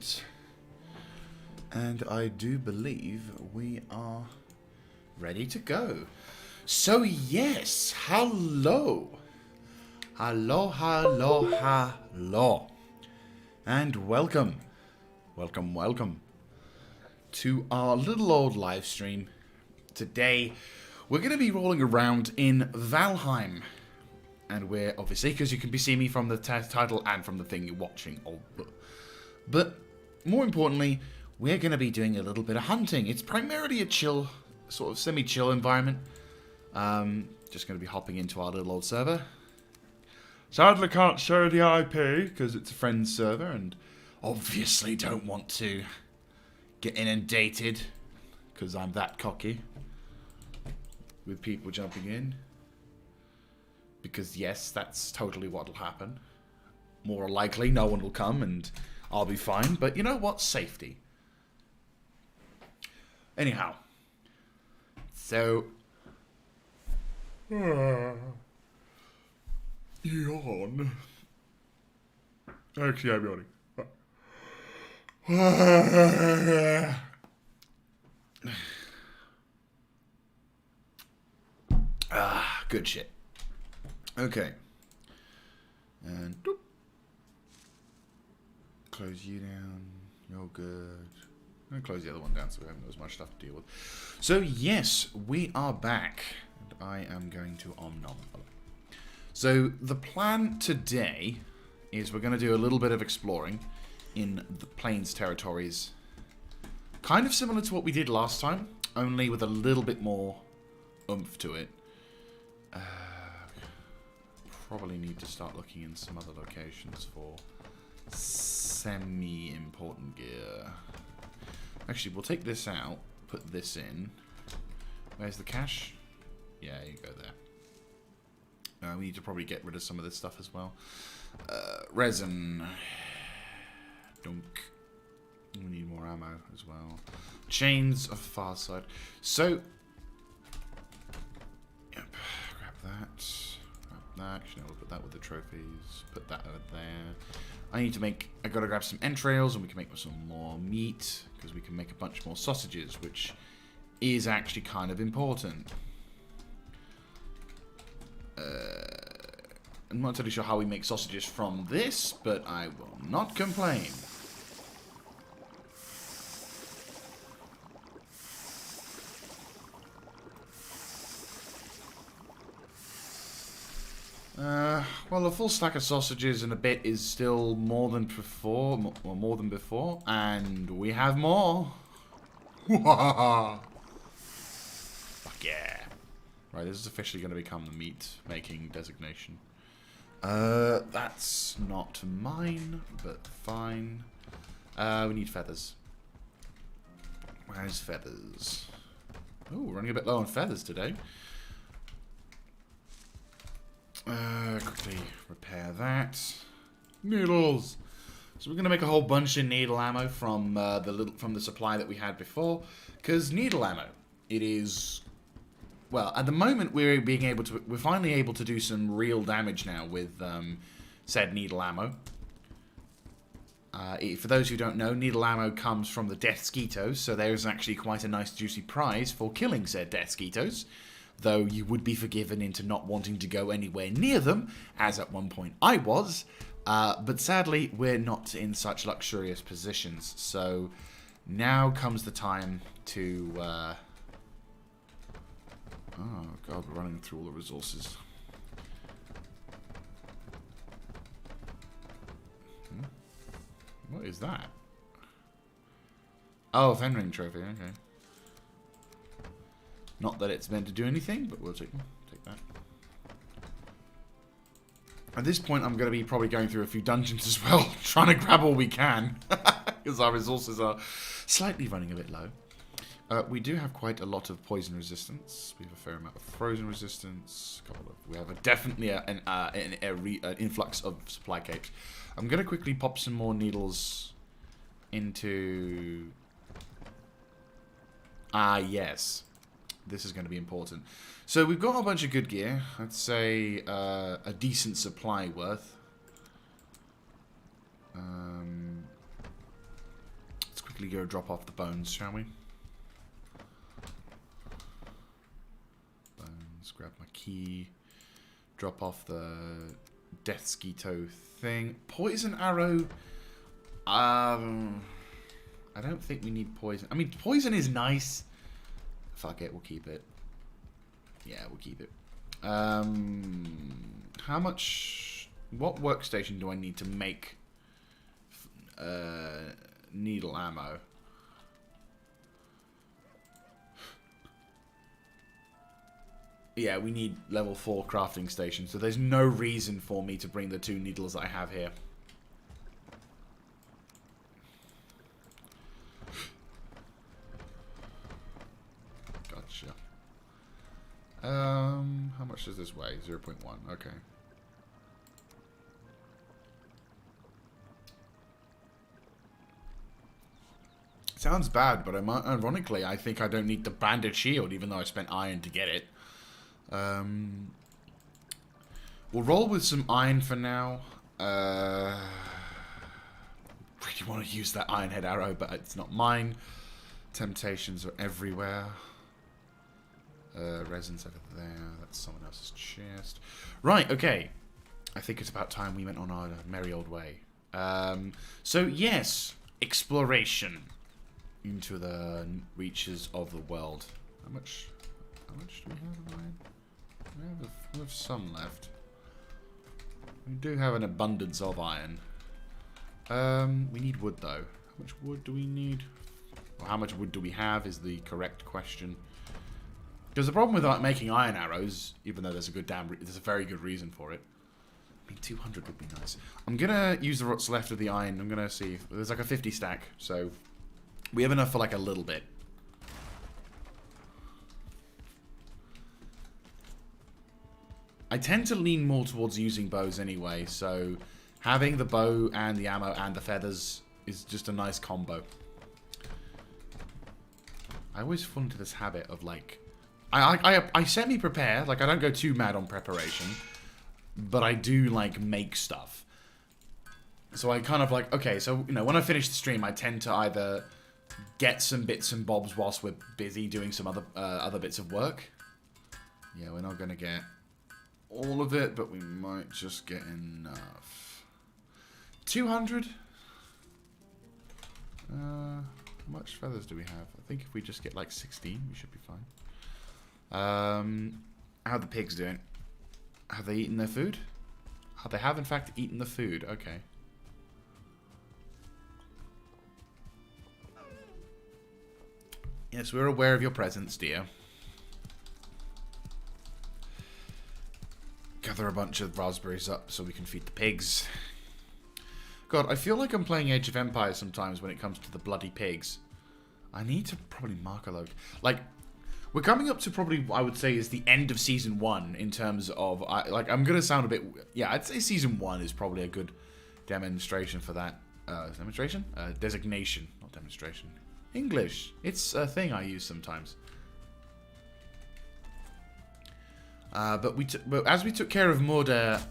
Right. And I do believe we are ready to go. So yes, hello. Hello. And welcome to our little old live stream. Today, we're going to be rolling around in Valheim. And we're obviously, because you can see me from the title and from the thing you're watching. But more importantly, we're going to be doing a little bit of hunting. It's primarily a chill, sort of semi-chill environment. Just going to be hopping into our little old server. Sadly can't show the IP because it's a friend's server and obviously don't want to get inundated because I'm that cocky with people jumping in. Because yes, that's totally what'll happen. More likely, no one will come and I'll be fine. But you know what? Safety. Anyhow. So. Yawn. Actually, I'm yawning. Good shit. Okay. And doop. Close you down. You're good. I'm going to close the other one down so we haven't got as much stuff to deal with. So yes, we are back. And I am going to om-nom. So the plan today is we're going to do a little bit of exploring in the Plains territories. Kind of similar to what we did last time, only with a little bit more oomph to it. Probably need to start looking in some other locations for semi-important gear. Actually, we'll take this out, put this in. Where's the cache? Yeah, you go there. We need to probably get rid of some of this stuff as well. Resin. Dunk. We need more ammo as well. Chains of far side. So, yep, grab that. Actually, we'll put that with the trophies. Put that over there. I gotta grab some entrails and we can make some more meat. Because we can make a bunch more sausages, which is actually kind of important. I'm not totally sure how we make sausages from this, but I will not complain. Well, a full stack of sausages in a bit is still more than before, and we have more. Fuck yeah. Right, this is officially going to become the meat-making designation. That's not mine, but fine. We need feathers. Where's feathers? Oh, we're running a bit low on feathers today. Quickly repair that. Needles. So we're gonna make a whole bunch of needle ammo from the supply that we had before, because needle ammo, it is, well, at the moment we're finally able to do some real damage now with said needle ammo. For those who don't know, needle ammo comes from the death skeetos, so there's actually quite a nice juicy prize for killing said death skeetos. Though you would be forgiven into not wanting to go anywhere near them, as at one point I was. But sadly, we're not in such luxurious positions. So now comes the time to... oh god, we're running through all the resources. What is that? Oh, Fenring trophy, okay. Not that it's meant to do anything, but we'll take that. At this point, I'm going to be probably going through a few dungeons as well, trying to grab all we can, because our resources are slightly running a bit low. We do have quite a lot of poison resistance. We have a fair amount of frozen resistance. We have definitely an influx of supply capes. I'm going to quickly pop some more needles into... yes. This is going to be important. So we've got a bunch of good gear. I'd say a decent supply worth. quickly go drop off the bones, shall we? Bones, grab my key. Drop off the death skeeto thing. Poison arrow. I don't think we need poison. I mean, poison is nice. Fuck it, we'll keep it. Yeah, we'll keep it. How much... What workstation do I need to make needle ammo? Yeah, we need level 4 crafting station, so there's no reason for me to bring the 2 needles I have here. Gotcha. How much does this weigh? 0.1, okay. Sounds bad, but ironically, I think I don't need the banded shield, even though I spent iron to get it. We'll roll with some iron for now. Really want to use that iron head arrow, but it's not mine. Temptations are everywhere. Resin's over there. That's someone else's chest. Right, okay. I think it's about time we went on our merry old way. So, yes. Exploration into the reaches of the world. How much do we have of iron? We have some left. We do have an abundance of iron. We need wood, though. How much wood do we need? Or how much wood do we have is the correct question. Because the problem with making iron arrows, even though there's a very good reason for it. I mean, 200 would be nice. I'm gonna use what's left of the iron. I'm gonna see if there's like a 50 stack, so we have enough for like a little bit. I tend to lean more towards using bows anyway, so having the bow and the ammo and the feathers is just a nice combo. I always fall into this habit of like, I semi-prepare, like I don't go too mad on preparation, but I do like make stuff. So I kind of like, okay, so you know, when I finish the stream, I tend to either get some bits and bobs whilst we're busy doing some other bits of work. Yeah, we're not gonna get all of it, but we might just get enough. 200? How much feathers do we have? I think if we just get like 16, we should be fine. How are the pigs doing? Have they eaten their food? Oh, they have in fact eaten the food. Okay. Yes, we're aware of your presence, dear. Gather a bunch of raspberries up so we can feed the pigs. God, I feel like I'm playing Age of Empires sometimes when it comes to the bloody pigs. I need to probably mark a load. Like, we're coming up to probably, I would say, is the end of Season 1 in terms of... I'm going to sound a bit... Yeah, I'd say Season 1 is probably a good demonstration for that. Demonstration? Designation, not demonstration. English. It's a thing I use sometimes. But as we took care of Morda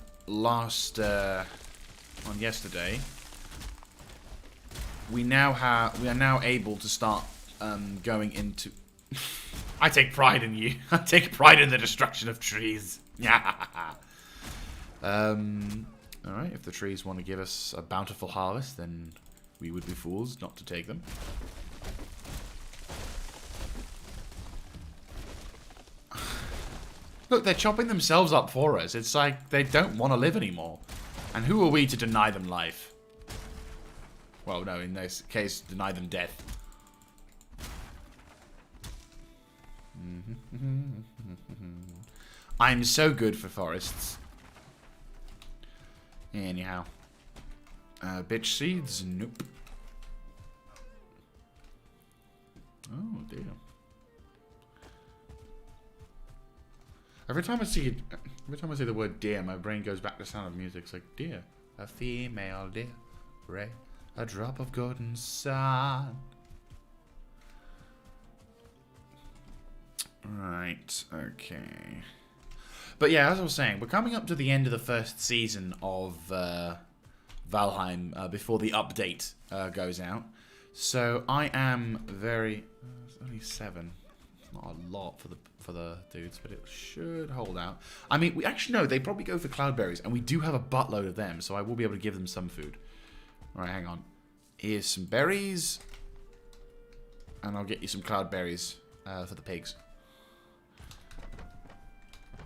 on yesterday, we are now able to start going into. I take pride in you. I take pride in the destruction of trees. Yeah. All right. If the trees want to give us a bountiful harvest, then we would be fools not to take them. Look, they're chopping themselves up for us. It's like they don't want to live anymore. And who are we to deny them life? Well, no, in this case, deny them death. I'm so good for forests. Anyhow. Bitch seeds? Nope. Oh, dear. Every time I see the word deer, my brain goes back to Sound of Music. It's like, deer, a female deer, ray, a drop of golden sun. Right, okay. But yeah, as I was saying, we're coming up to the end of the first season of Valheim before the update goes out. So I am very... It's only 7. Not a lot for the dudes, but it should hold out. I mean, we actually know they probably go for cloudberries, and we do have a buttload of them, so I will be able to give them some food. Alright, hang on. Here's some berries. And I'll get you some cloudberries for the pigs.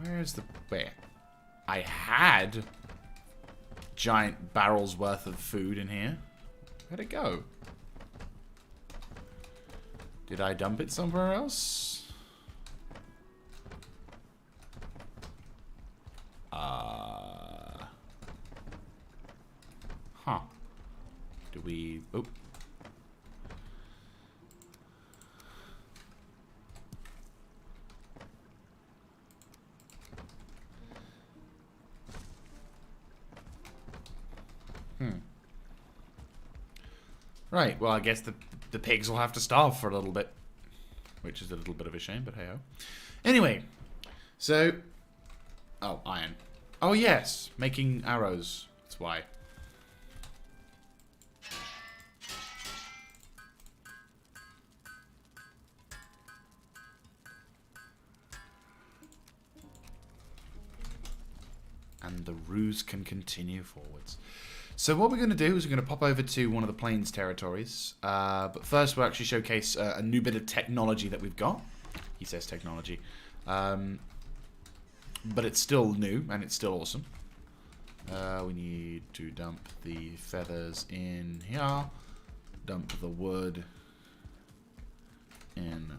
Where's the... Where? I had giant barrels worth of food in here. Where'd it go? Did I dump it somewhere else? Huh. Do we... Oh. Right, well, I guess the pigs will have to starve for a little bit. Which is a little bit of a shame, but hey-ho. Anyway, so... Oh, iron. Oh, yes, making arrows. That's why. And the ruse can continue forwards. So what we're going to do is we're going to pop over to one of the plains territories. But first we'll actually showcase a new bit of technology that we've got. He says technology. But it's still new and it's still awesome. We need to dump the feathers in here. Dump the wood in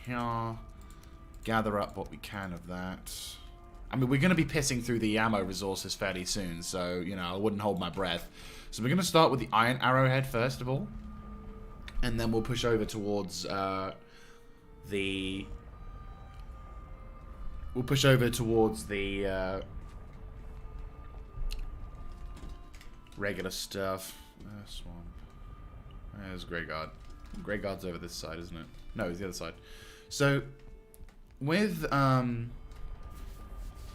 here. Gather up what we can of that. I mean, we're going to be pissing through the ammo resources fairly soon, so, you know, I wouldn't hold my breath. So we're going to start with the iron arrowhead first of all. And then we'll push over towards the... We'll push over towards the regular stuff. Swamp. There's Grey Guard. Grey Guard's over this side, isn't it? No, it's the other side. So,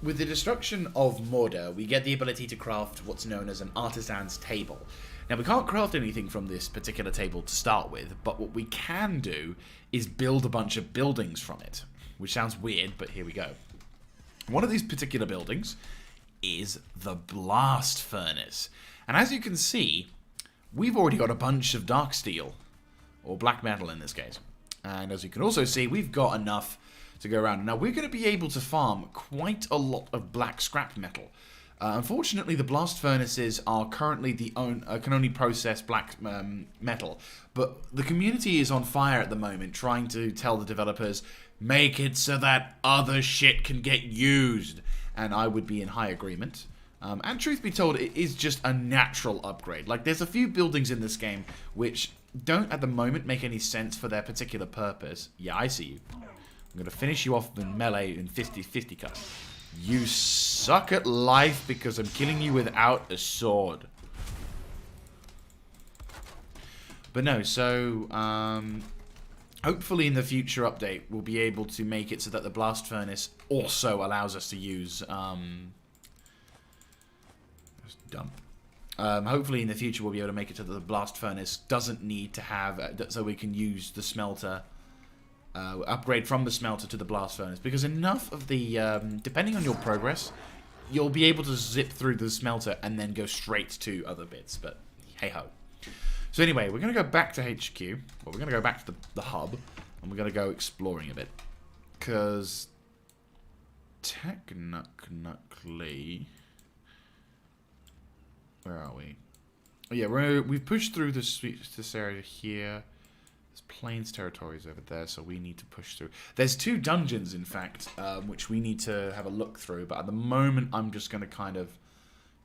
with the destruction of Mordor, we get the ability to craft what's known as an artisan's table. Now, we can't craft anything from this particular table to start with, but what we can do is build a bunch of buildings from it. Which sounds weird, but here we go. One of these particular buildings is the blast furnace. And as you can see, we've already got a bunch of dark steel, or black metal in this case. And as you can also see, we've got enough to go around. Now, we're going to be able to farm quite a lot of black scrap metal. Unfortunately, the blast furnaces are currently can only process black metal. But the community is on fire at the moment, trying to tell the developers, make it so that other shit can get used. And I would be in high agreement. And truth be told, it is just a natural upgrade. Like, there's a few buildings in this game which don't at the moment make any sense for their particular purpose. Yeah, I see you. I'm going to finish you off in melee in 50-50 cut. You suck at life because I'm killing you without a sword. But no, so hopefully in the future update we'll be able to make it so that the blast furnace also allows us to use just dump. Hopefully in the future we'll be able to make it so that the blast furnace doesn't need to have so we can use the smelter. Upgrade from the smelter to the blast furnace, because enough of the depending on your progress, you'll be able to zip through the smelter and then go straight to other bits, but hey ho. So anyway, we're going to go back to HQ, well, we're going to go back to the hub, and we're going to go exploring a bit, because technically, where are we? Oh yeah, we've pushed through this area here. There's plains territories over there, so we need to push through. There's 2 dungeons, in fact, which we need to have a look through. But at the moment, I'm just going to kind of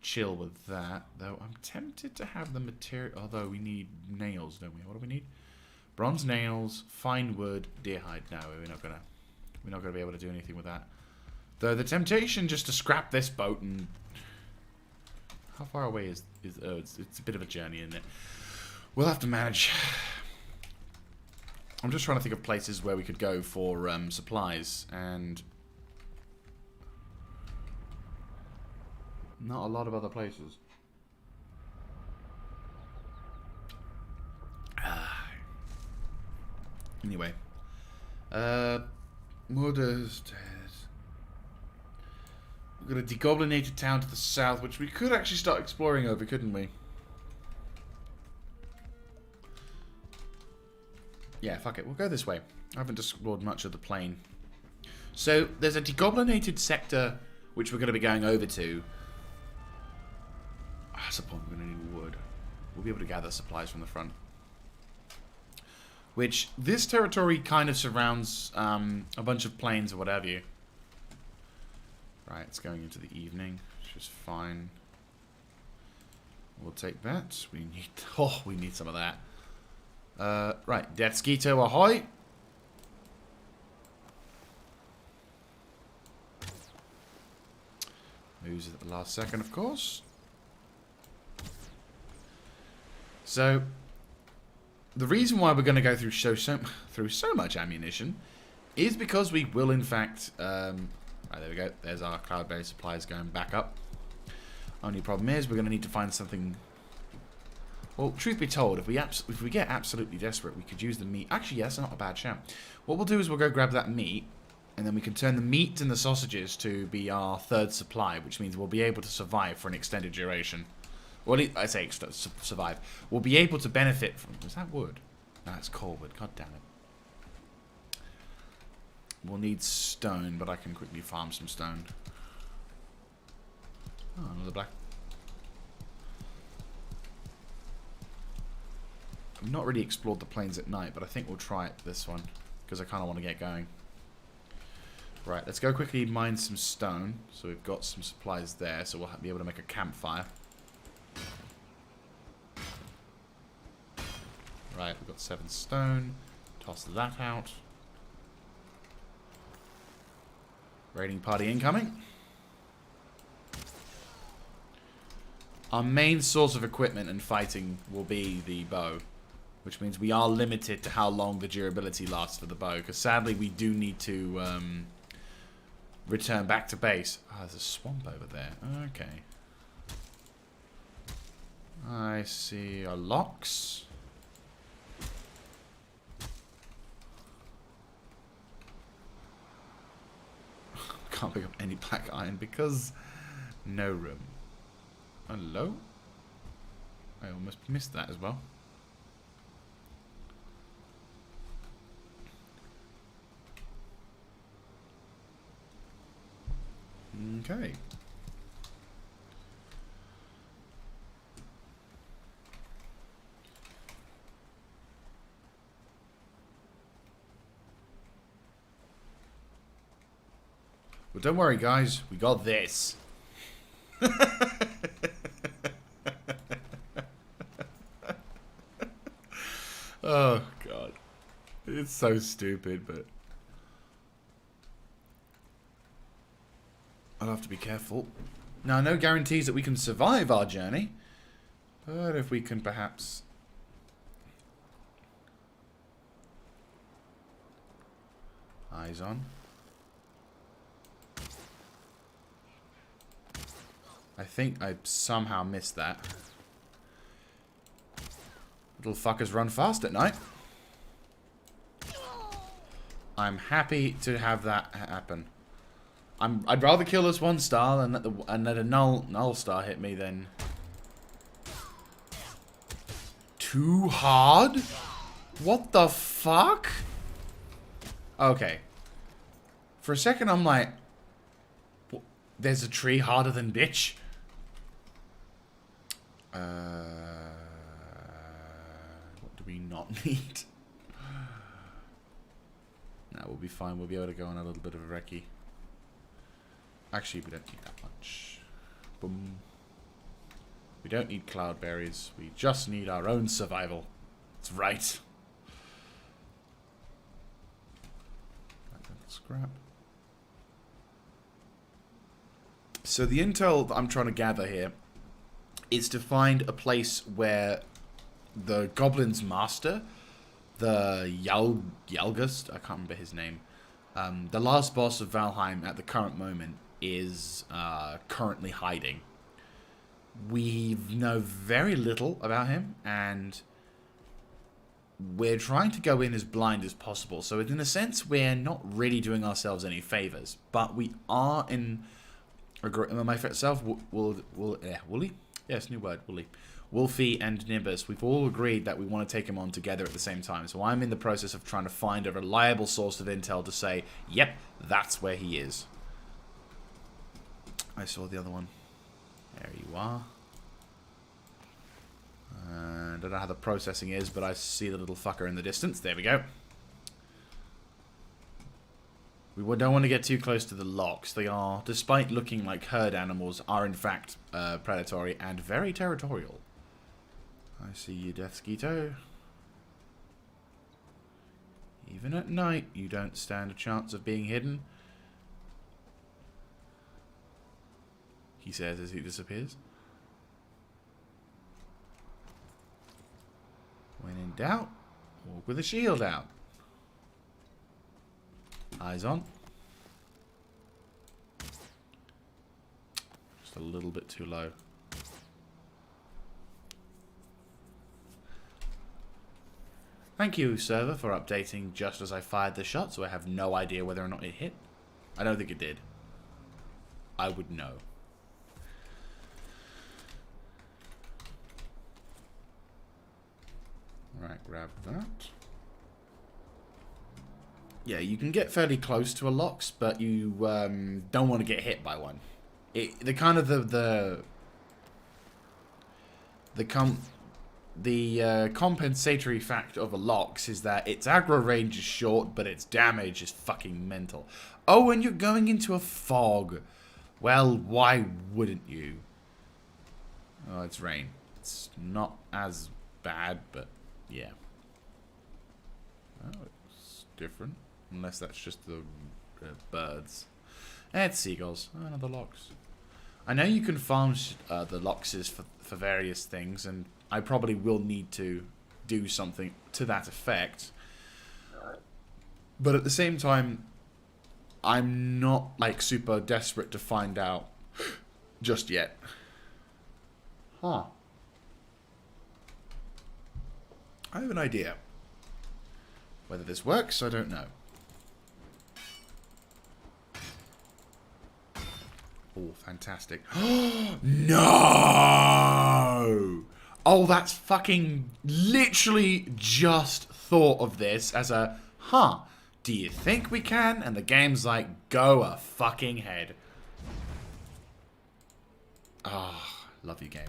chill with that. Though I'm tempted to have the material. Although we need nails, don't we? What do we need? Bronze nails, fine wood, deer hide. No, we're not gonna be able to do anything with that. Though the temptation just to scrap this boat and how far away is oh, it's a bit of a journey, isn't it? We'll have to manage. I'm just trying to think of places where we could go for supplies, and not a lot of other places. Anyway. Murder's dead. We've got a degoblinated town to the south, which we could actually start exploring over, couldn't we? Yeah, fuck it. We'll go this way. I haven't explored much of the plain. So, there's a degoblinated sector which we're going to be going over to. I suppose we're going to need wood. We'll be able to gather supplies from the front. Which, this territory kind of surrounds a bunch of plains or what have you. Right, it's going into the evening, which is fine. We'll take that. We need... Oh, we need some of that. Right, Deathsquito ahoy! Moves at the last second, of course. So, the reason why we're going to go through so much ammunition is because we will, in fact... right, there we go. There's our cloud-based supplies going back up. Only problem is we're going to need to find something... Well, truth be told, if we get absolutely desperate, we could use the meat. Actually, yes, not a bad shout. What we'll do is we'll go grab that meat, and then we can turn the meat and the sausages to be our third supply, which means we'll be able to survive for an extended duration. Well, I say survive. We'll be able to benefit from... Was that wood? No, it's coal wood. God damn it. We'll need stone, but I can quickly farm some stone. Oh, another black... I've not really explored the plains at night, but I think we'll try it this one, because I kind of want to get going. Right, let's go quickly mine some stone. So we've got some supplies there, so we'll be able to make a campfire. Right, we've got 7 stone. Toss that out. Raiding party incoming. Our main source of equipment and fighting will be the bow, which means we are limited to how long the durability lasts for the bow, because sadly we do need to return back to base. Ah, there's a swamp over there. Okay. I see a lox. Can't pick up any black iron because no room. Hello? I almost missed that as well. Okay. Well, don't worry, guys. We got this. Oh, God. It's so stupid, but... I'll have to be careful. Now, no guarantees that we can survive our journey. But if we can perhaps... Eyes on. I think I somehow missed that. Little fuckers run fast at night. I'm happy to have that happen. I'd rather kill this 1 star and let a null star hit me than... Too hard? What the fuck? Okay. For a second I'm like... There's a tree harder than bitch? What do we not need? No, we'll be fine. We'll be able to go on a little bit of a recce. Actually, we don't need that much. Boom. We don't need cloudberries. We just need our own survival. That's right. Scrap. So the intel that I'm trying to gather here is to find a place where the Goblin's master, the Yalgust, I can't remember his name, the last boss of Valheim at the current moment, is currently hiding. We know very little about him, and we're trying to go in as blind as possible. So in a sense, we're not really doing ourselves any favors, but we are in myself, Wooly? Yes, new word, Wooly. Wolfie and Nimbus, we've all agreed that we want to take him on together at the same time. So I'm in the process of trying to find a reliable source of intel to say, yep, that's where he is. I saw the other one. There you are. I don't know how the processing is, but I see the little fucker in the distance. There we go. We don't want to get too close to the locks. They are, despite looking like herd animals, are in fact predatory and very territorial. I see you, Death Skeeto. Even at night, you don't stand a chance of being hidden. He says as he disappears. When in doubt, walk with a shield out. Eyes on. Just a little bit too low. Thank you, server, for updating just as I fired the shot, so I have no idea whether or not it hit. I don't think it did. I would know. Right, grab that. Yeah, you can get fairly close to a Lox, but you don't want to get hit by one. The compensatory fact of a Lox is that its aggro range is short, but its damage is fucking mental. Oh, and you're going into a fog. Well, why wouldn't you? Oh, it's rain. It's not as bad, but yeah. Oh, it's different. Unless that's just the birds. It's seagulls. Oh, another Lox. I know you can farm the Loxes for various things, and I probably will need to do something to that effect. But at the same time, I'm not like super desperate to find out just yet. Huh. I have an idea. Whether this works, I don't know. Oh, fantastic. No! Oh, that's fucking literally just thought of this as a, do you think we can? And the game's like, go a fucking head. Ah, love you, game.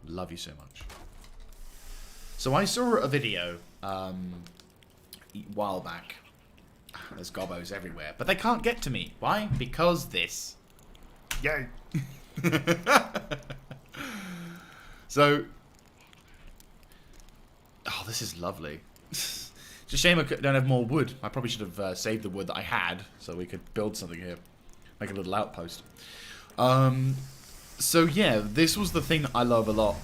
Love you so much. So I saw a video a while back. There's gobbos everywhere, but they can't get to me. Why? Because this. Yay. So, oh, this is lovely. It's a shame I don't have more wood. I probably should have saved the wood that I had so we could build something here. Make a little outpost. So yeah, this was the thing that I love a lot.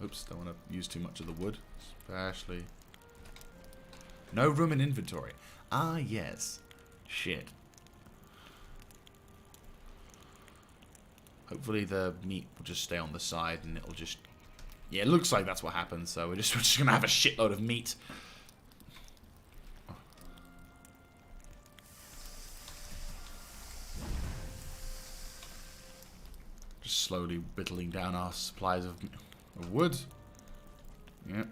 Oops, don't want to use too much of the wood. Especially. No room in inventory. Ah, yes. Shit. Hopefully the meat will just stay on the side and it'll just... Yeah, it looks like that's what happens, so we're just going to have a shitload of meat. Just slowly whittling down our supplies of wood. Yep.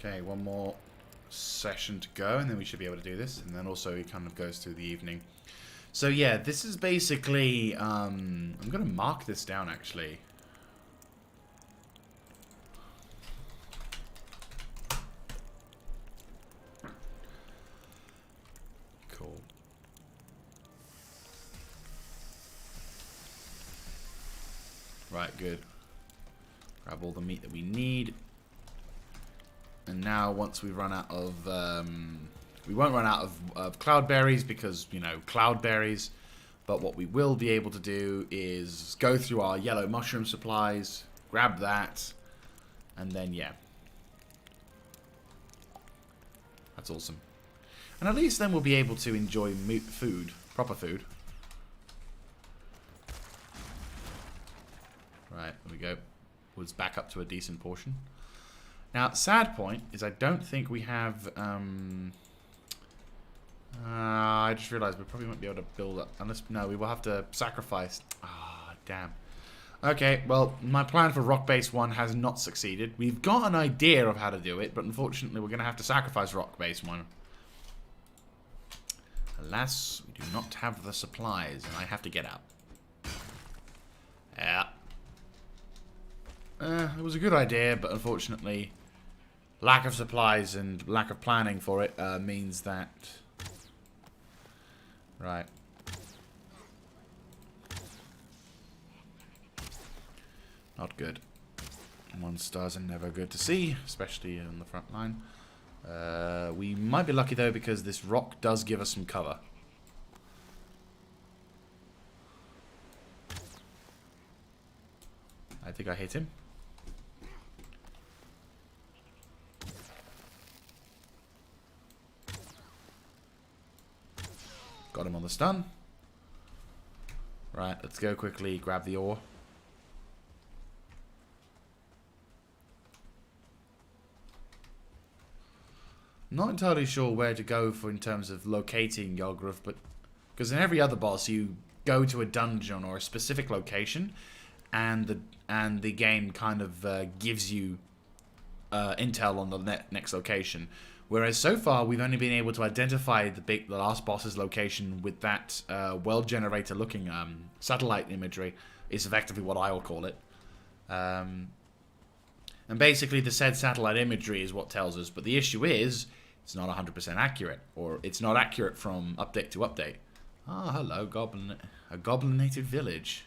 Okay, one more session to go, and then we should be able to do this. And then also it kind of goes through the evening. So yeah, this is basically... I'm going to mark this down, actually. Cool. Right, good. Grab all the meat that we need. And now, once we run out of, we won't run out of cloudberries because, you know, cloudberries. But what we will be able to do is go through our yellow mushroom supplies, grab that, and then, yeah. That's awesome. And at least then we'll be able to enjoy food, proper food. Right, there we go. Was back up to a decent portion. Now, sad point is I don't think we have... I just realised we probably won't be able to build up. Unless, no, we will have to sacrifice. Ah, damn. Okay, well, my plan for Rock Base 1 has not succeeded. We've got an idea of how to do it, but unfortunately we're going to have to sacrifice Rock Base 1. Alas, we do not have the supplies, and I have to get out. Yeah. It was a good idea, but unfortunately, lack of supplies and lack of planning for it means that... Right. Not good. 1 stars are never good to see, especially in the front line. We might be lucky though because this rock does give us some cover. I think I hit him. Got him on the stun. Right, let's go quickly grab the ore. Not entirely sure where to go for in terms of locating Yogruf, but because in every other boss you go to a dungeon or a specific location, and the game kind of gives you intel on the next location. Whereas so far we've only been able to identify the last boss's location with that well generator looking satellite imagery. Is effectively what I will call it. And basically the said satellite imagery is what tells us. But the issue is it's not 100% accurate, or it's not accurate from update to update. Ah, hello, a goblinated village.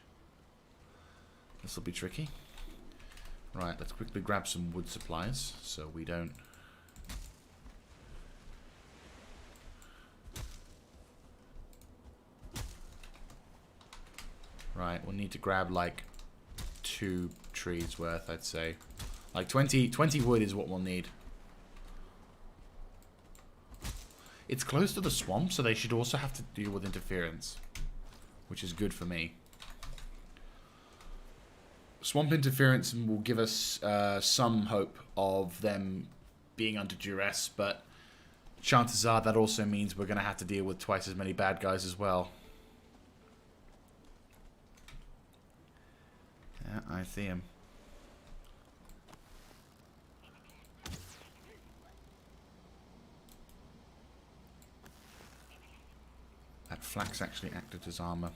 This will be tricky. Right, let's quickly grab some wood supplies so we don't... Right, we'll need to grab like 2 trees worth, I'd say. Like 20 wood is what we'll need. It's close to the swamp, so they should also have to deal with interference, which is good for me. Swamp interference will give us some hope of them being under duress, but chances are that also means we're going to have to deal with twice as many bad guys as well. Yeah, I see him. That flax actually acted as armor.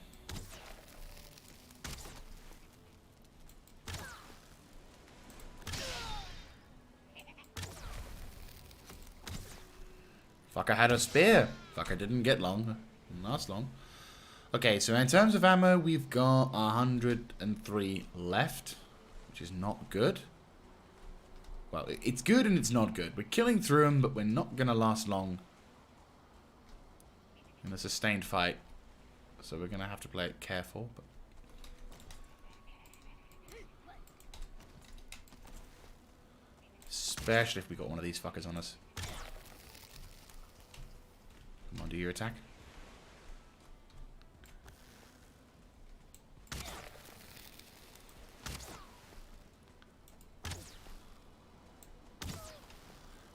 Fuck, I had a spear. Fuck, I didn't get long. Didn't last long. Okay, so in terms of ammo, we've got 103 left, which is not good. Well, it's good and it's not good. We're killing through them, but we're not going to last long in a sustained fight. So we're going to have to play it careful. But especially if we got one of these fuckers on us. Come on, do your attack.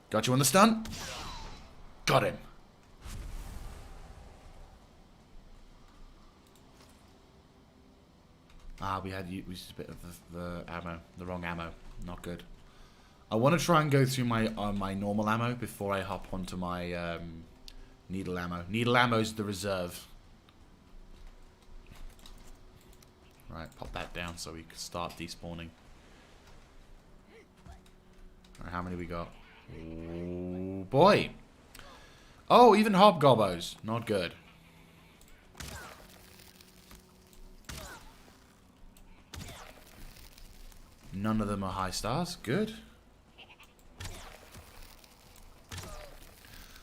Got you on the stun. Got him. Ah, we used a bit of the ammo, the wrong ammo. Not good. I want to try and go through my my normal ammo before I hop onto my needle ammo. Needle ammo's the reserve. Right, pop that down so we can start despawning. Alright, how many we got? Oh boy. Oh, even hobgobbos. Not good. None of them are high stars. Good.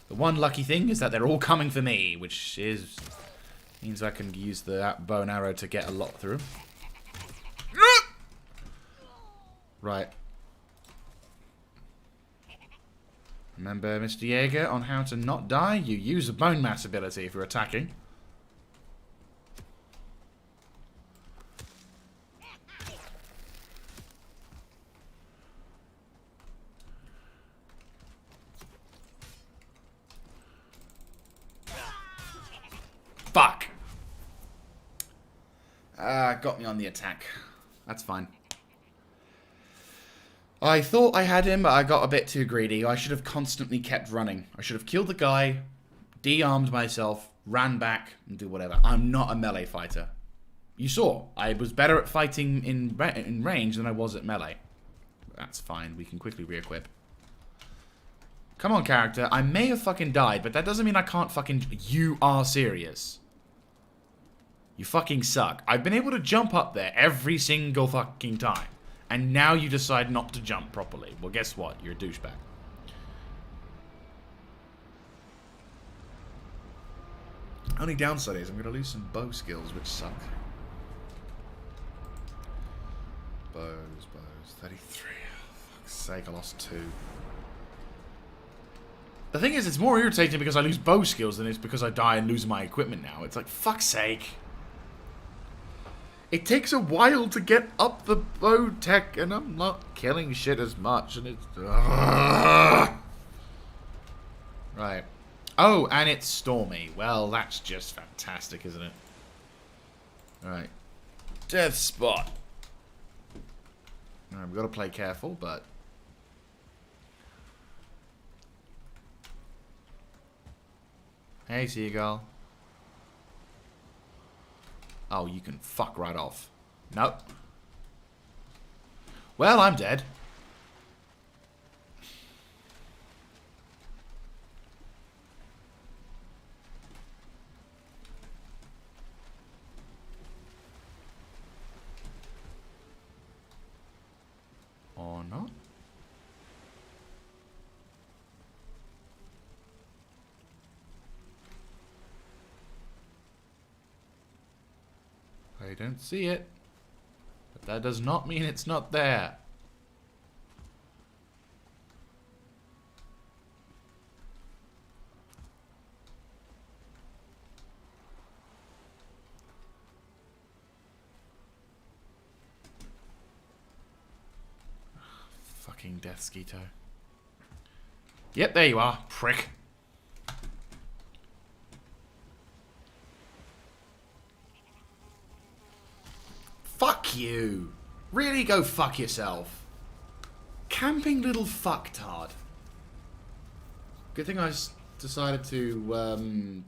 The one lucky thing is that they're all coming for me, which is Means I can use the bow and arrow to get a lot through. Right. Remember, Mr. Jaeger, on how to not die? You use a bone mass ability if you're attacking. Fuck! Got me on the attack. That's fine. I thought I had him, but I got a bit too greedy. I should have constantly kept running. I should have killed the guy, de-armed myself, ran back, and do whatever. I'm not a melee fighter. You saw. I was better at fighting in range than I was at melee. That's fine. We can quickly re-equip. Come on, character. I may have fucking died, but that doesn't mean I can't fucking... You are serious. You fucking suck. I've been able to jump up there every single fucking time. And now you decide not to jump properly. Well, guess what? You're a douchebag. Only downside is I'm going to lose some bow skills, which suck. Bows. 33. Oh, fuck's sake, I lost 2. The thing is, it's more irritating because I lose bow skills than it's because I die and lose my equipment now. It's like, fuck's sake. It takes a while to get up the bow tech, and I'm not killing shit as much, and it's... Right. Oh, and it's stormy. Well, that's just fantastic, isn't it? Right. Death spot. Alright, we've got to play careful, but... Hey, seagull. Oh, you can fuck right off. Nope. Well, I'm dead. Or not? I don't see it. But that does not mean it's not there. Fucking Death Skeeto. Yep, there you are, prick. Fuck you. Really, go fuck yourself. Camping little fucktard. Good thing I decided to,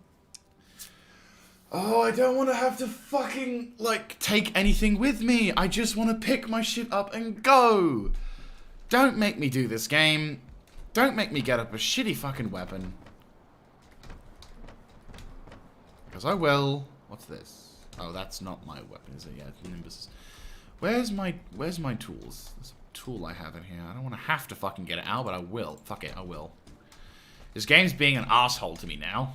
Oh, I don't want to have to fucking, like, take anything with me. I just want to pick my shit up and go. Don't make me do this game. Don't make me get up a shitty fucking weapon. Because I will. What's this? Oh, that's not my weapon, is it? Yeah, it's Nimbus. Where's my tools? There's a tool I have in here. I don't want to have to fucking get it out, but I will. Fuck it, I will. This game's being an asshole to me now.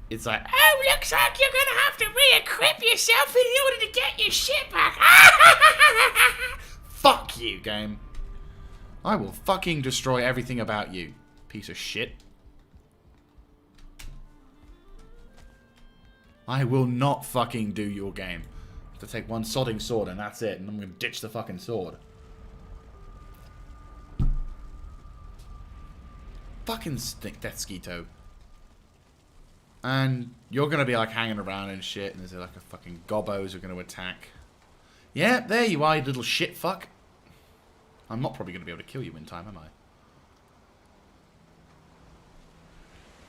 It's like, oh, looks like you're gonna have to re-equip yourself in order to get your shit back. Fuck you, game. I will fucking destroy everything about you, piece of shit. I will not fucking do your game. I have to take one sodding sword and that's it, and I'm gonna ditch the fucking sword. Fucking stink, Death Skeeto. And you're gonna be like hanging around and shit, and there's like a fucking gobos who are gonna attack. Yeah, there you are, you little shit fuck. I'm not probably gonna be able to kill you in time, am I?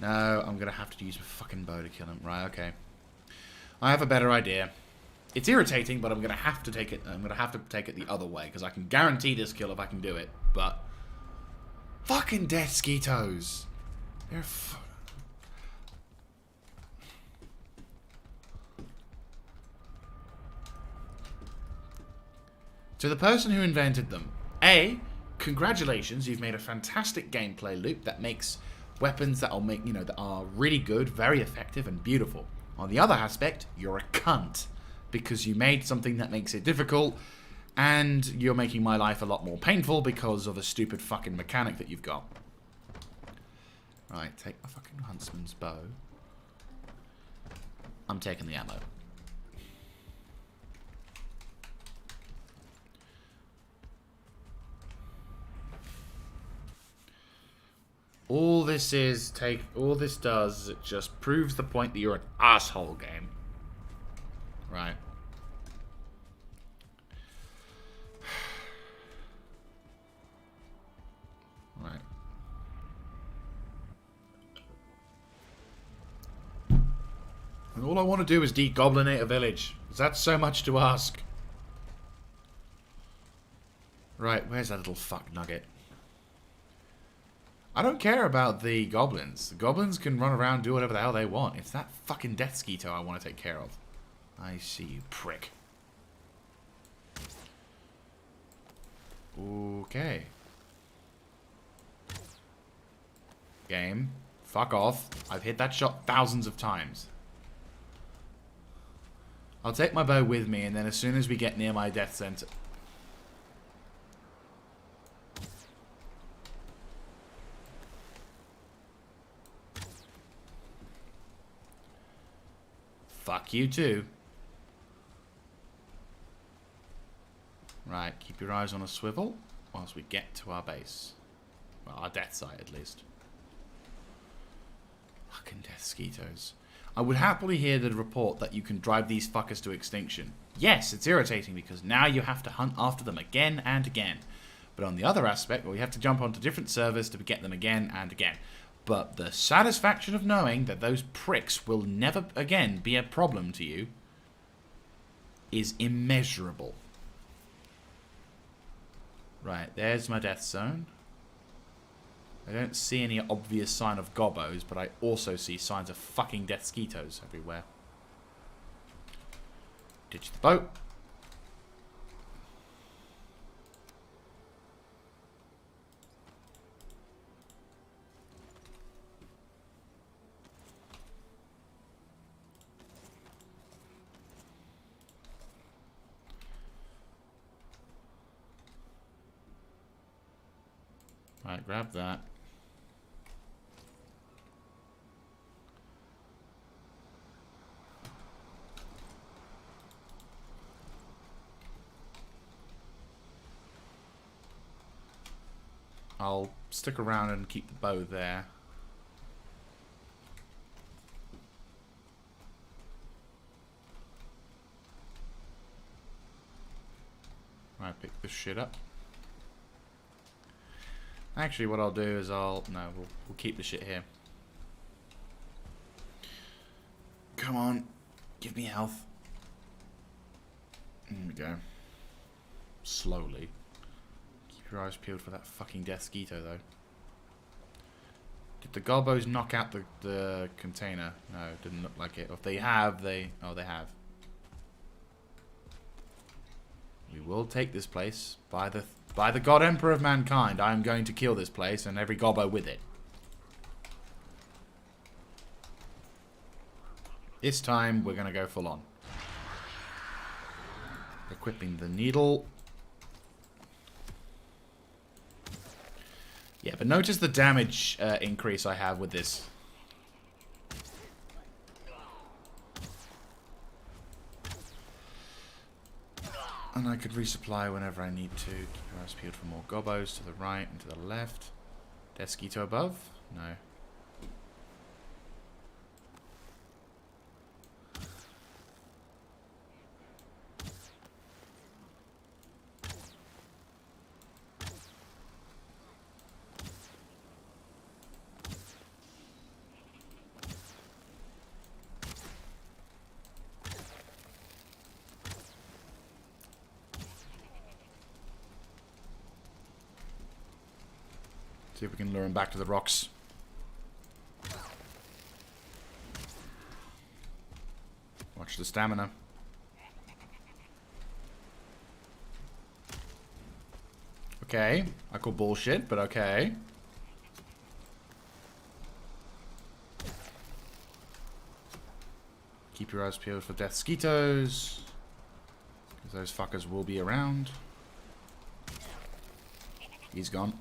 No, I'm gonna have to use my fucking bow to kill him. Right, okay. I have a better idea. It's irritating, but I'm gonna have to take it. I'm gonna have to take it the other way because I can guarantee this kill if I can do it. But fucking Death Skeetos. They're to the person who invented them. A, congratulations, you've made a fantastic gameplay loop that makes weapons that are really good, very effective, and beautiful. On the other aspect, you're a cunt because you made something that makes it difficult, and you're making my life a lot more painful because of a stupid fucking mechanic that you've got. Right, take my fucking huntsman's bow. I'm taking the ammo. All this does is it just proves the point that you're an asshole, game. Right. Right. And all I want to do is degoblinate a village. Is that so much to ask? Right, where's that little fuck nugget? I don't care about the goblins. The goblins can run around and do whatever the hell they want. It's that fucking Death Skeeto I want to take care of. I see you, prick. Okay. Game. Fuck off. I've hit that shot thousands of times. I'll take my bow with me, and then as soon as we get near my death center... Fuck you too. Right, keep your eyes on a swivel whilst we get to our base. Well, our death site at least. Fucking Death Skeetos. I would happily hear the report that you can drive these fuckers to extinction. Yes, it's irritating because now you have to hunt after them again and again. But on the other aspect, well, you have to jump onto different servers to get them again and again. But the satisfaction of knowing that those pricks will never again be a problem to you is immeasurable. Right, there's my death zone. I don't see any obvious sign of gobbos, but I also see signs of fucking Death Skeetos everywhere. Ditch the boat. Right, grab that. I'll stick around and keep the bow there. Right, pick this shit up. Actually, what I'll do is we'll keep the shit here. Come on, give me health. There we go. Slowly. Keep your eyes peeled for that fucking Death Skeeto, though. Did the Gobbos knock out the container? No, didn't look like it. Or if they have, they have. We will take this place by the God Emperor of Mankind. I am going to kill this place and every gobbo with it. This time we're going to go full on. Equipping the needle. Yeah, but notice the damage increase I have with this. And I could resupply whenever I need to. Keep your eyes peeled for more gobbos to the right and to the left. Death Skeeto above? No. See if we can lure him back to the rocks. Watch the stamina. Okay. I call bullshit, but okay. Keep your eyes peeled for death skeetos. Because those fuckers will be around. He's gone.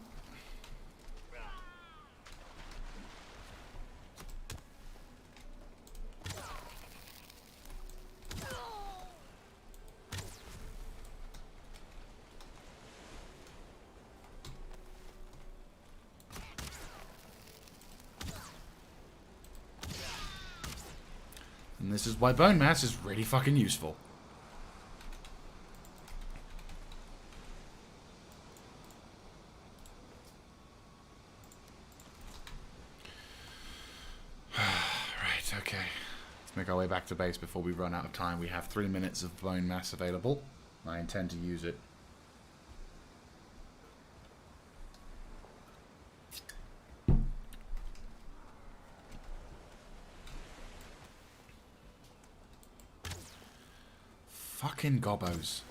And this is why bone mass is really fucking useful. Right, okay. Let's make our way back to base before we run out of time. We have 3 minutes of bone mass available. I intend to use it. Fucking gobbos.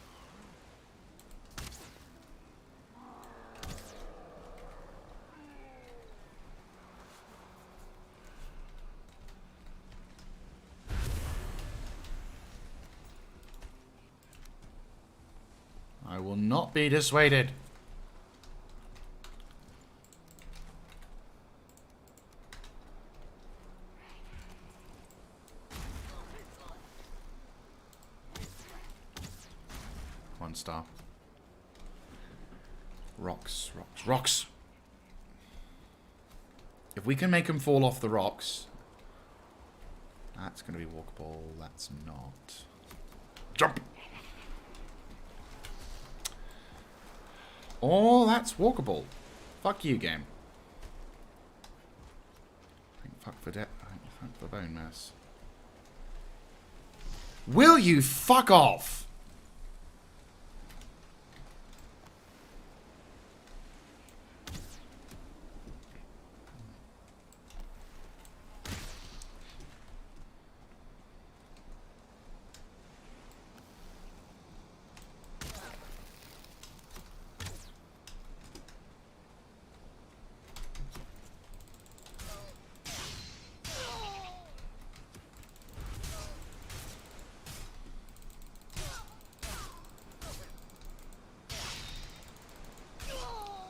I will not be dissuaded. One star. Rocks, rocks, rocks. If we can make them fall off the rocks, that's going to be walkable. That's not. Jump! Oh, that's walkable. Fuck you, game. Fuck for death. Fuck for bone mass. Will you fuck off?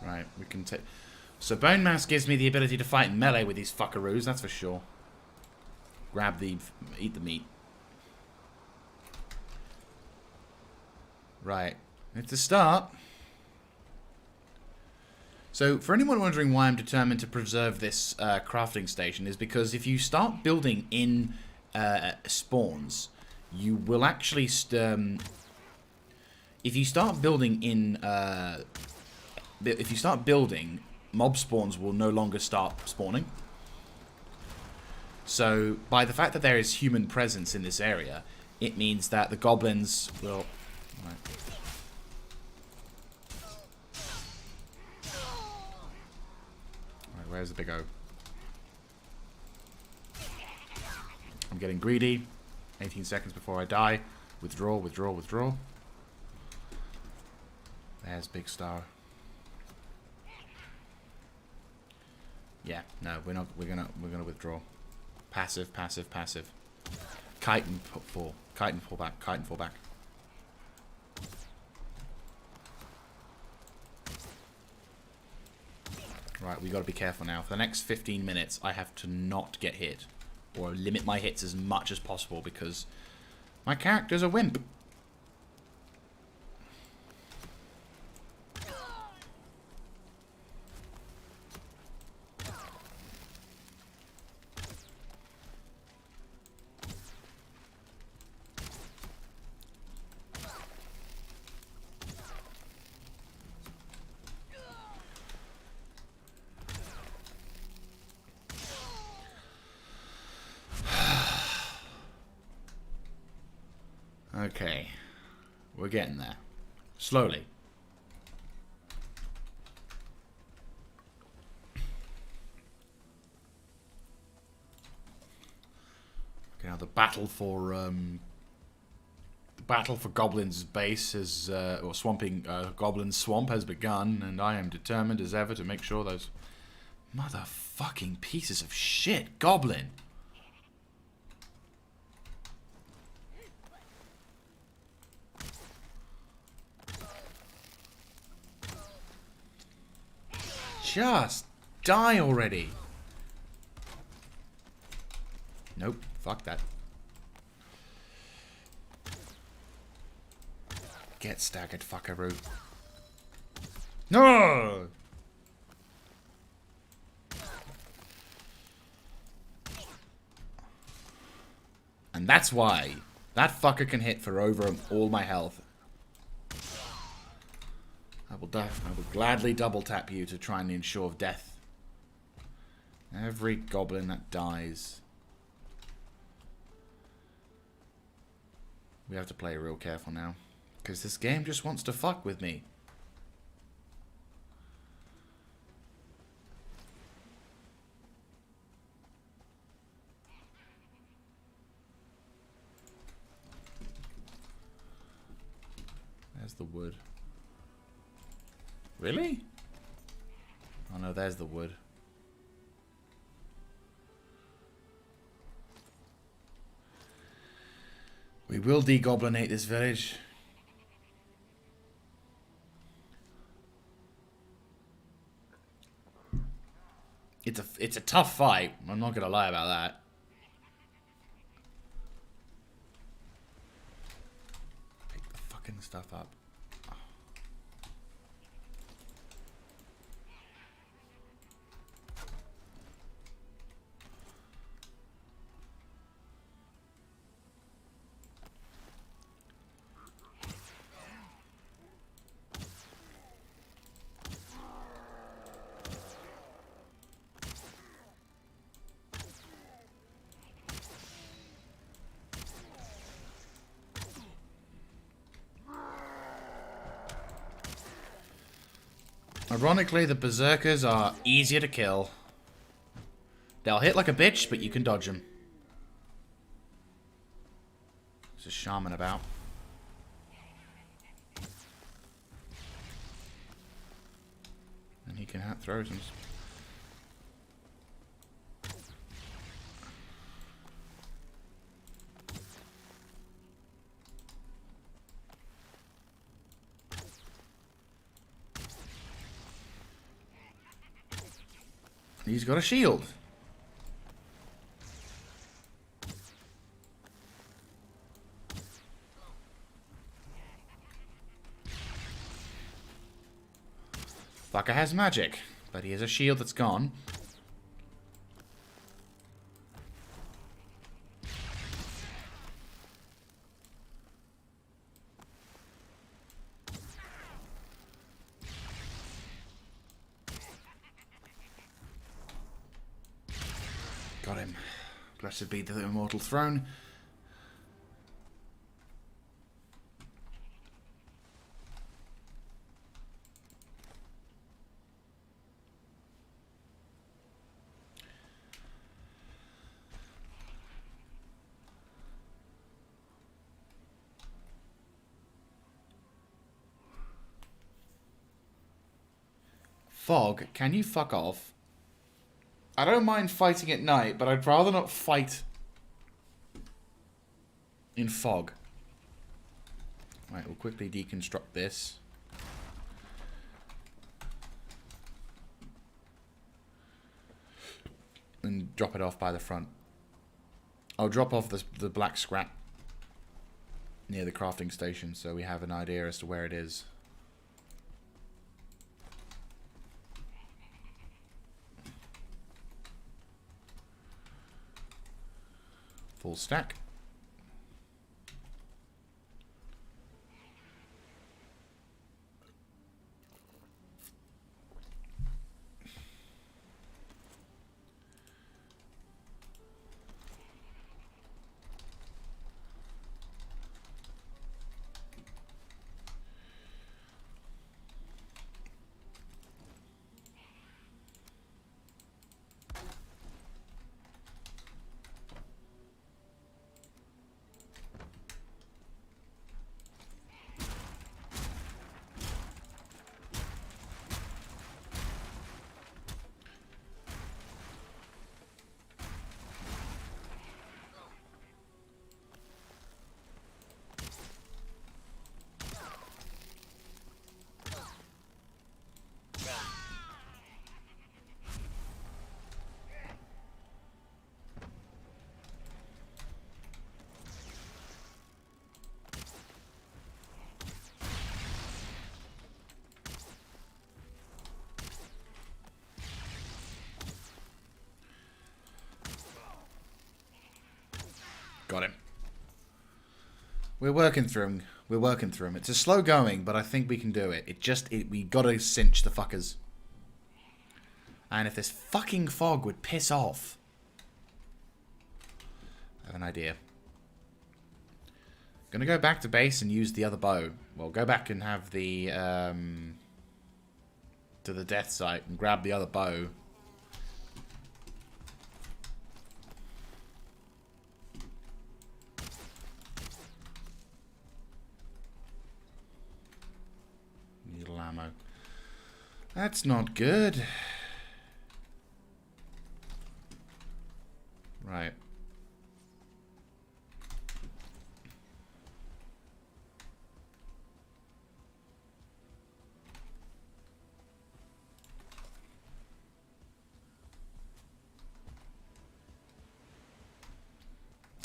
Right, we can take... So bone mass gives me the ability to fight in melee with these fuckaroos, that's for sure. Grab the... eat the meat. Right. It's a start. So, for anyone wondering why I'm determined to preserve this crafting station, is because if you start building in spawns, you will actually... if you start building in... if you start building, mob spawns will no longer start spawning. So, by the fact that there is human presence in this area, it means that the goblins will... Right. Right, where's the big O? I'm getting greedy. 18 seconds before I die. Withdraw, withdraw, withdraw. There's Big Star. Yeah, no, we're not. We're gonna withdraw. Passive, passive, passive. Kite and fall. Kite and fall back. Kite and fall back. Right, we got to be careful now. For the next 15 minutes, I have to not get hit, or limit my hits as much as possible because my character's a wimp. Okay, we're getting there. Slowly. Okay, now the battle for battle for Goblin's base has, or swamping Goblin's swamp has begun, and I am determined as ever to make sure those motherfucking pieces of shit Goblin. Just die already. Nope, fuck that. Get staggered, fuckaroo. No! And that's why that fucker can hit for over all my health. I will gladly double tap you to try and ensure death. Every goblin that dies. We have to play real careful now. Because this game just wants to fuck with me. There's the wood. Really? Oh no, there's the wood. We will degoblinate this village. It's a tough fight. I'm not gonna lie about that. Pick the fucking stuff up. Ironically, the berserkers are easier to kill. They'll hit like a bitch, but you can dodge them. There's a shaman about. And he can throw some. He's got a shield. Fucker has magic, but he has a shield that's gone. Got him. Blessed be the immortal throne. Fog, can you fuck off? I don't mind fighting at night, but I'd rather not fight in fog. Right, we'll quickly deconstruct this. And drop it off by the front. I'll drop off the black scrap near the crafting station so we have an idea as to where it is. Full stack. We're working through them. We're working through them. It's a slow going, but I think we can do it. We gotta cinch the fuckers. And if this fucking fog would piss off. I have an idea. Gonna go back to base and use the other bow. Well, go back and have the, to the death site and grab the other bow. Needle ammo. That's not good. Right.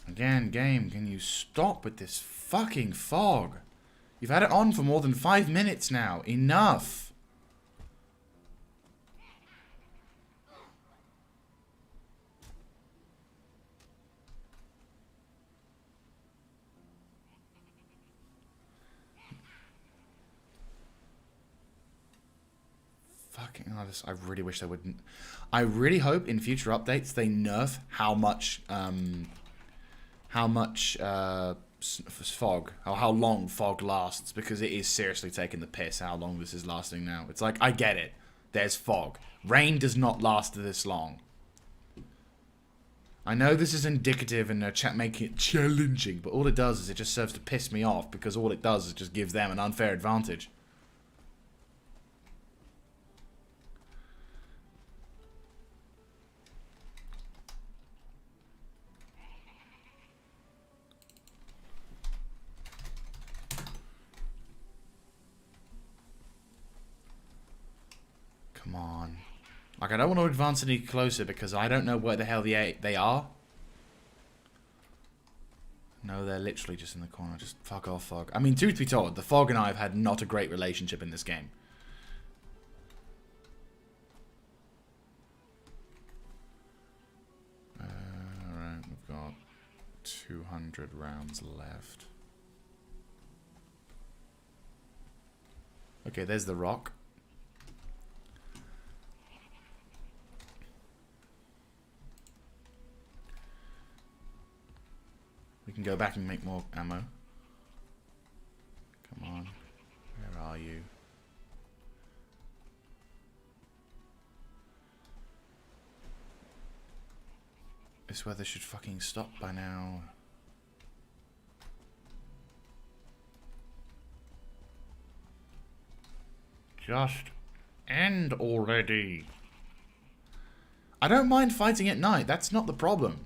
Again, game, can you stop with this fucking fog? You've had it on for more than 5 minutes now. Enough. Fucking honest, I really wish they wouldn't. I really hope in future updates they nerf how much fog, or how long fog lasts, because it is seriously taking the piss how long this is lasting now. It's like, I get it. There's fog. Rain does not last this long. I know this is indicative and making it challenging, but all it does is it just serves to piss me off, because all it does is just gives them an unfair advantage. Come on. Like, I don't want to advance any closer because I don't know where the hell they are. No, they're literally just in the corner. Just fuck off, fog. I mean, truth be told, the fog and I have had not a great relationship in this game. Alright, we've got 200 rounds left. Okay, there's the rock. We can go back and make more ammo. Come on. Where are you? This weather should fucking stop by now. Just end already. I don't mind fighting at night. That's not the problem.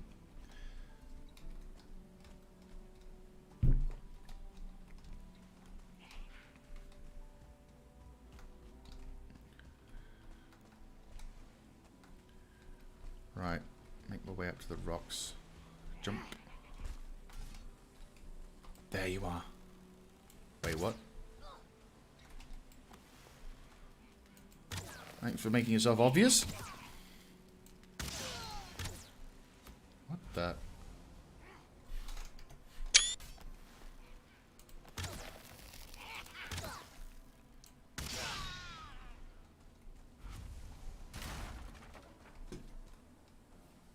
Right, make my way up to the rocks. Jump. There you are. Wait, what? Thanks for making yourself obvious. What the?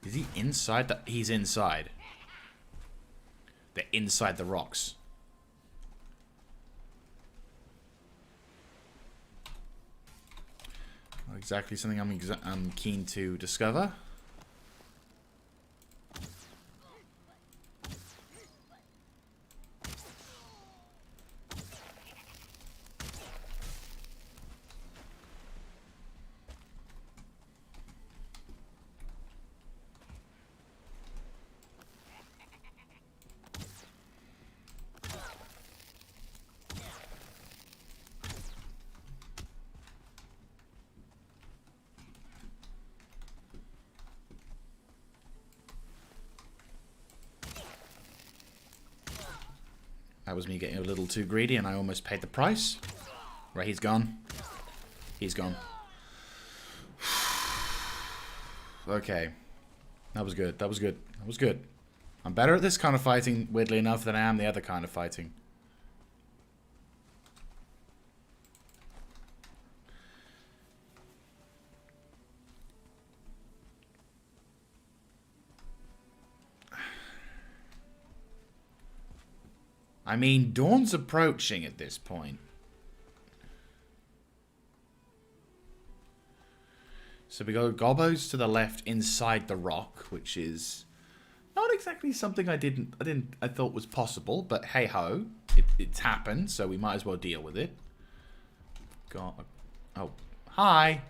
Is he inside the... He's inside. They're inside the rocks. Not exactly something I'm keen to discover. That was me getting a little too greedy and I almost paid the price. Right, he's gone. He's gone. Okay. That was good. That was good. That was good. I'm better at this kind of fighting, weirdly enough, than I am the other kind of fighting. I mean, dawn's approaching at this point. So we got gobos to the left inside the rock, which is not exactly something I thought was possible, but hey ho, it's happened, so we might as well deal with it. Oh, hi.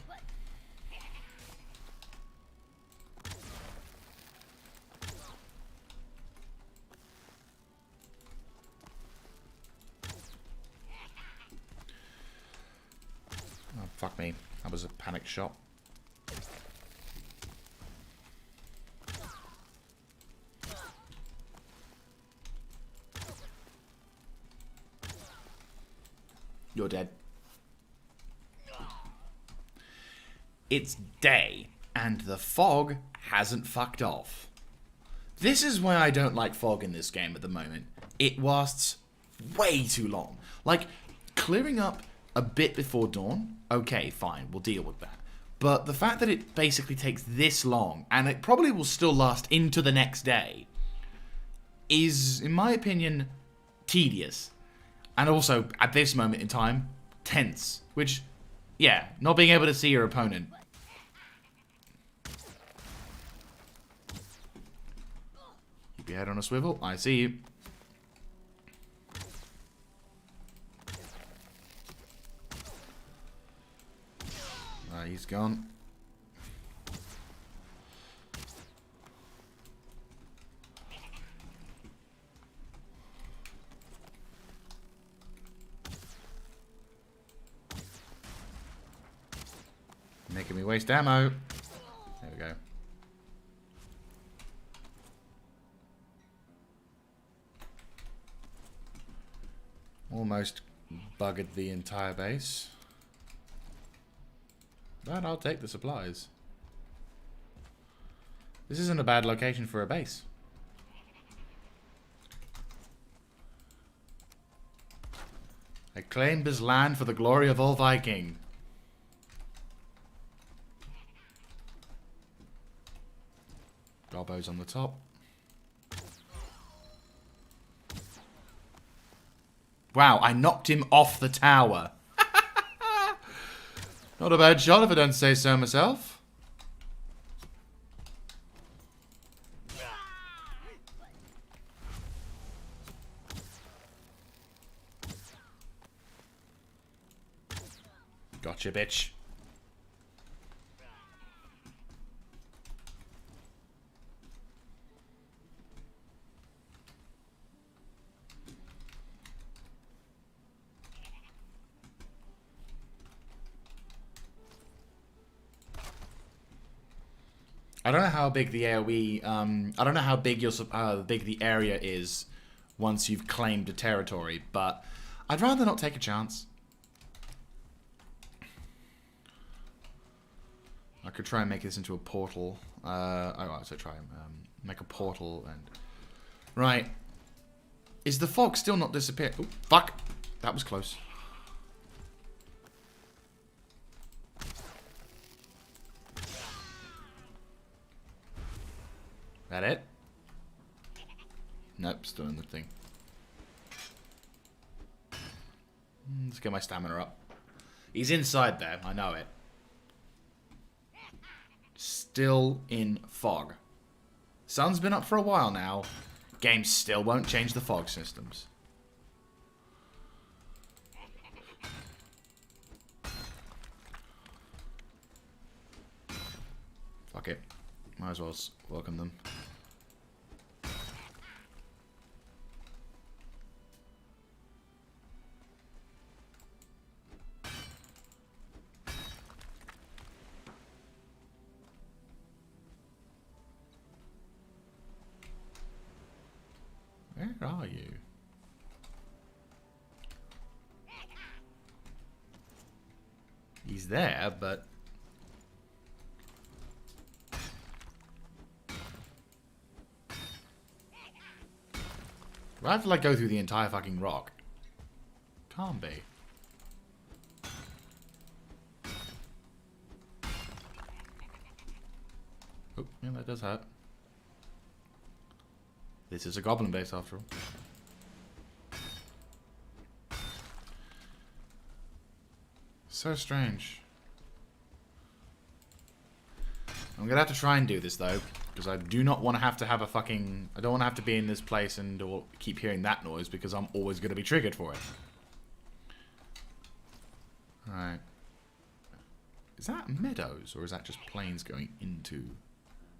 Oh, fuck me. That was a panic shot. You're dead. It's day, and the fog hasn't fucked off. This is why I don't like fog in this game at the moment. It lasts way too long. Like, clearing up a bit before dawn, okay, fine, we'll deal with that. But the fact that it basically takes this long, and it probably will still last into the next day, is, in my opinion, tedious. And also, at this moment in time, tense. Which, yeah, not being able to see your opponent. Keep your head on a swivel. I see you. He's gone. Making me waste ammo. There we go. Almost buggered the entire base. But I'll take the supplies. This isn't a bad location for a base. I claim this land for the glory of all Viking. Gobbo's on the top. Wow, I knocked him off the tower. Not a bad shot if I don't say so myself. Gotcha, bitch. I don't know how big the AoE, I don't know how big big the area is once you've claimed a territory, but I'd rather not take a chance. I could try and make this into a portal. So try and make a portal and... Right. Is the fog still not disappeared? Oh, fuck. That was close. That it? Nope, still in the thing. Let's get my stamina up. He's inside there, I know it. Still in fog. Sun's been up for a while now. Game still won't change the fog systems. Fuck it. Might as well welcome them. Where are you? He's there, but... Do I have to, like, go through the entire fucking rock? Can't be. Oh, yeah, that does hurt. This is a goblin base after all. So strange. I'm gonna have to try and do this though, because I do not want to have a fucking... I don't want to have to be in this place and keep hearing that noise, because I'm always gonna be triggered for it. Alright. Is that meadows, or is that just plains going into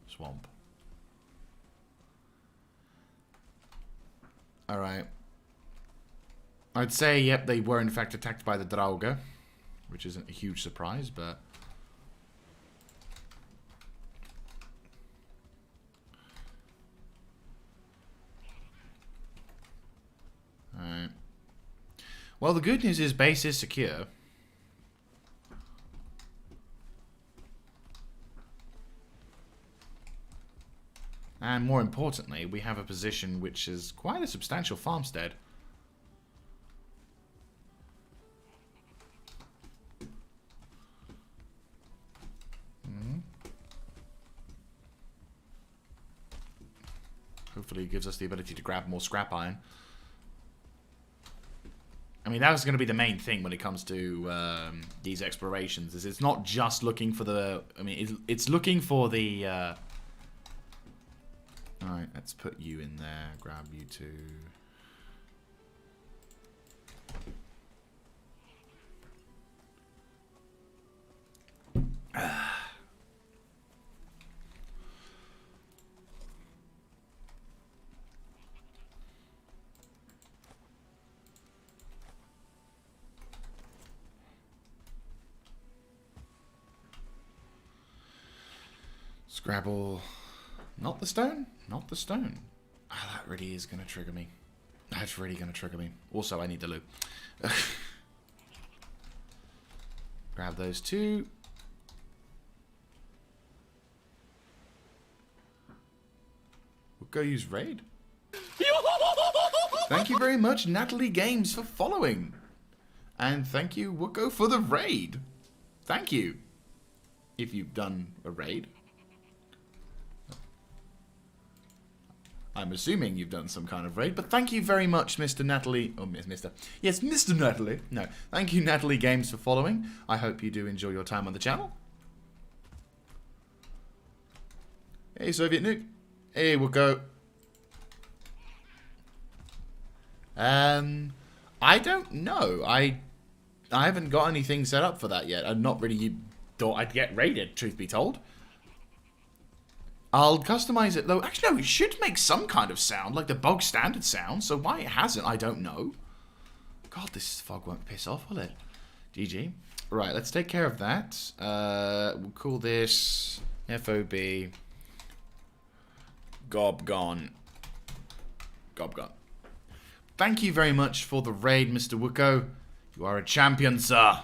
swamp? Alright. I'd say, yep, they were in fact attacked by the Draugr, which isn't a huge surprise, but... Alright. Well, the good news is base is secure. And more importantly, we have a position which is quite a substantial farmstead. Hopefully it gives us the ability to grab more scrap iron. I mean, that was going to be the main thing when it comes to these explorations. Is it's not just looking for the... I mean, it's looking for the... Alright, let's put you in there. Grab you two. Scrabble. Not the stone? Not the stone. Ah, that really is going to trigger me. That's really going to trigger me. Also, I need the loot. Grab those two. We'll go use raid. Thank you very much, Natalie Games, for following. And thank you, Wooko, for the raid. Thank you. If you've done a raid. I'm assuming you've done some kind of raid, but thank you very much, Mr. Natalie... Oh, Mr. Yes, Mr. Natalie. No, thank you, Natalie Games, for following. I hope you do enjoy your time on the channel. Hey, Soviet Nuke. Hey, Wooko. I don't know. I haven't got anything set up for that yet. I'm not really thought I'd get raided, truth be told. I'll customize it though. Actually, no, it should make some kind of sound, like the bog standard sound. So why it hasn't, I don't know. God, this fog won't piss off, will it? GG. Right, let's take care of that. We'll call this FOB Gobgon. Gobgon. Thank you very much for the raid, Mr. Wooko. You are a champion, sir.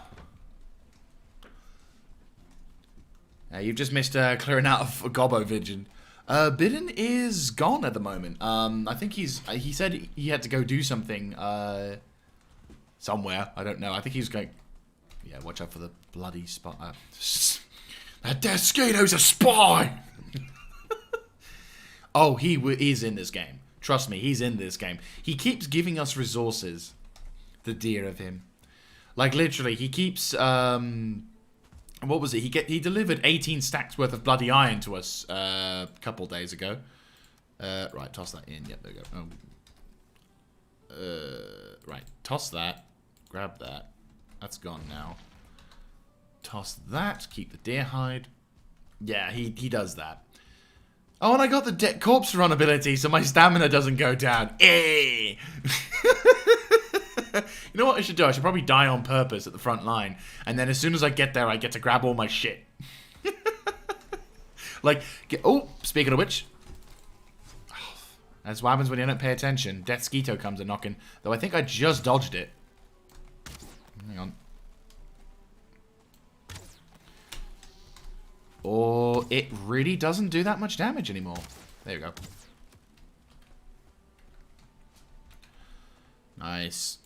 You've just missed clearing out of Gobbo Vision. Bidden is gone at the moment. I think he said he had to go do something somewhere. I don't know. I think he's going... Yeah, watch out for the bloody spy. That Descato's a spy! Oh, he is in this game. Trust me, he's in this game. He keeps giving us resources. The dear of him. Like, literally, he keeps... What was it? He delivered 18 stacks worth of bloody iron to us a couple days ago. Right, toss that in. Yep, there we go. Right, toss that. Grab that. That's gone now. Toss that. Keep the deer hide. Yeah, he does that. Oh, and I got the dead corpse run ability, so my stamina doesn't go down. Eh! You know what I should do? I should probably die on purpose at the front line. And then as soon as I get there, I get to grab all my shit. Like, oh, speaking of which. That's what happens when you don't pay attention. Death Skeeto comes a knocking. Though I think I just dodged it. Hang on. Or it really doesn't do that much damage anymore. There you go. Nice.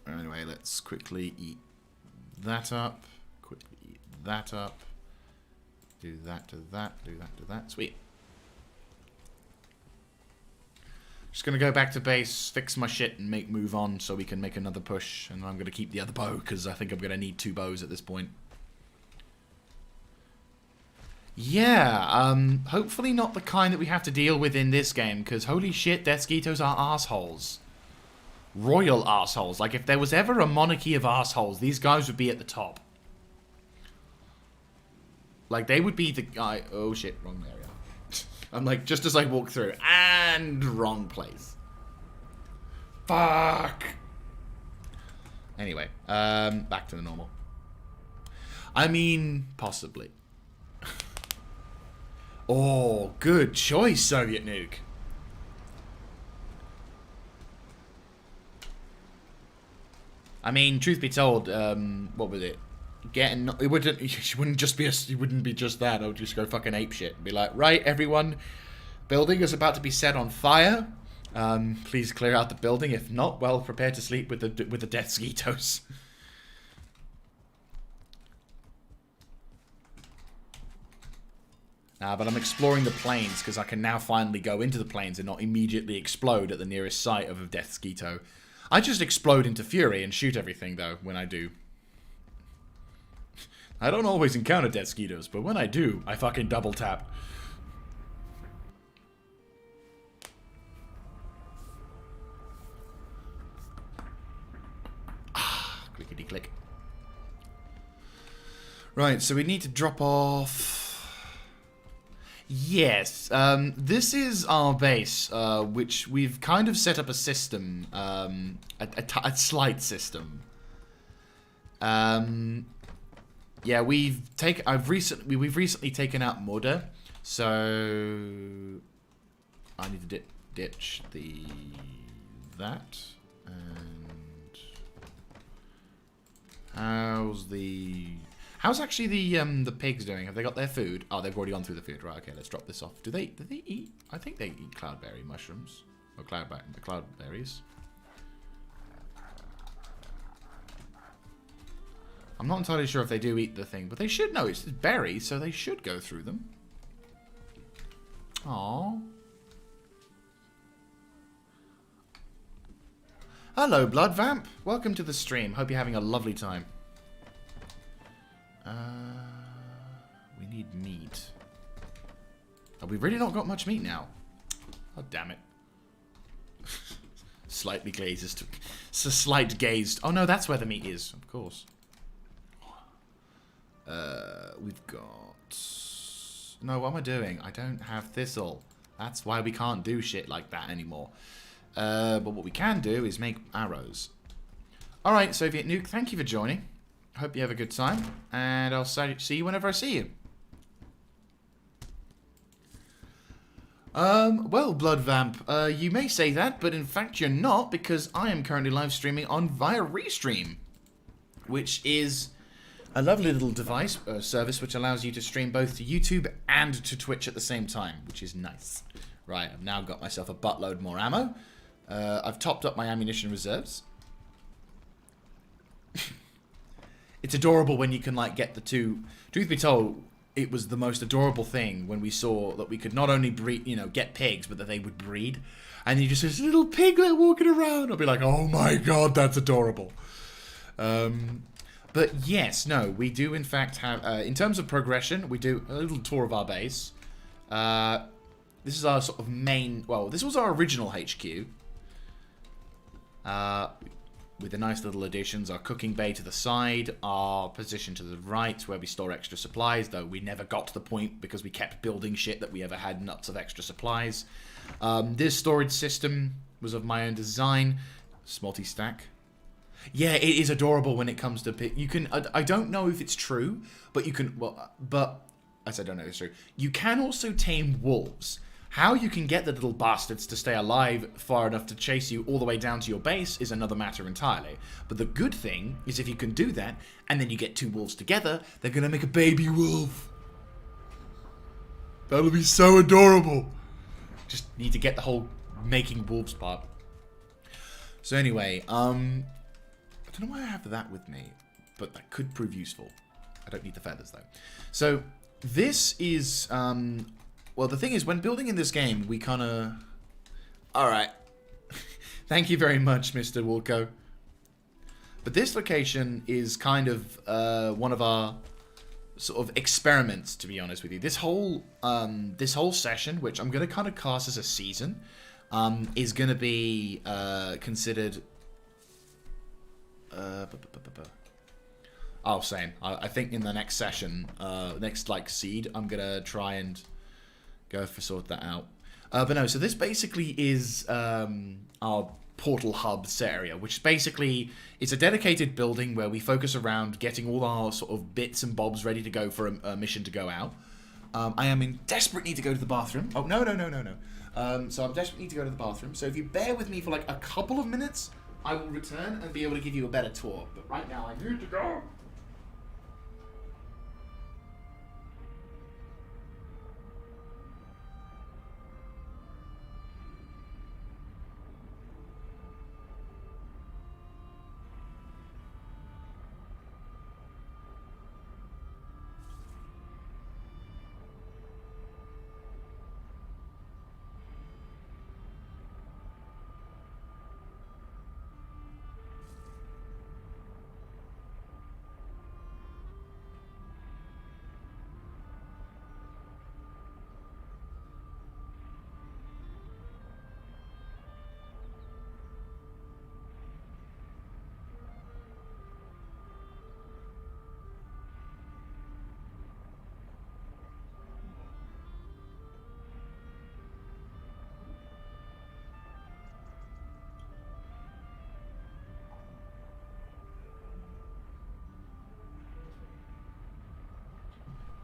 Anyway, let's quickly eat that up. Quickly eat that up. Do that to that. Do that to that. Sweet. Just gonna go back to base, fix my shit, and move on so we can make another push. And I'm gonna keep the other bow because I think I'm gonna need 2 bows at this point. Yeah, hopefully not the kind that we have to deal with in this game, because holy shit, Deathsquitos are assholes. Royal assholes. Like, if there was ever a monarchy of assholes, these guys would be at the top. Like, they would be the guy... Oh shit, wrong area. I'm like, just as I walk through, and wrong place. Fuck! Anyway, back to the normal. I mean, possibly. Oh, good choice, Soviet nuke. I mean, truth be told, what was it? It wouldn't be just that. I would just go fucking ape shit and be like, right, everyone, building is about to be set on fire. Please clear out the building. If not, well, prepare to sleep with the Deathsquitos. But I'm exploring the plains because I can now finally go into the plains and not immediately explode at the nearest site of a Deathsquito. I just explode into fury and shoot everything, though, when I do. I don't always encounter Deathsquitos, but when I do, I fucking double tap. Clickety click. Right, so we need to drop off... Yes, this is our base, which we've kind of set up a system, a slight system. Yeah, we've recently taken out Murder, so I need to ditch that. And how's actually the pigs doing? Have they got their food? Oh, they've already gone through the food. Right, okay, let's drop this off. Do they eat? I think they eat cloudberry mushrooms. Or cloudberries. I'm not entirely sure if they do eat the thing, but they should know. It's berries, so they should go through them. Aww. Hello, Blood Vamp. Welcome to the stream. Hope you're having a lovely time. We need meat. Oh, we've really not got much meat now. Oh, damn it. Slightly glazed. It's a slight gazed. Oh, no, that's where the meat is, of course. We've got... No, what am I doing? I don't have thistle. That's why we can't do shit like that anymore. But what we can do is make arrows. Alright, Soviet Nuke, thank you for joining. Hope you have a good time. And I'll see you whenever I see you. Well, Blood Vamp, you may say that, but in fact you're not, because I am currently live streaming via Restream, which is a lovely little device, service, which allows you to stream both to YouTube and to Twitch at the same time, which is nice. Right, I've now got myself a buttload more ammo. I've topped up my ammunition reserves. It's adorable when you can, like, get the two... Truth be told, it was the most adorable thing when we saw that we could not only breed, you know, get pigs, but that they would breed. And you just see this little piglet walking around. I'll be like, oh my god, that's adorable. But yes, no, we do in fact have... in terms of progression, we do a little tour of our base. This is our sort of main... Well, this was our original HQ. With the nice little additions, our cooking bay to the side, our position to the right where we store extra supplies, though we never got to the point because we kept building shit that we ever had nuts of extra supplies. This storage system was of my own design. It's multi-stack. Yeah, it is adorable when it comes to... You can... I don't know if it's true, but you can... Well, but... I said I don't know if it's true. You can also tame wolves. How you can get the little bastards to stay alive far enough to chase you all the way down to your base is another matter entirely. But the good thing is if you can do that, and then you get two wolves together, they're going to make a baby wolf. That'll be so adorable. Just need to get the whole making wolves part. So anyway, I don't know why I have that with me, but that could prove useful. I don't need the feathers though. So this is, well, the thing is, when building in this game, we kind of... Alright. Thank you very much, Mr. Woolco. But this location is kind of one of our sort of experiments, to be honest with you. This whole session, which I'm going to kind of class as a season, is going to be considered... Oh, same. I think in the next session, next, like, seed, I'm going to try and go for sort that out. But no, so this basically is our portal hub area, which basically is a dedicated building where we focus around getting all our sort of bits and bobs ready to go for a mission to go out. I am in desperate need to go to the bathroom. Oh, no. So I'm desperate need to go to the bathroom. So if you bear with me for like a couple of minutes, I will return and be able to give you a better tour. But right now, I need to go.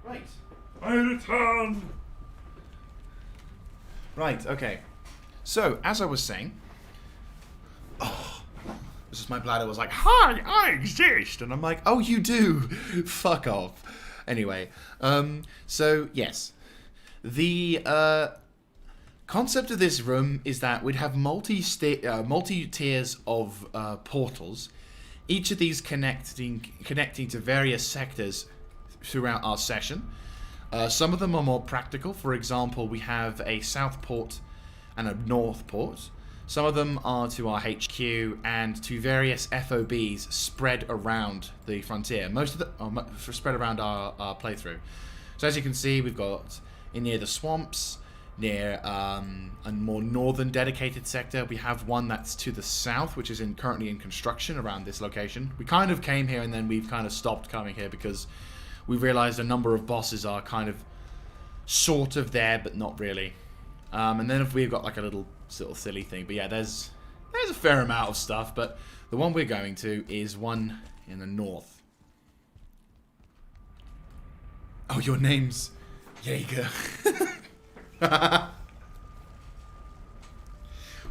Right. I return! Right, okay. So, as I was saying... Oh, this is my bladder was like, hi, I exist! And I'm like, oh, you do! Fuck off. Anyway, so, yes. The concept of this room is that we'd have multi-tiers of portals, each of these connecting to various sectors throughout our session. Some of them are more practical. For example, we have a south port and a north port. Some of them are to our HQ and to various FOBs spread around the frontier. Most of them are spread around our playthrough. So as you can see, we've got near the swamps, near a more northern dedicated sector. We have one that's to the south, which is currently in construction around this location. We kind of came here and then we've kind of stopped coming here because we realized a number of bosses are kind of sort of there, but not really. And then if we've got like a little sort of silly thing. But yeah, there's a fair amount of stuff, but the one we're going to is one in the north. Oh, your name's Jaeger.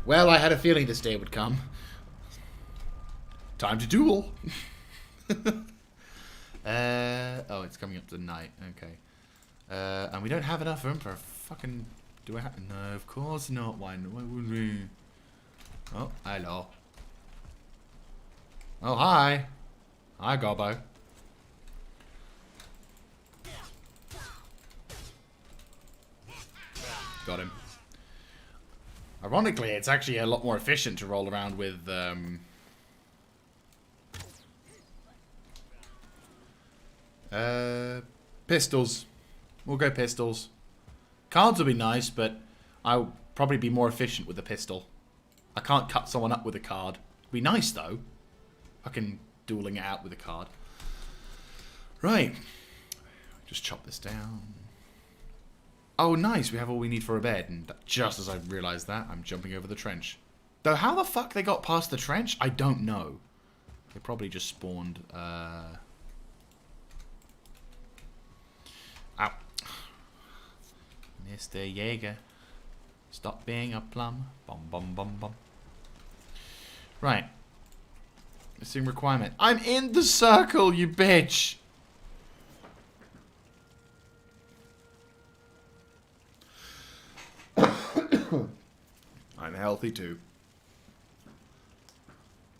Well, I had a feeling this day would come. Time to duel. Oh, it's coming up to night. Okay. And we don't have enough room for a fucking... Do I have... No, of course not. Why would we? Oh, hello. Oh, hi. Hi, Gobbo. Got him. Ironically, it's actually a lot more efficient to roll around with, pistols. We'll go pistols. Cards would be nice, but I'll probably be more efficient with a pistol. I can't cut someone up with a card. Be nice, though. Fucking dueling it out with a card. Right. Just chop this down. Oh, nice. We have all we need for a bed. And just as I realised that, I'm jumping over the trench. Though how the fuck they got past the trench, I don't know. They probably just spawned, Ow. Mr. Jaeger. Stop being a plum. Bum, bum, bum, bum. Right. Missing requirement. I'm in the circle, you bitch! I'm healthy too.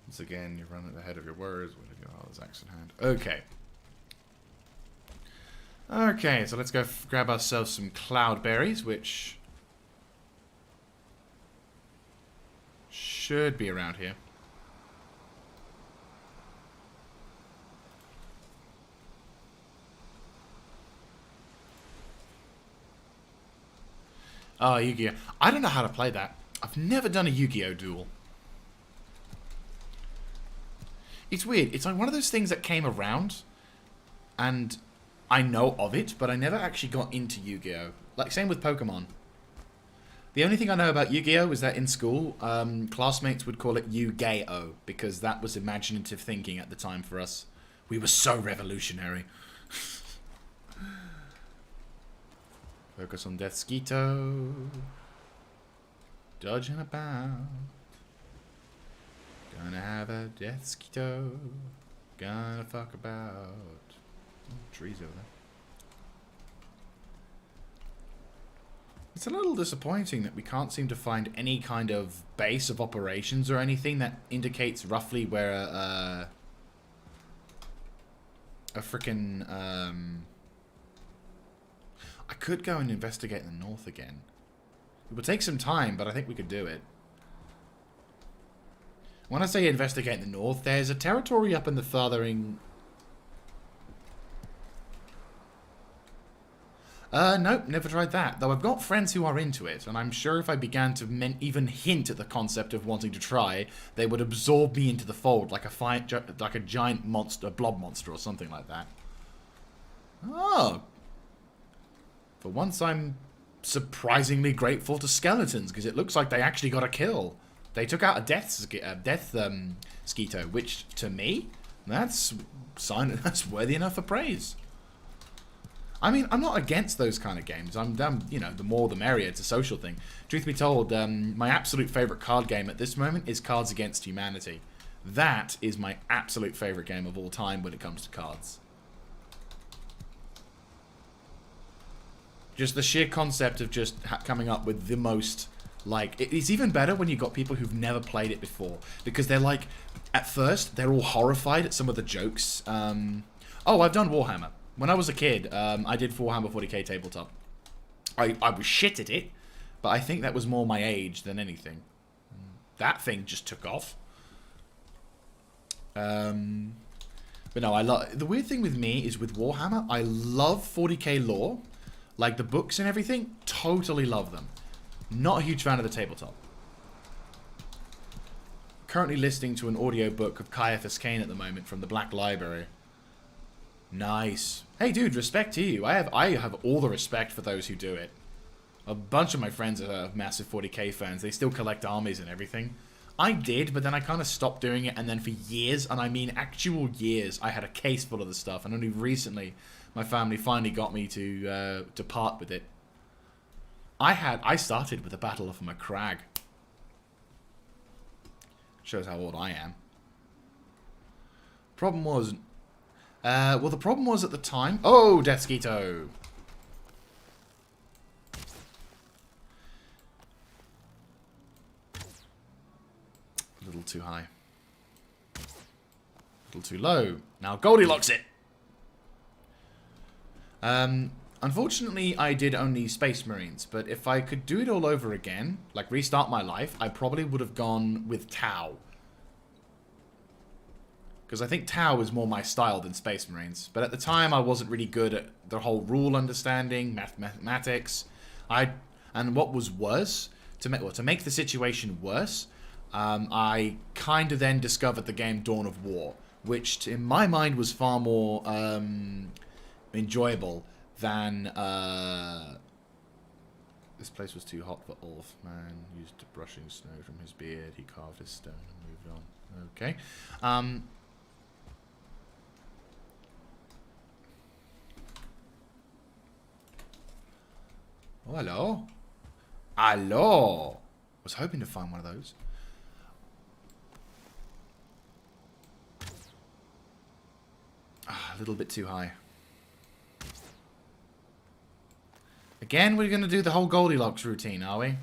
Once again, you run ahead of your words. Oh, there's axe in hand. Okay. Okay, so let's go grab ourselves some cloudberries, which should be around here. Oh, Yu-Gi-Oh! I don't know how to play that. I've never done a Yu-Gi-Oh! Duel. It's weird. It's like one of those things that came around, and I know of it, but I never actually got into Yu-Gi-Oh! Like, same with Pokemon. The only thing I know about Yu-Gi-Oh! is that in school, classmates would call it Yu-Gi-Oh! Because that was imaginative thinking at the time for us. We were so revolutionary. Focus on Death Skeeto. Dodging about. Gonna have a Death Skeeto. Gonna fuck about. Oh, trees over there. It's a little disappointing that we can't seem to find any kind of base of operations or anything that indicates roughly where a frickin' I could go and investigate the north again. It would take some time, but I think we could do it. When I say investigate the north, there's a territory up in the furthering... Nope, never tried that. Though I've got friends who are into it, and I'm sure if I began to even hint at the concept of wanting to try, they would absorb me into the fold like a giant monster, blob monster or something like that. Oh. For once I'm surprisingly grateful to skeletons, because it looks like they actually got a kill. They took out a death Skeeto, which, to me, that's worthy enough for praise. I mean, I'm not against those kind of games. I'm you know, the more the merrier. It's a social thing. Truth be told, my absolute favorite card game at this moment is Cards Against Humanity. That is my absolute favorite game of all time when it comes to cards. Just the sheer concept of just coming up with the most, like, it's even better when you've got people who've never played it before. Because they're like, at first, they're all horrified at some of the jokes. Oh, I've done Warhammer. When I was a kid, I did Warhammer 40k tabletop. I was shit at it, but I think that was more my age than anything. That thing just took off. But no, I love... The weird thing with me is with Warhammer, I love 40k lore. Like the books and everything, totally love them. Not a huge fan of the tabletop. Currently listening to an audiobook of Caiaphas Cain at the moment from the Black Library. Nice. Hey dude, respect to you. I have all the respect for those who do it. A bunch of my friends are massive 40k fans. They still collect armies and everything. I did, but then I kind of stopped doing it, and then for years, and I mean actual years, I had a case full of the stuff, and only recently my family finally got me to part with it. I started with the Battle of McCrag. Shows how old I am. Problem was... well, the problem was at the time... Oh, Death Skeeto! A little too high. A little too low. Now Goldilocks it! Unfortunately, I did only Space Marines, but if I could do it all over again, like restart my life, I probably would have gone with Tau. Because I think Tau is more my style than Space Marines. But at the time, I wasn't really good at the whole rule understanding, mathematics. And what was worse, to make the situation worse, I kind of then discovered the game Dawn of War, which in my mind was far more enjoyable than... This place was too hot for Ulf. Man used brushing snow from his beard. He carved his stone and moved on. Okay. Oh, hello. Hello. I was hoping to find one of those. A little bit too high. Again, we're going to do the whole Goldilocks routine, are we?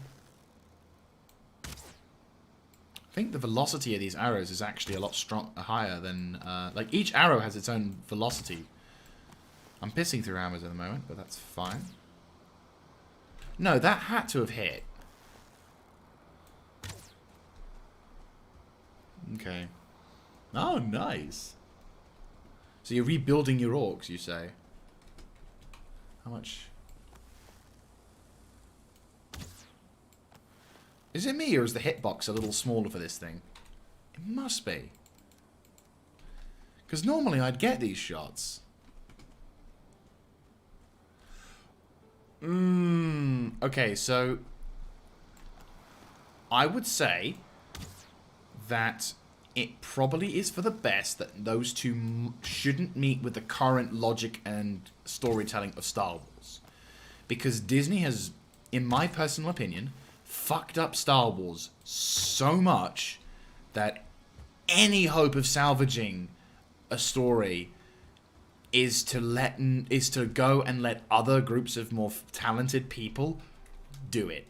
think the velocity of these arrows is actually a lot higher than... like, each arrow has its own velocity. I'm pissing through hammers at the moment, but that's fine. No, that had to have hit. Okay. Oh, nice. So you're rebuilding your orcs, you say? How much? Is it me, or is the hitbox a little smaller for this thing? It must be. Because normally I'd get these shots. Okay, so... I would say that it probably is for the best that those two shouldn't meet with the current logic and storytelling of Star Wars. Because Disney has, in my personal opinion, fucked up Star Wars so much that any hope of salvaging a story is to go and let other groups of more talented people do it.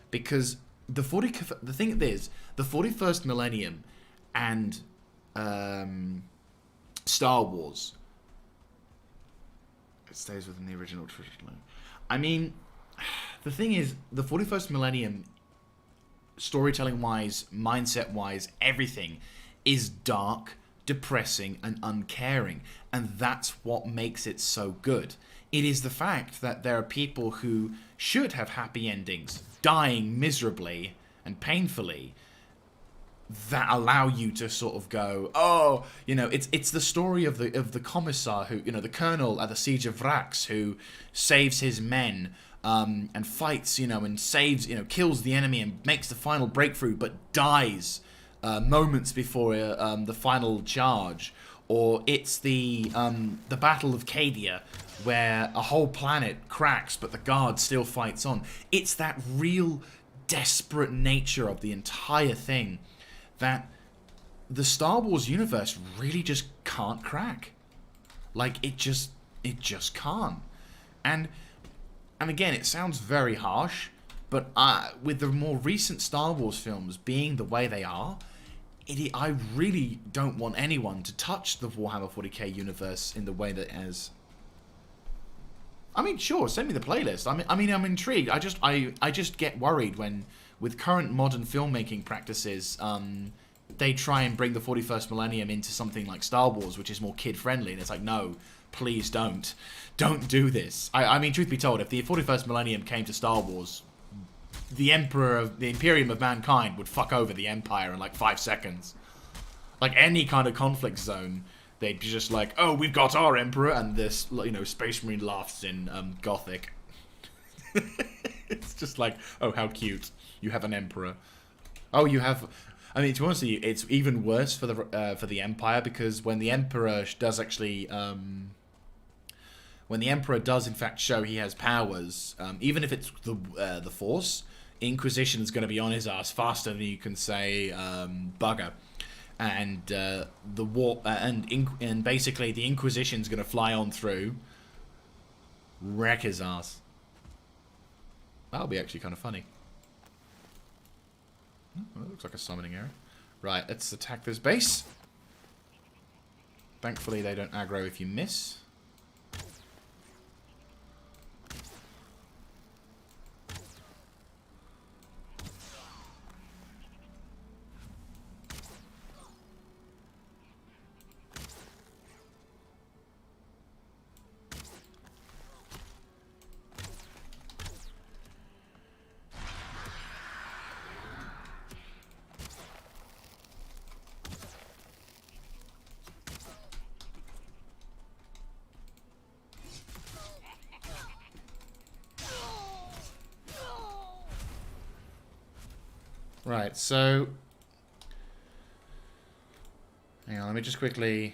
Because the thing is, the 41st millennium and Star Wars, it stays within the original tradition. I mean, the thing is, the 41st millennium, storytelling-wise, mindset-wise, everything is dark, depressing, and uncaring. And that's what makes it so good. It is the fact that there are people who should have happy endings, dying miserably and painfully, that allow you to sort of go, oh, you know, it's the story of the commissar who, you know, the colonel at the siege of Vrax who saves his men and fights, you know, and saves, you know, kills the enemy and makes the final breakthrough, but dies moments before the final charge. Or it's the Battle of Cadia, where a whole planet cracks, but the guard still fights on. It's that real desperate nature of the entire thing that the Star Wars universe really just can't crack. Like, it just can't. And again, it sounds very harsh, but with the more recent Star Wars films being the way they are, I really don't want anyone to touch the Warhammer 40k universe in the way that it is. I mean, sure, send me the playlist. I mean, I'm intrigued. I just get worried when, with current modern filmmaking practices, they try and bring the 41st millennium into something like Star Wars, which is more kid-friendly, and it's like, no, please don't do this. I mean, truth be told, if the 41st millennium came to Star Wars, the Imperium of Mankind would fuck over the Empire in like 5 seconds. Like any kind of conflict zone, they'd be just like, oh, we've got our Emperor, and this, you know, Space Marine laughs in Gothic. It's just like, oh, how cute. You have an Emperor. Oh, you have... I mean, to be honest with you, it's even worse for the Empire, because when the Emperor does actually... when the Emperor does, in fact, show he has powers, even if it's the Force, Inquisition is going to be on his ass faster than you can say bugger, and and basically the Inquisition's going to fly on through, wreck his ass. That'll be actually kind of funny. Oh, that looks like a summoning area. Right, let's attack this base. Thankfully, they don't aggro if you miss. Right, so... hang on, let me just quickly...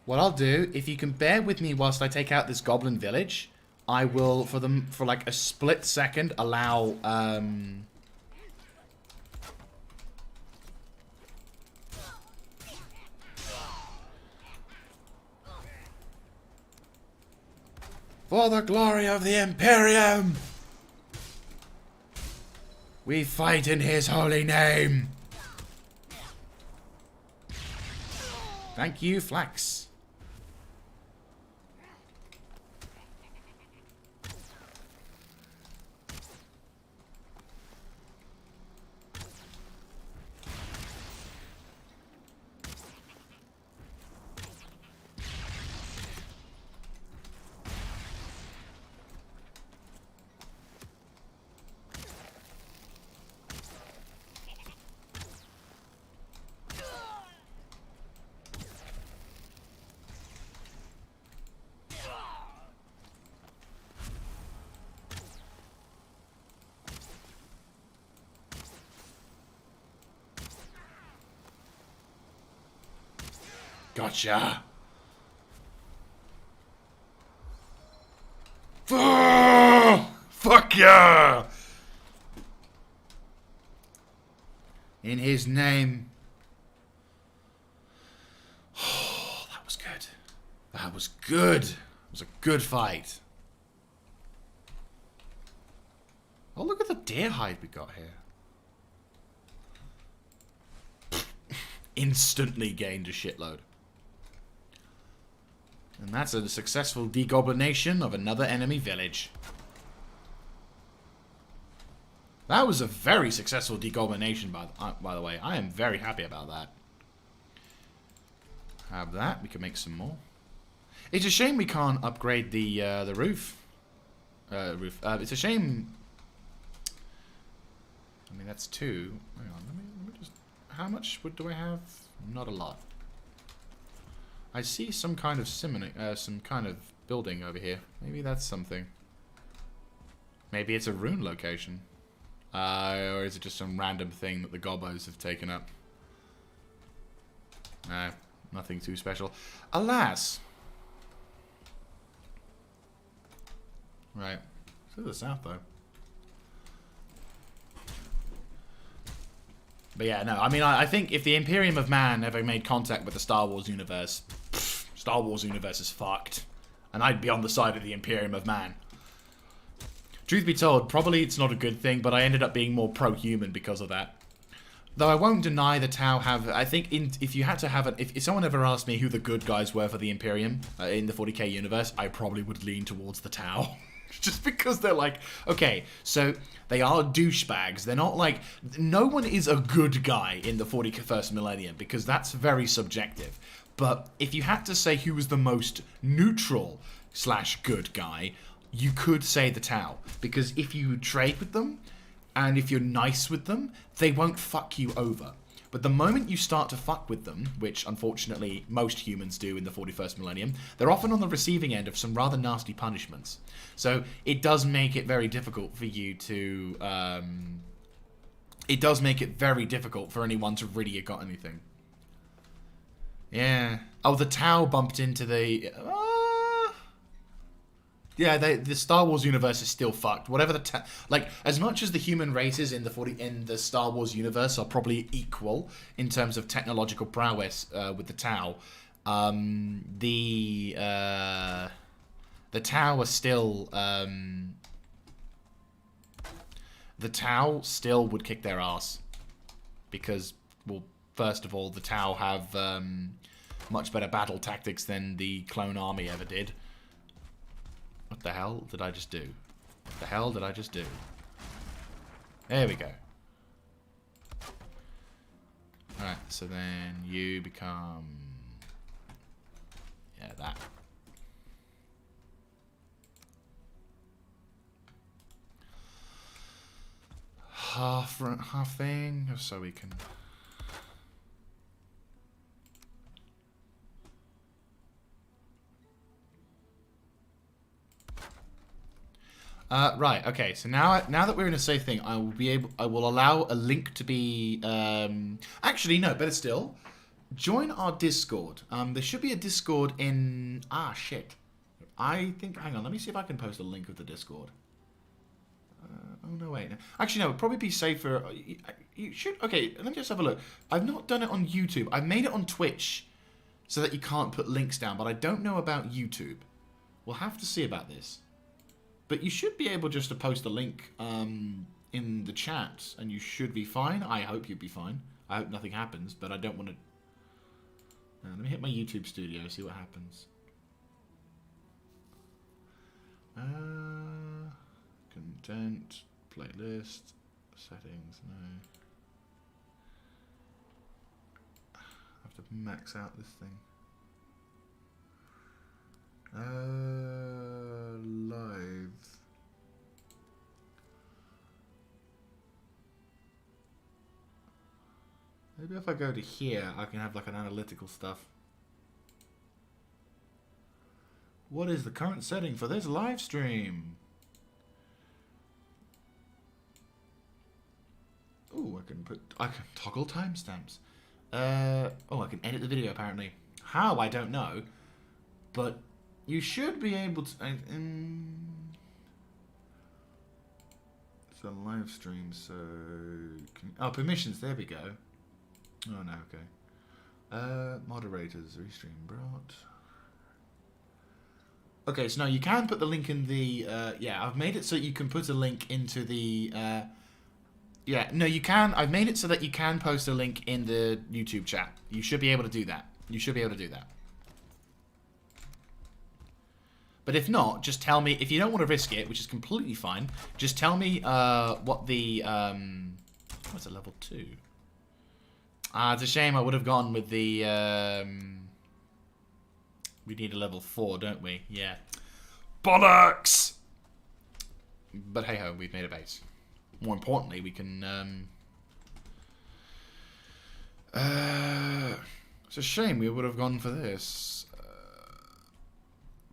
what I'll do, if you can bear with me whilst I take out this goblin village, I will, for like a split second, allow... for the glory of the Imperium! We fight in his holy name! Thank you, Flax. Gotcha. Fuck yeah! In his name. Oh, that was good. That was good. It was a good fight. Oh, look at the deer hide we got here. Instantly gained a shitload. And that's a successful degoblination of another enemy village. That was a very successful degoblination, by the way. I am very happy about that. Have that. We can make some more. It's a shame we can't upgrade the roof. It's a shame. I mean, that's 2. Hang on. Let me just. How much wood do I have? Not a lot. I see some kind of some kind of building over here. Maybe that's something. Maybe it's a rune location. Or is it just some random thing that the gobos have taken up? No, nothing too special. Alas! Right. To the south, though. But yeah, no, I mean, I think if the Imperium of Man ever made contact with the Star Wars universe, Star Wars universe is fucked. And I'd be on the side of the Imperium of Man. Truth be told, probably it's not a good thing, but I ended up being more pro-human because of that. Though I won't deny the Tau have... I think if you had to have... If someone ever asked me who the good guys were for the Imperium in the 40k universe, I probably would lean towards the Tau. Just because they're like... Okay, so they are douchebags. They're not like... No one is a good guy in the 41st millennium, because that's very subjective. But if you had to say who was the most neutral / good guy... You could say the Tau, because if you trade with them, and if you're nice with them, they won't fuck you over. But the moment you start to fuck with them, which unfortunately most humans do in the 41st millennium, they're often on the receiving end of some rather nasty punishments. So it does make it very difficult for you to... it does make it very difficult for anyone to really have got anything. Yeah. Oh, the Tau bumped into the... Yeah, the Star Wars universe is still fucked. Whatever like, as much as the human races in the Star Wars universe are probably equal in terms of technological prowess with the Tau, the Tau are still the Tau still would kick their ass because, well, first of all, the Tau have much better battle tactics than the clone army ever did. What the hell did I just do? What the hell did I just do? There we go. Alright, so then you become... Yeah, that. Half thing, so we can... Right. Okay. So now that we're in a safe thing, I will allow a link to be. Actually, no. Better still, join our Discord. There should be a Discord in. Ah, shit. I think. Hang on. Let me see if I can post a link of the Discord. Oh no, wait. Actually, no. It'd probably be safer. You should. Okay. Let me just have a look. I've not done it on YouTube. I've made it on Twitch, so that you can't put links down. But I don't know about YouTube. We'll have to see about this. But you should be able just to post a link in the chat, and you should be fine. I hope you'd be fine. I hope nothing happens, but I don't want to... Let me hit my YouTube studio, see what happens. Content, playlist, settings, no. I have to max out this thing. Live. Maybe if I go to here, I can have like an analytical stuff. What is the current setting for this live stream? Ooh, I can toggle timestamps. Oh, I can edit the video apparently. How, I don't know. But you should be able to... It's a live stream, so... Oh, permissions, there we go. Oh, no, okay. Moderators, restream brought. Okay, so now you can put the link in the... yeah, I've made it so you can put a link into the... yeah, no, you can. I've made it so that you can post a link in the YouTube chat. You should be able to do that. You should be able to do that. But if not, just tell me. If you don't want to risk it, which is completely fine, just tell me what the... what's a level 2? It's a shame I would have gone with the... we need a level 4, don't we? Yeah. Bollocks! But hey-ho, we've made a base. More importantly, we can... it's a shame we would have gone for this.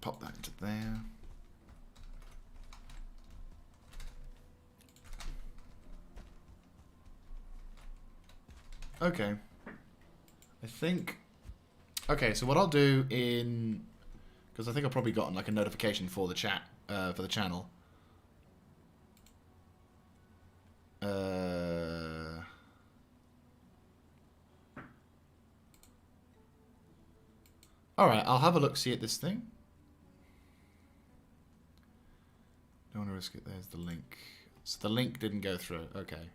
Pop that into there. Okay. I think... Okay, so what I'll do in... Because I think I've probably gotten like a notification for the chat, for the channel. Alright, I'll have a look-see at this thing. Don't want to risk it. There's the link. So the link didn't go through. Okay.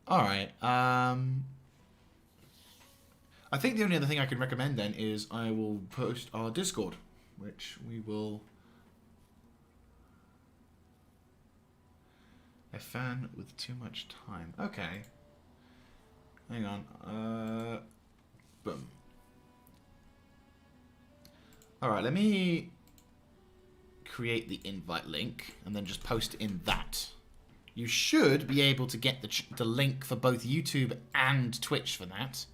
Alright, I think the only other thing I could recommend then is I will post our Discord, which we will... A fan with too much time. Okay. Hang on. Boom. Alright, let me create the invite link and then just post it in that. You should be able to get the link for both YouTube and Twitch for that.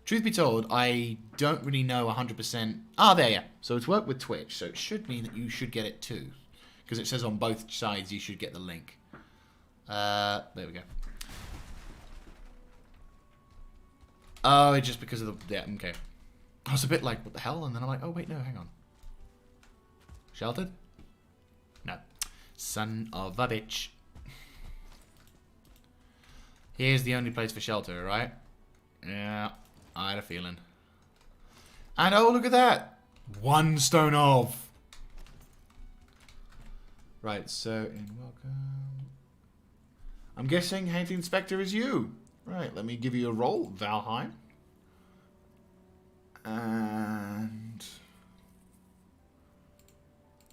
Truth be told, I don't really know 100%. Ah, there, yeah. So it's worked with Twitch, so it should mean that you should get it too. Because it says on both sides you should get the link. There we go. Oh, it's just because of the... Yeah, okay. I was a bit like, what the hell? And then I'm like, oh, wait, no, hang on. Sheltered? No. Son of a bitch. Here's the only place for shelter, right? Yeah, I had a feeling. And oh, look at that! 1 stone off! Right, so, in welcome... I'm guessing Haunted Inspector is you. Right, let me give you a roll, Valheim. And...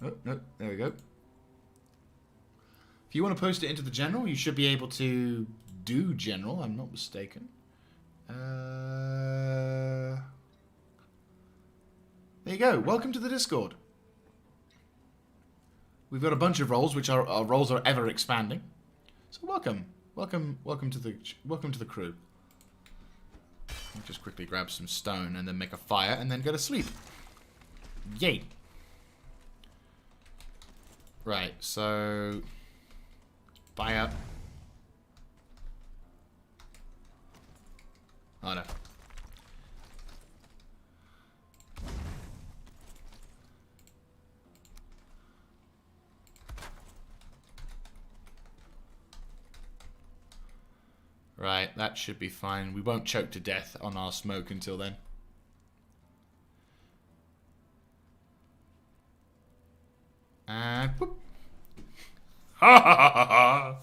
Oh, no, there we go. If you want to post it into the general, you should be able to do general, I'm not mistaken. There you go, welcome to the Discord. We've got a bunch of roles, which our roles are ever expanding. So welcome to the crew. I'll just quickly grab some stone and then make a fire and then go to sleep. Yay! Right, so fire. Oh no. Right, that should be fine. We won't choke to death on our smoke until then. And whoop. Ha ha ha ha ha!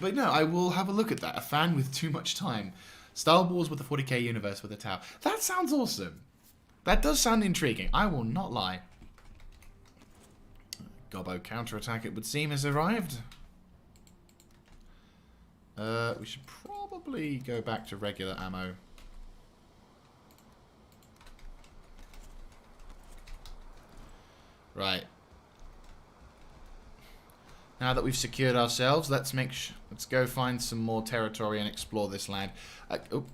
But no, I will have a look at that. A fan with too much time. Star Wars with a 40k universe with a tower. That sounds awesome. That does sound intriguing. I will not lie. Gobbo counterattack, it would seem, has arrived. We should probably go back to regular ammo. Right. Now that we've secured ourselves, let's go find some more territory and explore this land. Oh.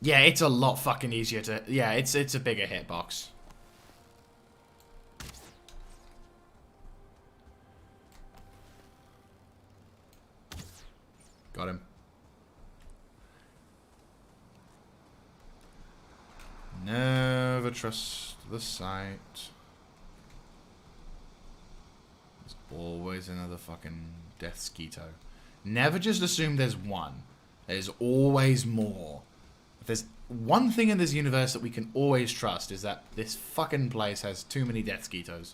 Yeah, it's a lot fucking easier to... Yeah, it's a bigger hitbox. Got him. Never trust the sight. There's always another fucking death skeeto. Never just assume there's one. There's always more. If there's one thing in this universe that we can always trust, is that this fucking place has too many death skeetos.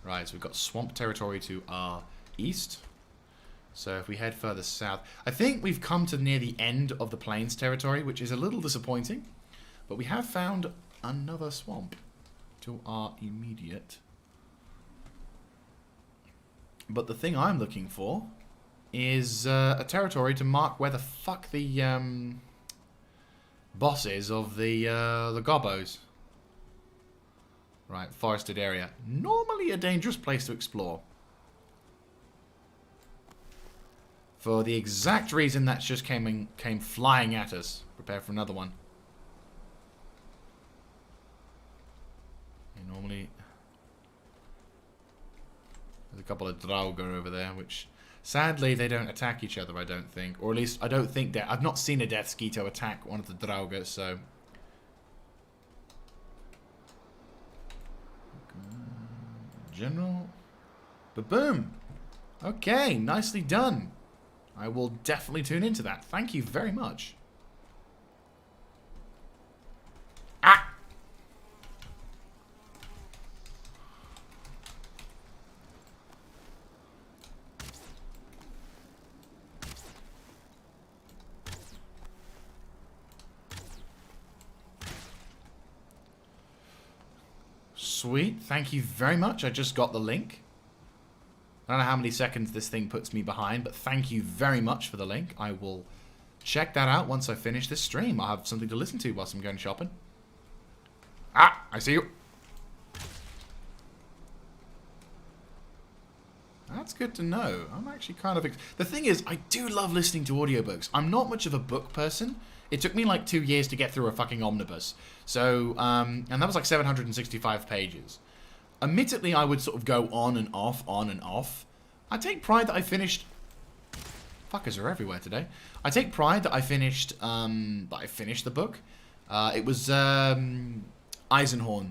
Right, so we've got swamp territory to our east. So if we head further south, I think we've come to near the end of the plains territory, which is a little disappointing. But we have found another swamp to our immediate. But the thing I'm looking for is a territory to mark where the fuck the boss is of the gobbos. Right, forested area. Normally a dangerous place to explore. For the exact reason that's just came flying at us. Prepare for another one. Normally, there's a couple of Draugr over there, which sadly they don't attack each other, I don't think. Or at least I don't think that I've not seen a Death Skeeto attack one of the Draugr, so. General. Ba-boom! Okay, nicely done. I will definitely tune into that. Thank you very much. Ah! Sweet, thank you very much. I just got the link. I don't know how many seconds this thing puts me behind, but thank you very much for the link. I will check that out once I finish this stream. I'll have something to listen to whilst I'm going shopping. Ah, I see you. That's good to know. I'm actually kind of... The thing is, I do love listening to audiobooks. I'm not much of a book person. It took me like 2 years to get through a fucking omnibus. So, and that was like 765 pages. Admittedly, I would sort of go on and off, on and off. I take pride that I finished... Fuckers are everywhere today. I take pride that I finished the book. It was Eisenhorn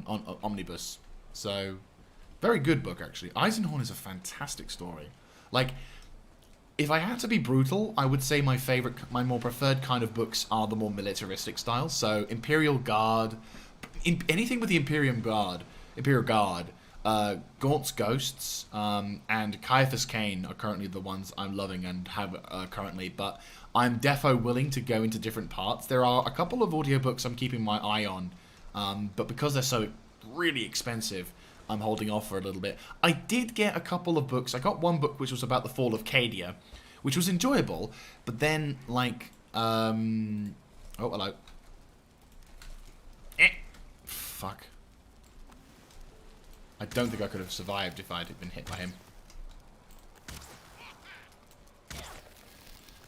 on Omnibus. So, very good book, actually. Eisenhorn is a fantastic story. Like... If I had to be brutal, I would say my more preferred kind of books are the more militaristic styles. So Imperial Guard, anything with the Imperial Guard, Gaunt's Ghosts, and Caiaphas Cain are currently the ones I'm loving and have currently. But I'm defo willing to go into different parts. There are a couple of audiobooks I'm keeping my eye on, but because they're so really expensive, I'm holding off for a little bit. I did get a couple of books. I got one book which was about the fall of Cadia, which was enjoyable, but then, like, oh, hello. Fuck. I don't think I could have survived if I'd been hit by him.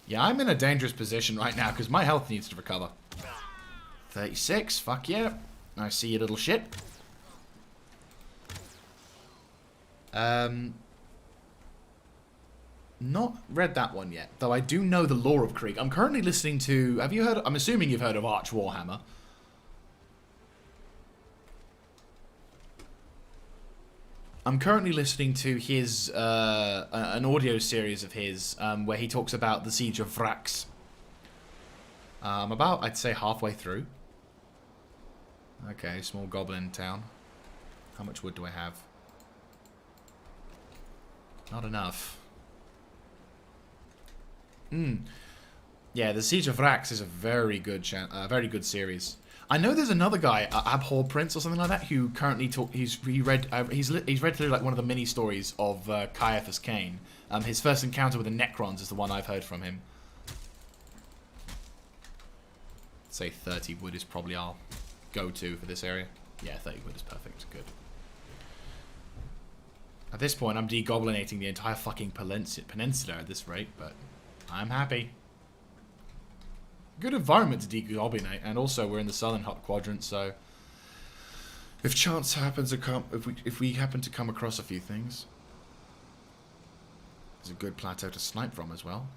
Yeah, I'm in a dangerous position right now, because my health needs to recover. 36, fuck yeah. I see you, little shit. Not read that one yet, though I do know the lore of Krieg. I'm currently listening to... Have you heard... I'm assuming you've heard of Arch Warhammer. I'm currently listening to his... an audio series of his, where he talks about the Siege of Vrax. I'm about, I'd say, halfway through. Okay, small goblin town. How much wood do I have? Not enough. Yeah, the Siege of Rax is a very good series. I know there's another guy, Abhor Prince or something like that, who currently he's read through like one of the mini stories of Caiaphas Cain. His first encounter with the Necrons is the one I've heard from him. Say 30 wood is probably our go-to for this area. Yeah, 30 wood is perfect. Good. At this point, I'm degoblinating the entire fucking peninsula at this rate, but I'm happy. Good environment to degoblinate, and also we're in the southern hot quadrant, so if chance happens to come, if we happen to come across a few things, there's a good plateau to snipe from as well.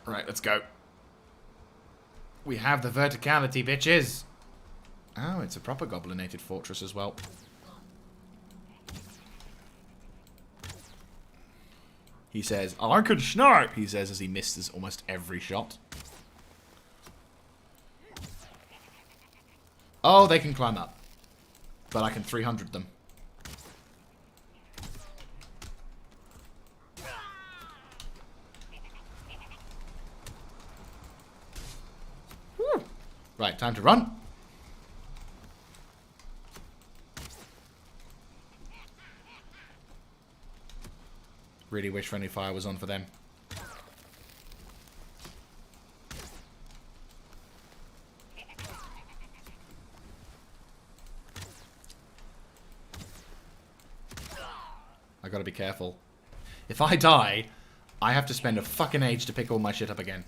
Right, let's go. We have the verticality, bitches. Oh, it's a proper goblinated fortress as well. He says, "I could snipe," he says as he misses almost every shot. Oh, they can climb up. But I can 300 them. Woo. Right, time to run. Really wish friendly fire was on for them. I gotta be careful. If I die, I have to spend a fucking age to pick all my shit up again.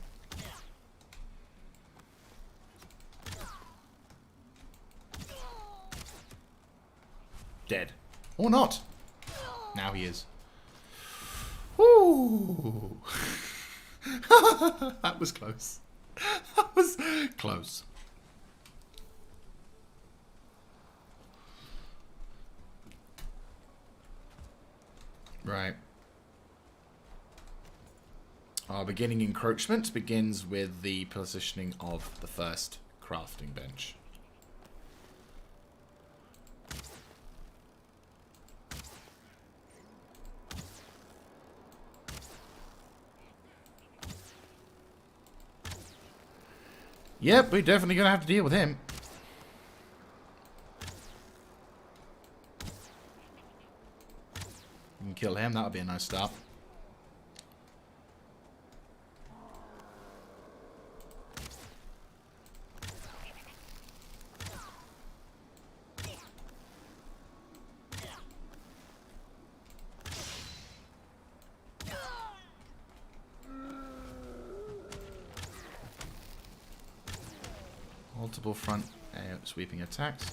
Dead. Or not. Now he is. Ooh. That was close. That was close. Right. Our beginning encroachment begins with the positioning of the first crafting bench. Yep, we're definitely going to have to deal with him. We can kill him, that would be a nice start. Multiple front sweeping attacks.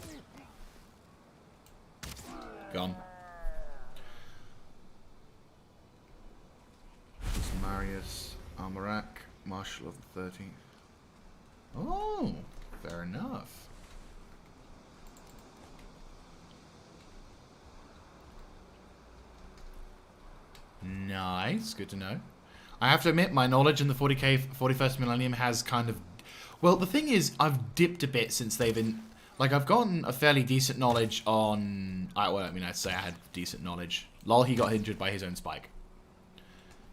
Gone. Marius, Amarak, Marshal of the 13th. Oh, fair enough. Nice, good to know. I have to admit, my knowledge in the 41st millennium has kind of... Well, the thing is, I've dipped a bit since they've been... Like, I've gotten a fairly decent knowledge on... Well, I mean, I'd say I had decent knowledge. Lol, he got injured by his own spike.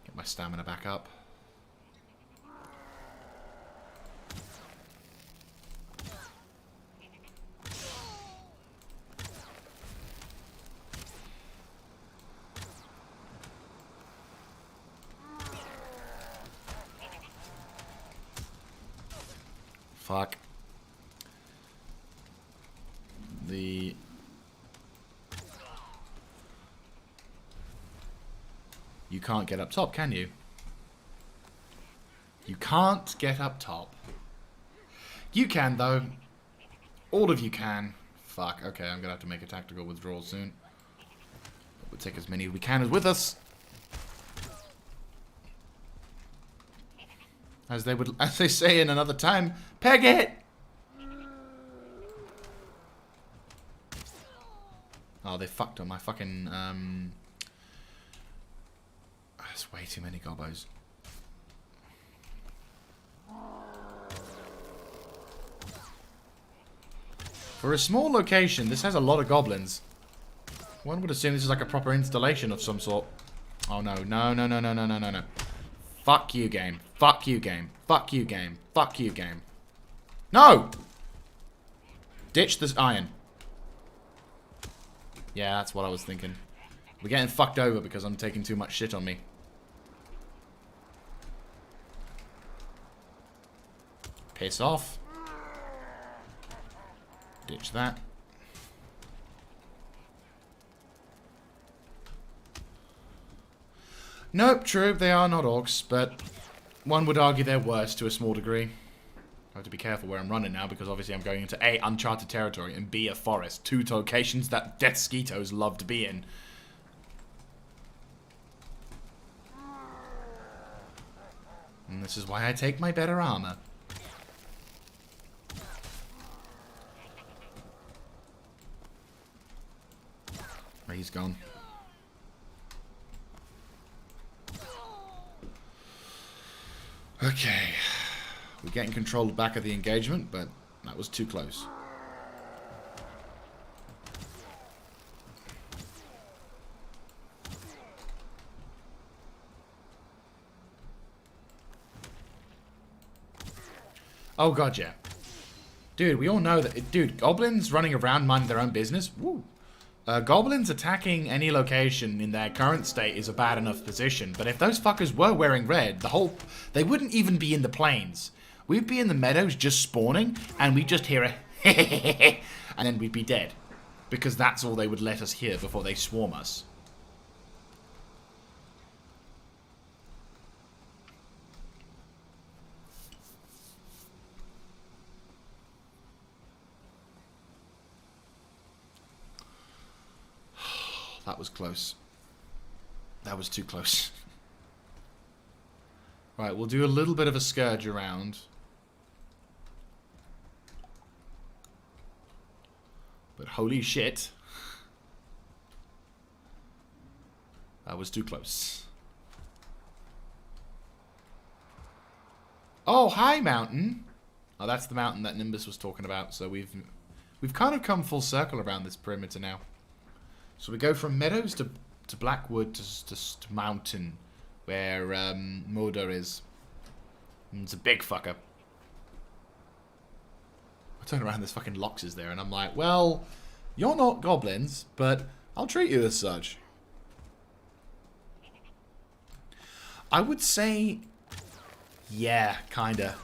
Get my stamina back up. Fuck. You can't get up top, can you? You can't get up top. You can, though. All of you can. Fuck, okay, I'm gonna have to make a tactical withdrawal soon. We'll take as many as we can as with us. As they say in another time, peg it! Oh, they fucked on my fucking, That's way too many gobos. For a small location, this has a lot of goblins. One would assume this is like a proper installation of some sort. Oh, no. No, no, no, no, no, no, no, no. Fuck you, game. Fuck you, game. Fuck you, game. Fuck you, game. No! Ditch this iron. Yeah, that's what I was thinking. We're getting fucked over because I'm taking too much shit on me. Piss off. Ditch that. Nope, true, they are not orcs, but one would argue they're worse to a small degree. I have to be careful where I'm running now because obviously I'm going into A, uncharted territory, and B, a forest. Two locations that death skeetos love to be in. And this is why I take my better armor. Oh, he's gone. Okay. We're getting control back of the engagement, but that was too close. Oh god, yeah. Dude, we all know that... Dude, goblins running around minding their own business? Woo. Goblins attacking any location in their current state is a bad enough position, but if those fuckers were wearing red, they wouldn't even be in the plains. We'd be in the meadows just spawning, and we'd just hear a and then we'd be dead. Because that's all they would let us hear before they swarm us. That was close. That was too close. Right, we'll do a little bit of a scourge around. But holy shit. That was too close. Oh, hi, mountain. Oh, that's the mountain that Nimbus was talking about. So we've kind of come full circle around this perimeter now. So we go from meadows to Blackwood to mountain, where Mordor is. And it's a big fucker. I turn around, there's fucking Loxes there, and I'm like, well, you're not goblins, but I'll treat you as such. I would say, yeah, kinda,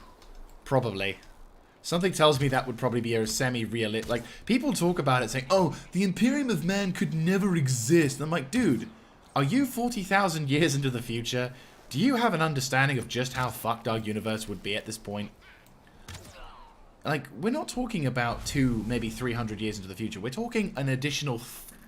probably. Something tells me that would probably be a semi-realistic... Like, people talk about it saying, oh, the Imperium of Man could never exist. And I'm like, dude, are you 40,000 years into the future? Do you have an understanding of just how fucked our universe would be at this point? Like, we're not talking about 2, maybe 300 years into the future. We're talking an additional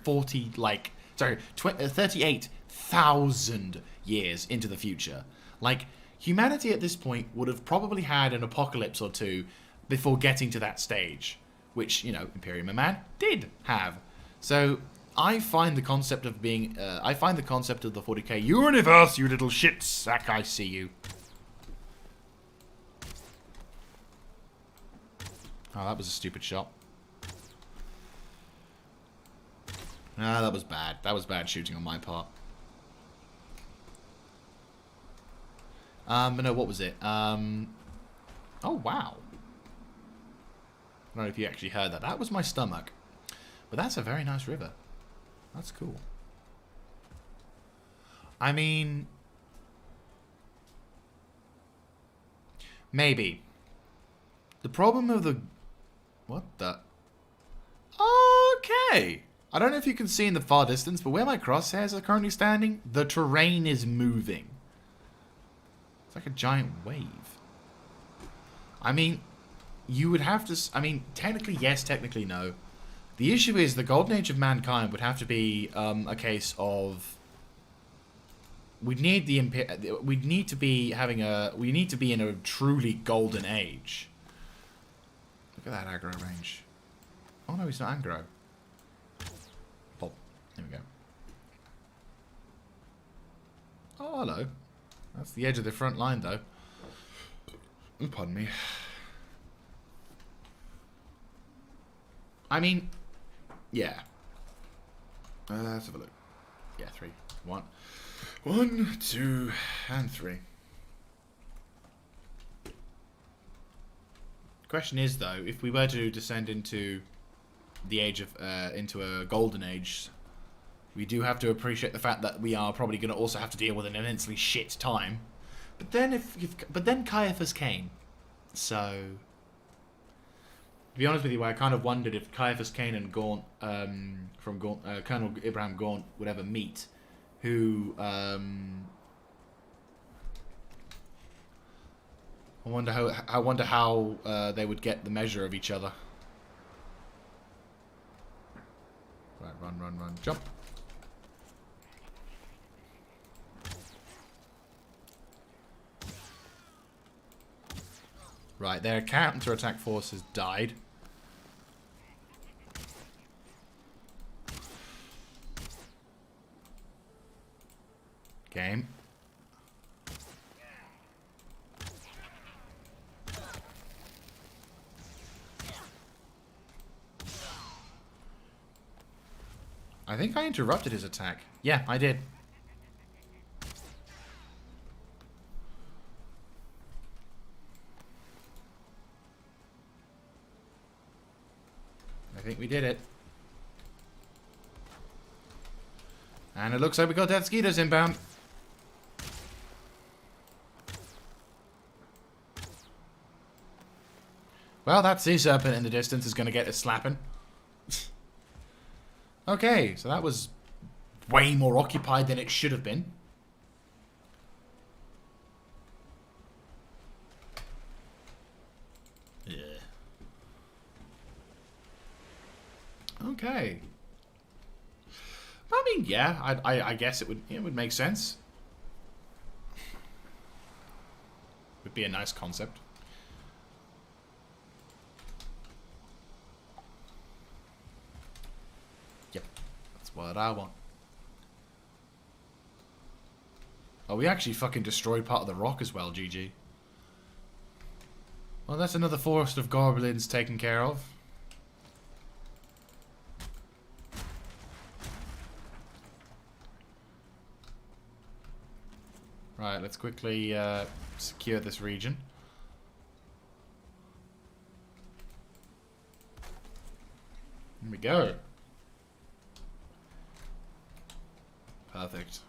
38,000 years into the future. Like, humanity at this point would have probably had an apocalypse or two before getting to that stage, which, you know, Imperium of Man did have. So I find the concept of being, I find the concept of the 40k universe, you little shit sack, I see you. Oh, that was a stupid shot. Ah, that was bad. That was bad shooting on my part. But no, what was it? Oh, wow. I don't know if you actually heard that. That was my stomach. But that's a very nice river. That's cool. I mean... maybe. The problem of the... what the... okay. I don't know if you can see in the far distance, but where my crosshairs are currently standing, the terrain is moving. It's like a giant wave. I mean... you would have to... I mean, technically yes, technically no. The issue is the golden age of mankind would have to be a case of... we'd need to be having a... we need to be in a truly golden age. Look at that aggro range. Oh no, he's not aggro. Pop. There we go. Oh, hello. That's the edge of the front line, though. Ooh, pardon me. I mean, yeah. Let's have a look. Yeah, 3, 1. 1, 2, and 3. Question is though, if we were to descend into the age of into a golden age, we do have to appreciate the fact that we are probably going to also have to deal with an immensely shit time. But then but then Caiaphas came, so to be honest with you, I kind of wondered if Caiaphas Cain and Gaunt from Gaunt, Colonel Abraham Gaunt would ever meet, who I wonder how they would get the measure of each other. Right, run, jump. Right, their counter-attack force has died. Game. I think I interrupted his attack. Yeah, I did. I think we did it. And it looks like we got Death Skeeters inbound. Well, that sea serpent in the distance is going to get a slapping. Okay, so that was way more occupied than it should have been. Yeah. Okay. I mean, yeah, I guess it would make sense. Would be a nice concept. Yep, that's what I want. Oh, we actually fucking destroyed part of the rock as well, GG. Well, that's another forest of goblins taken care of. Right, let's quickly secure this region. Here we go. Perfect.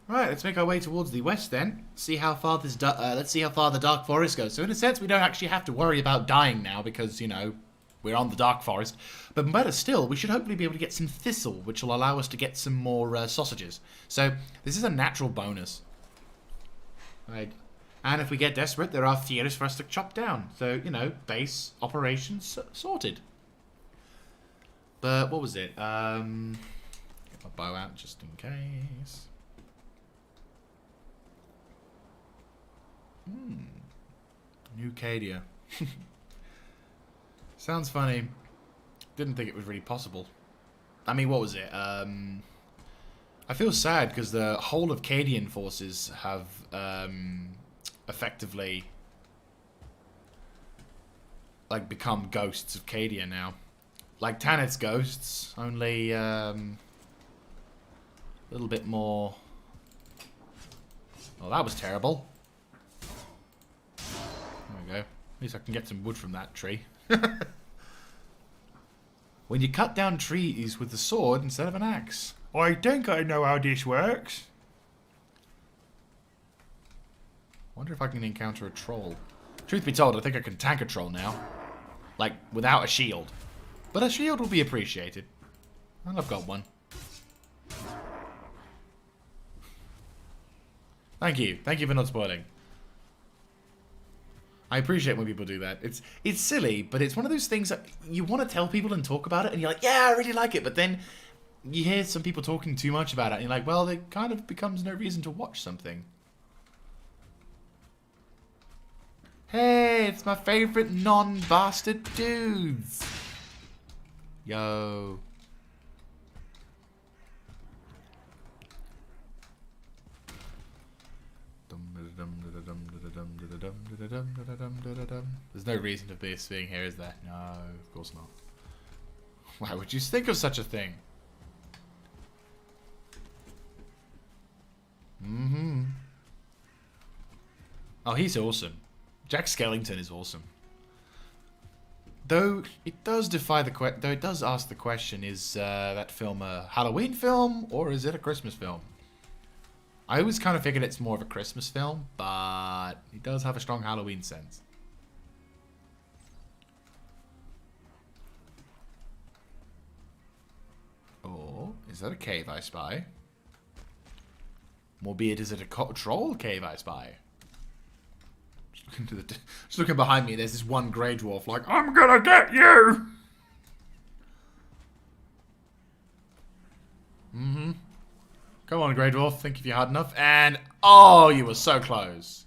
Right, let's make our way towards the west then. See how far this let's see how far the Dark Forest goes. So in a sense, we don't actually have to worry about dying now because, you know, we're on the Dark Forest. But better still, we should hopefully be able to get some thistle, which will allow us to get some more sausages. So this is a natural bonus. Right. And if we get desperate, there are theaters for us to chop down. So, you know, base, operations, sorted. But what was it? Get my bow out just in case. New Cadia. Sounds funny. Didn't think it was really possible. I mean, what was it? I feel sad because the whole of Cadian forces have effectively like become ghosts of Cadia now. Like Tanith's ghosts, only a little bit more. Oh, that was terrible. There we go. At least I can get some wood from that tree. When you cut down trees with a sword instead of an axe. I think I know how this works. Wonder if I can encounter a troll. Truth be told, I think I can tank a troll now. Like, without a shield. But a shield will be appreciated. And I've got one. Thank you. Thank you for not spoiling. I appreciate when people do that. It's silly, but it's one of those things that you want to tell people and talk about it, and you're like, yeah, I really like it, but then you hear some people talking too much about it, and you're like, well, it kind of becomes no reason to watch something. Hey, it's my favorite non-bastard dudes. Yo. There's no reason to be being here, is there? No, of course not. Why would you think of such a thing? Oh, he's awesome. Jack Skellington is awesome. Though it does though it does ask the question: is that film a Halloween film or is it a Christmas film? I always kind of figured it's more of a Christmas film, but it does have a strong Halloween sense. Oh, is that a cave I spy? Morbeard, is it a troll cave I spy? Just looking behind me, there's this one grey dwarf like, I'm gonna get you! Mm-hmm. Come on, grey dwarf, think if you're hard enough. And, oh, you were so close.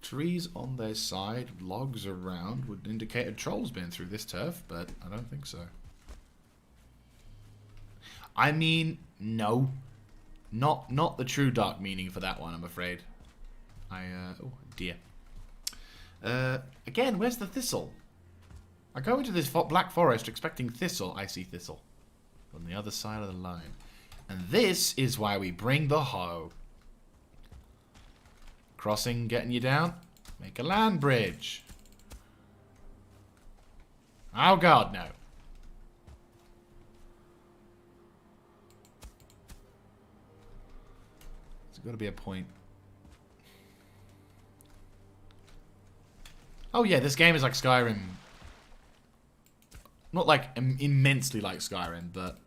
Trees on their side, logs around would indicate a troll's been through this turf, but I don't think so. I mean, no. Not the true dark meaning for that one, I'm afraid. Oh, dear. Again, where's the thistle? I go into this black forest expecting thistle. I see thistle. On the other side of the line. And this is why we bring the hoe. Crossing, getting you down. Make a land bridge. Oh god, no. There's got to be a point. Oh yeah, this game is like Skyrim. Not like immensely like Skyrim, but...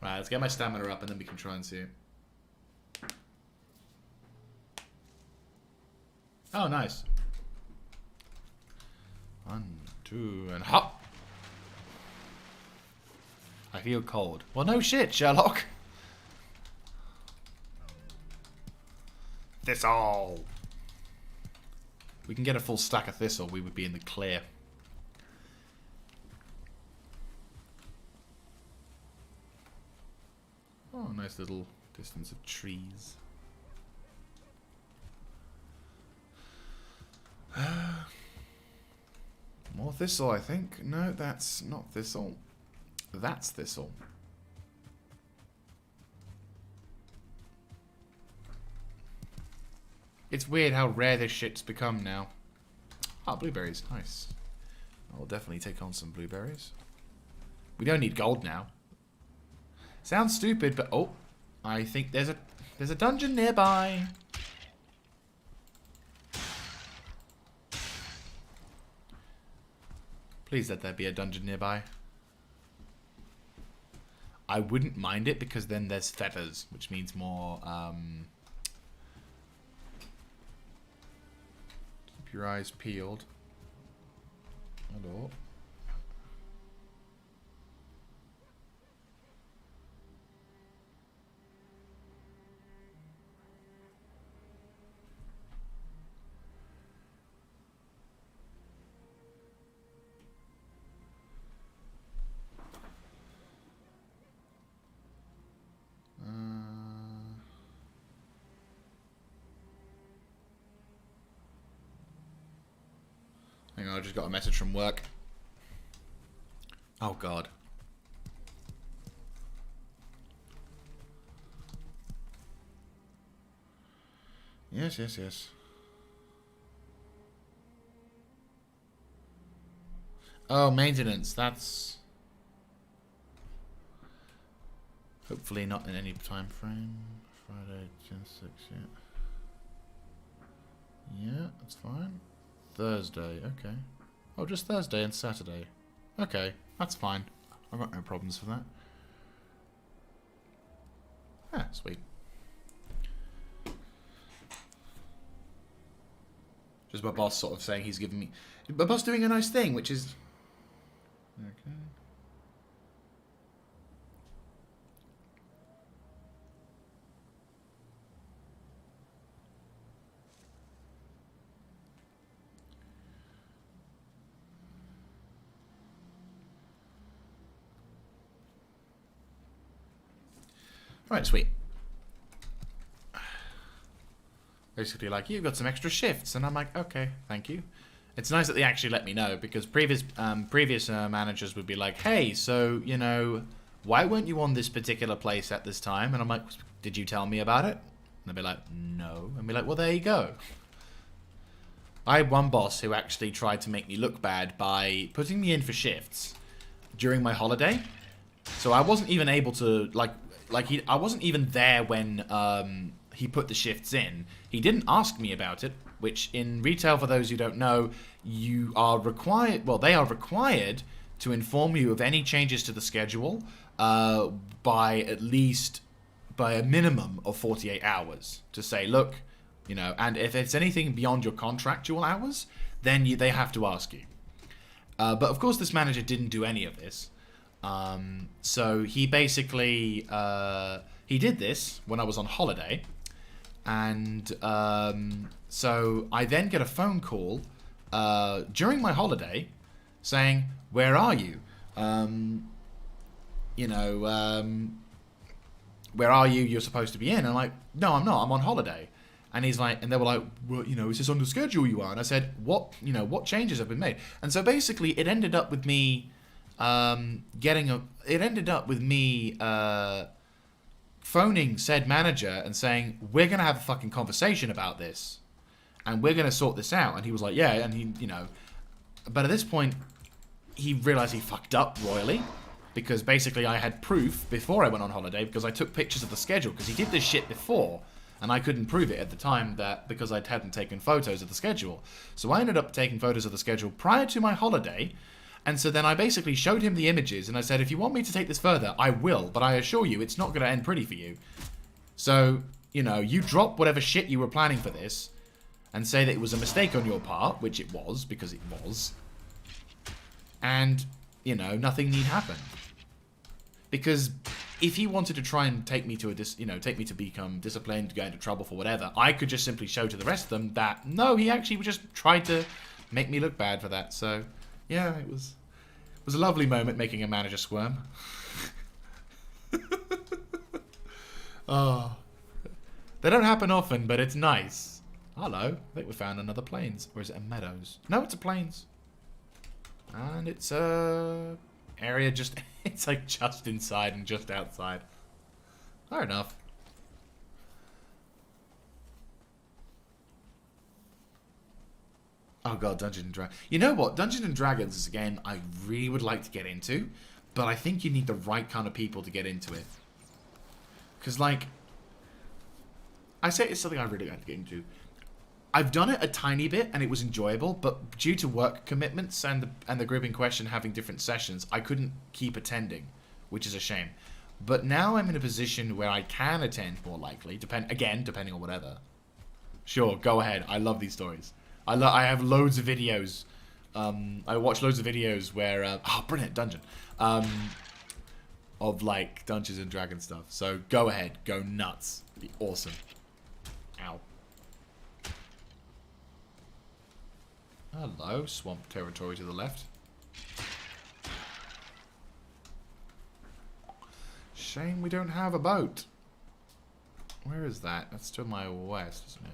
Right, let's get my stamina up and then we can try and see it. Oh, nice. 1, 2, and hop! I feel cold. Well, no shit, Sherlock. Thistle. If we can get a full stack of thistle, we would be in the clear. Oh, nice little distance of trees. More thistle, I think. No, that's not thistle. That's thistle. It's weird how rare this shit's become now. Ah, blueberries. Nice. I'll definitely take on some blueberries. We don't need gold now. Sounds stupid, but oh, I think there's a dungeon nearby. Please let there be a dungeon nearby. I wouldn't mind it because then there's feathers, which means more, keep your eyes peeled. Hello. Hang on, I just got a message from work. Oh god. Yes, yes, yes. Oh, maintenance. That's hopefully not in any time frame. Friday, 10/6, yeah. Yeah, that's fine. Thursday, okay. Oh, just Thursday and Saturday. Okay, that's fine. I've got no problems for that. Ah, sweet. Just my boss sort of saying he's giving me... My boss doing a nice thing, which is... Okay. Right, sweet. Basically like, you've got some extra shifts. And I'm like, okay, thank you. It's nice that they actually let me know, because previous managers would be like, hey, so, you know, why weren't you on this particular place at this time? And I'm like, did you tell me about it? And they'd be like, no. And be like, well, there you go. I had one boss who actually tried to make me look bad by putting me in for shifts during my holiday. So I wasn't even able to, I wasn't even there when he put the shifts in. He didn't ask me about it, which in retail, for those who don't know, you are required, well, they are required to inform you of any changes to the schedule by a minimum of 48 hours to say, look, you know, and if it's anything beyond your contractual hours, then they have to ask you. But of course, this manager didn't do any of this. So he basically, he did this when I was on holiday. And so I then get a phone call during my holiday saying, where are you? You know, where are you? You're supposed to be in. And I'm like, no, I'm not. I'm on holiday. And he's like, and they were like, well, you know, is this on the schedule you are? And I said, what, you know, what changes have been made? And so basically it ended up with me phoning said manager and saying, we're going to have a fucking conversation about this. And we're going to sort this out. And he was like, yeah. And he, you know, but at this point, he realized he fucked up royally. Because basically I had proof before I went on holiday, because I took pictures of the schedule. Because he did this shit before. And I couldn't prove it at the time because I hadn't taken photos of the schedule. So I ended up taking photos of the schedule prior to my holiday. And so then I basically showed him the images and I said, if you want me to take this further, I will. But I assure you, it's not going to end pretty for you. So, you know, you drop whatever shit you were planning for this and say that it was a mistake on your part, which it was, because it was. And, you know, nothing need happen. Because if he wanted to try and take me to take me to become disciplined, go into trouble for whatever, I could just simply show to the rest of them that, no, he actually just tried to make me look bad for that. So, yeah, it was a lovely moment making a manager squirm. Oh. They don't happen often, but it's nice. Hello, I think we found another plains. Or is it a meadows? No, it's a plains. And it's a area just... It's like just inside and just outside. Fair enough. Oh god, Dungeons and Dragons. You know what? Dungeons and Dragons is a game I really would like to get into, but I think you need the right kind of people to get into it. Because, like, I say it's something I really like to get into. I've done it a tiny bit and it was enjoyable, but due to work commitments and the group in question having different sessions, I couldn't keep attending, which is a shame. But now I'm in a position where I can attend more likely, depending on whatever. Sure, go ahead. I love these stories. I have loads of videos. I watch loads of videos where brilliant dungeon, of like Dungeons and Dragons stuff. So go ahead, go nuts. It'd be awesome. Ow. Hello, swamp territory to the left. Shame we don't have a boat. Where is that? That's to my west, isn't it?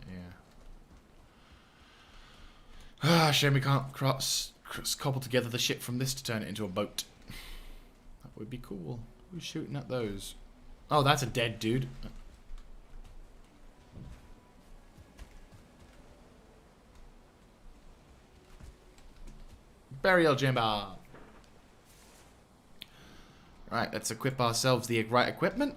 Yeah. Shame we can't cobble together the ship from this to turn it into a boat. That would be cool. Who's shooting at those? Oh, that's a dead dude. Burial chamber. Right, let's equip ourselves the right equipment.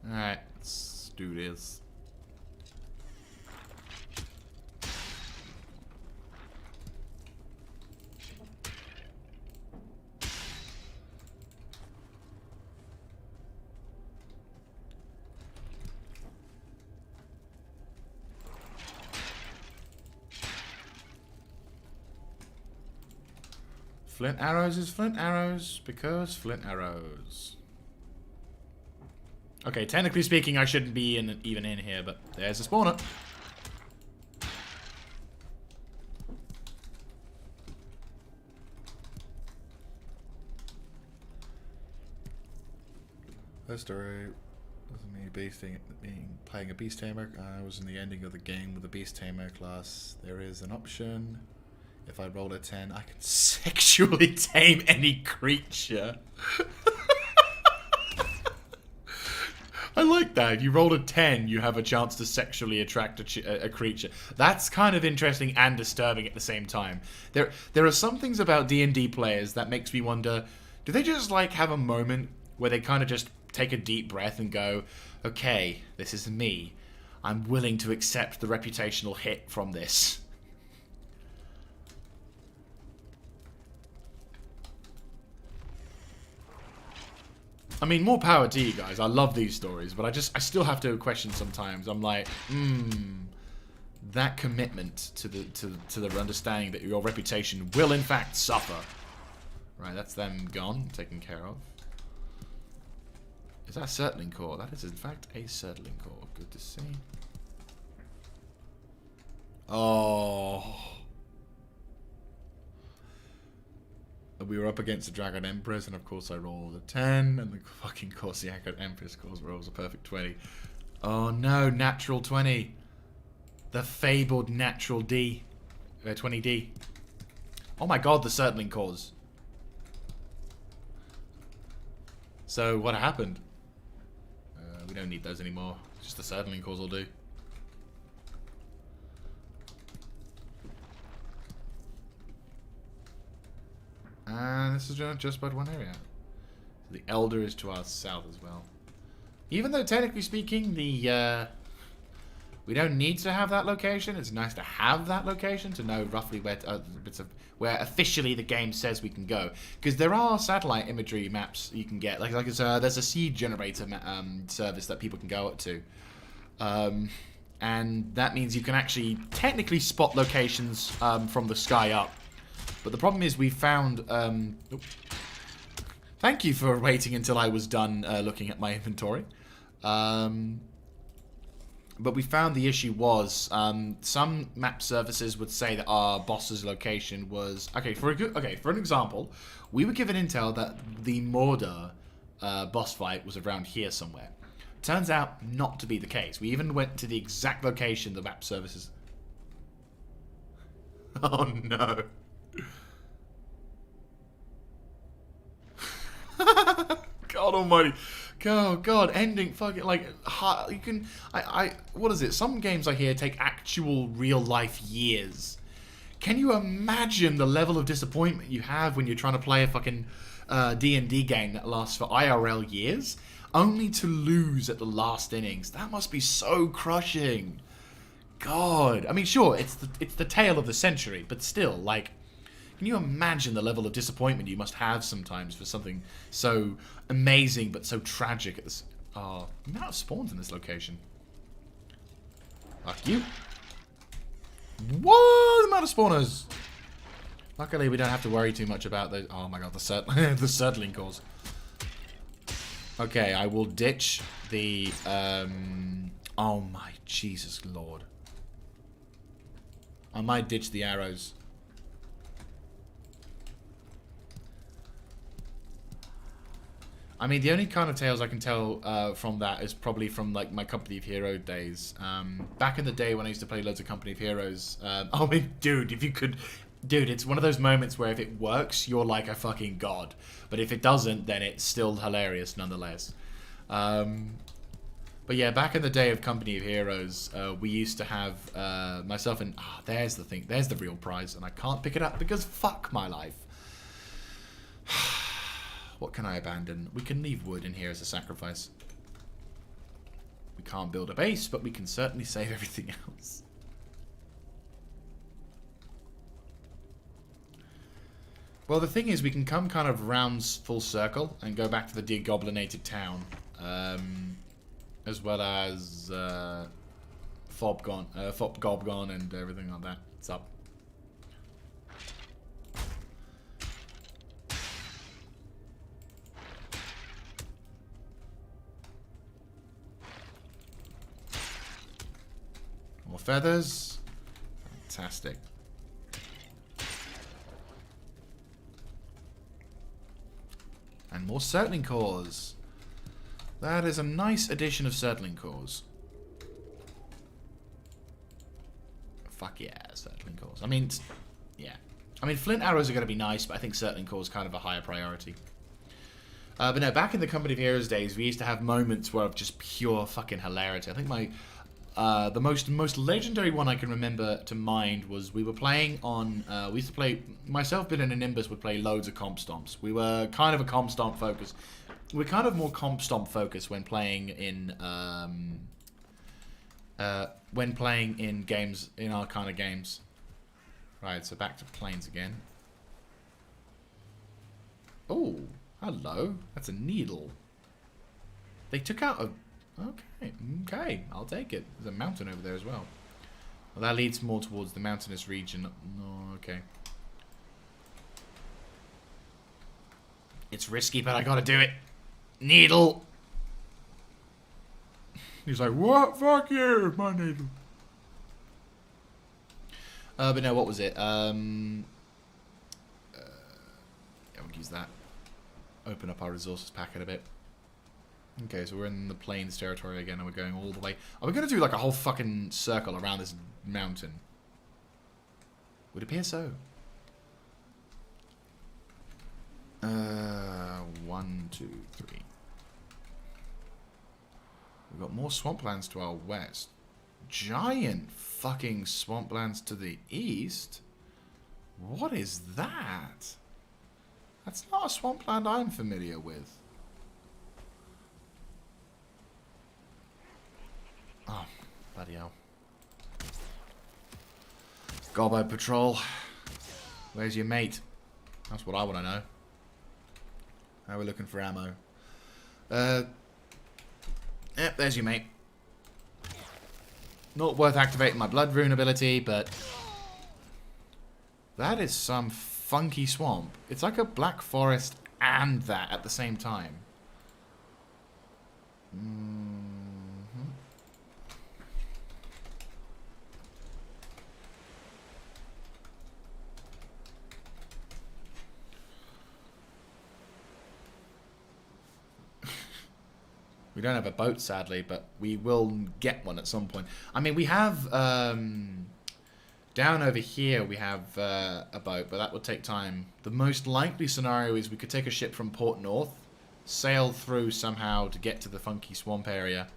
Alright, let's do this. Flint arrows is flint arrows, because flint arrows. Okay, technically speaking, I shouldn't be even in here, but there's a spawner. That story was me playing a beast tamer. I was in the ending of the game with the beast tamer class. There is an option. If I roll a 10, I can sexually tame any creature. I like that. You roll a 10, you have a chance to sexually attract a creature. That's kind of interesting and disturbing at the same time. There are some things about D&D players that makes me wonder, do they just like have a moment where they kind of just take a deep breath and go, okay, this is me. I'm willing to accept the reputational hit from this. I mean, more power to you guys. I love these stories, but I still have to question sometimes. I'm like, that commitment to the understanding that your reputation will in fact suffer. Right, that's them gone, taken care of. Is that a Surtling core? That is in fact a Surtling core. Good to see. Oh. We were up against the Dragon Empress, and of course I rolled a 10, and the fucking Corsica Empress rolls a perfect 20. Oh no, natural 20. The fabled natural D. 20D. Oh my god, the Surtling cores. So, what happened? We don't need those anymore. Just the Surtling cores will do. And this is just about one area. The Elder is to our south as well. Even though technically speaking, the we don't need to have that location. It's nice to have that location to know roughly where where officially the game says we can go. Because there are satellite imagery maps you can get. There's a seed generator service that people can go up to. And that means you can actually technically spot locations from the sky up. But the problem is we found... Thank you for waiting until I was done looking at my inventory. But we found the issue was some map services would say that our boss's location was... for an example, we were given intel that the Mordor boss fight was around here somewhere. Turns out not to be the case. We even went to the exact location the map services... Oh no. God almighty. Oh god, ending fucking like you can what is it? Some games I hear take actual real life years. Can you imagine the level of disappointment you have when you're trying to play a fucking D&D game that lasts for IRL years only to lose at the last innings? That must be so crushing. God. I mean, sure, it's the tale of the century, but still, like, can you imagine the level of disappointment you must have sometimes for something so amazing but so tragic? Oh, the amount of spawns in this location. Fuck you. What? The amount of spawners. Luckily, we don't have to worry too much about those. Oh my god, the Surtling cores. Okay, I will ditch the... Oh my Jesus Lord. I might ditch the arrows. I mean, the only kind of tales I can tell from that is probably from like my Company of Hero days. Back in the day when I used to play loads of Company of Heroes. Oh, dude, if you could... Dude, it's one of those moments where if it works, you're like a fucking god. But if it doesn't, then it's still hilarious nonetheless. But yeah, back in the day of Company of Heroes, we used to have myself and... there's the thing. There's the real prize. And I can't pick it up because fuck my life. What can I abandon? We can leave wood in here as a sacrifice. We can't build a base, but we can certainly save everything else. Well, the thing is, we can come kind of round full circle and go back to the degoblinated town. As well as Fobgobgon and everything like that. What's up? More feathers. Fantastic. And more Surtling cores. That is a nice addition of settling cores. Fuck yeah, settling cores. I mean, yeah. I mean, flint arrows are going to be nice, but I think settling cores is kind of a higher priority. But no, back in the Company of Heroes days, we used to have moments where of just pure fucking hilarity. I think my the most legendary one I can remember to mind was we were playing on. We used to play myself, Bill, and Nimbus would play loads of comp stomps. We were kind of a comp stomp focus. We're kind of more comp stomp focused when playing in games, in our kind of games. Right, so back to planes again. Oh, hello. That's a needle. They took out a... Okay, I'll take it. There's a mountain over there as well. Well, that leads more towards the mountainous region. No, okay. It's risky, but I gotta do it. Needle! He's like, what? Fuck you, my needle. But no, what was it? Yeah, we'll use that. Open up our resources packet a bit. Okay, so we're in the plains territory again, and we're going all the way. Are we going to do like a whole fucking circle around this mountain? Would appear so. 1, 2, 3. We've got more swamplands to our west. Giant fucking swamplands to the east? What is that? That's not a swampland I'm familiar with. Oh, bloody hell. Gobbo Patrol. Where's your mate? That's what I want to know. How are we looking for ammo? Yep, there's your mate. Not worth activating my blood rune ability, but... That is some funky swamp. It's like a black forest and that at the same time. We don't have a boat, sadly, but we will get one at some point. I mean, we have... down over here, we have a boat, but that would take time. The most likely scenario is we could take a ship from Port North, sail through somehow to get to the funky swamp area.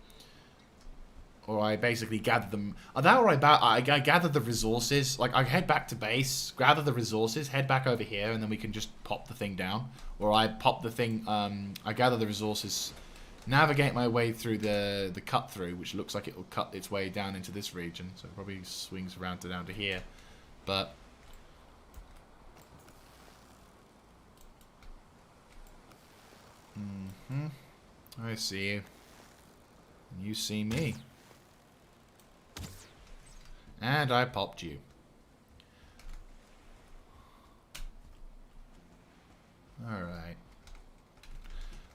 Or I basically gather them... That or I gather the resources. Like, I head back to base, gather the resources, head back over here, and then we can just pop the thing down. Or I pop the thing... I gather the resources... Navigate my way through the cut through, which looks like it will cut its way down into this region, so it probably swings around to down to here. But I see you. You see me. And I popped you. Alright.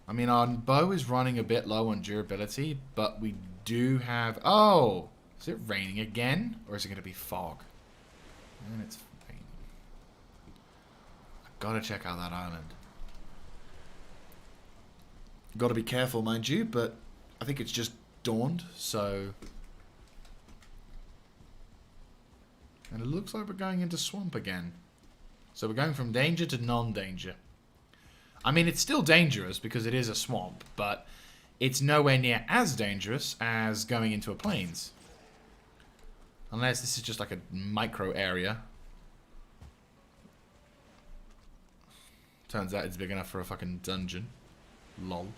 I mean, our bow is running a bit low on durability, but we do have... Oh! Is it raining again? Or is it going to be fog? And it's raining. I've got to check out that island. Got to be careful, mind you, but I think it's just dawned, so... And it looks like we're going into swamp again. So we're going from danger to non-danger. I mean, it's still dangerous because it is a swamp, but it's nowhere near as dangerous as going into a plains. Unless this is just like a micro area. Turns out it's big enough for a fucking dungeon. Lol.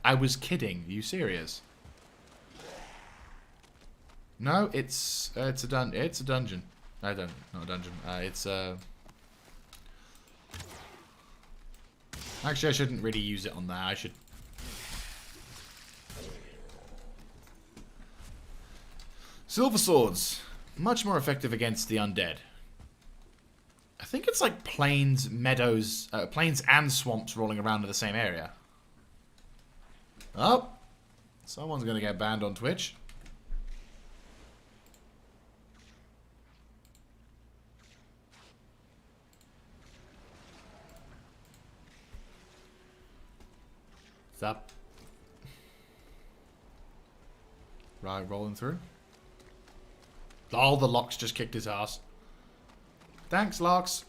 I was kidding. Are you serious? No, it's a dungeon. I don't, not a dungeon. It's Actually, I shouldn't really use it on that. I should... Silver swords. Much more effective against the undead. I think it's like plains, meadows, plains and swamps rolling around in the same area. Oh. Someone's going to get banned on Twitch. What's up? Right, rolling through. Oh, the Lox just kicked his ass. Thanks, Lox.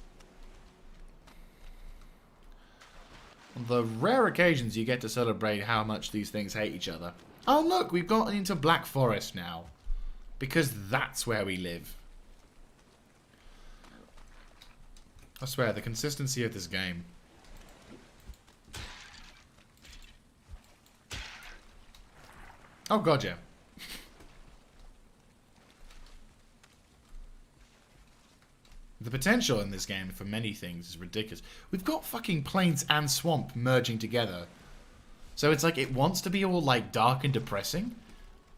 On the rare occasions you get to celebrate how much these things hate each other. Oh, look, we've gotten into Black Forest now. Because that's where we live. I swear, the consistency of this game. Oh, God, yeah. The potential in this game for many things is ridiculous. We've got fucking plains and swamp merging together. So it's like it wants to be all like dark and depressing,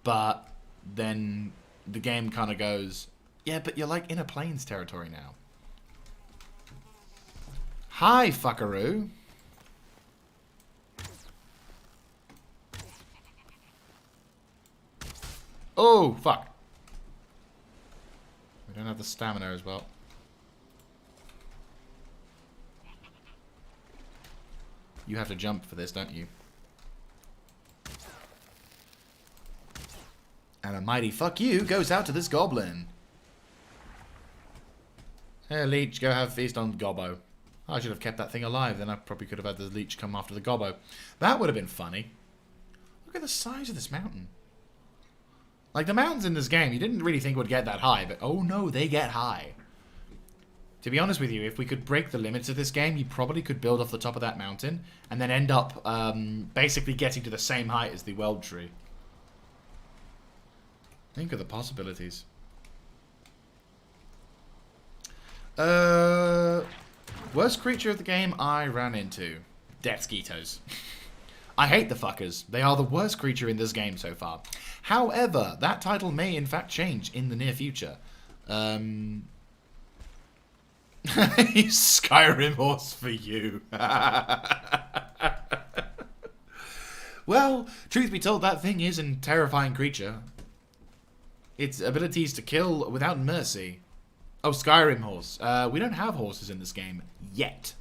but then the game kind of goes, yeah, but you're like in a plains territory now. Hi, fuckaroo. Oh, fuck. We don't have the stamina as well. You have to jump for this, don't you? And a mighty fuck you goes out to this goblin. Hey, leech, go have a feast on Gobbo. I should have kept that thing alive, then I probably could have had the leech come after the Gobbo. That would have been funny. Look at the size of this mountain. Like, the mountains in this game, you didn't really think would get that high, but oh no, they get high. To be honest with you, if we could break the limits of this game, you probably could build off the top of that mountain and then end up basically getting to the same height as the World Tree. Think of the possibilities. Worst creature of the game I ran into. Death Skeetos. I hate the fuckers. They are the worst creature in this game so far. However, that title may in fact change in the near future. Skyrim horse for you. Well, truth be told, that thing is a terrifying creature. Its abilities to kill without mercy. Oh, Skyrim horse. We don't have horses in this game yet.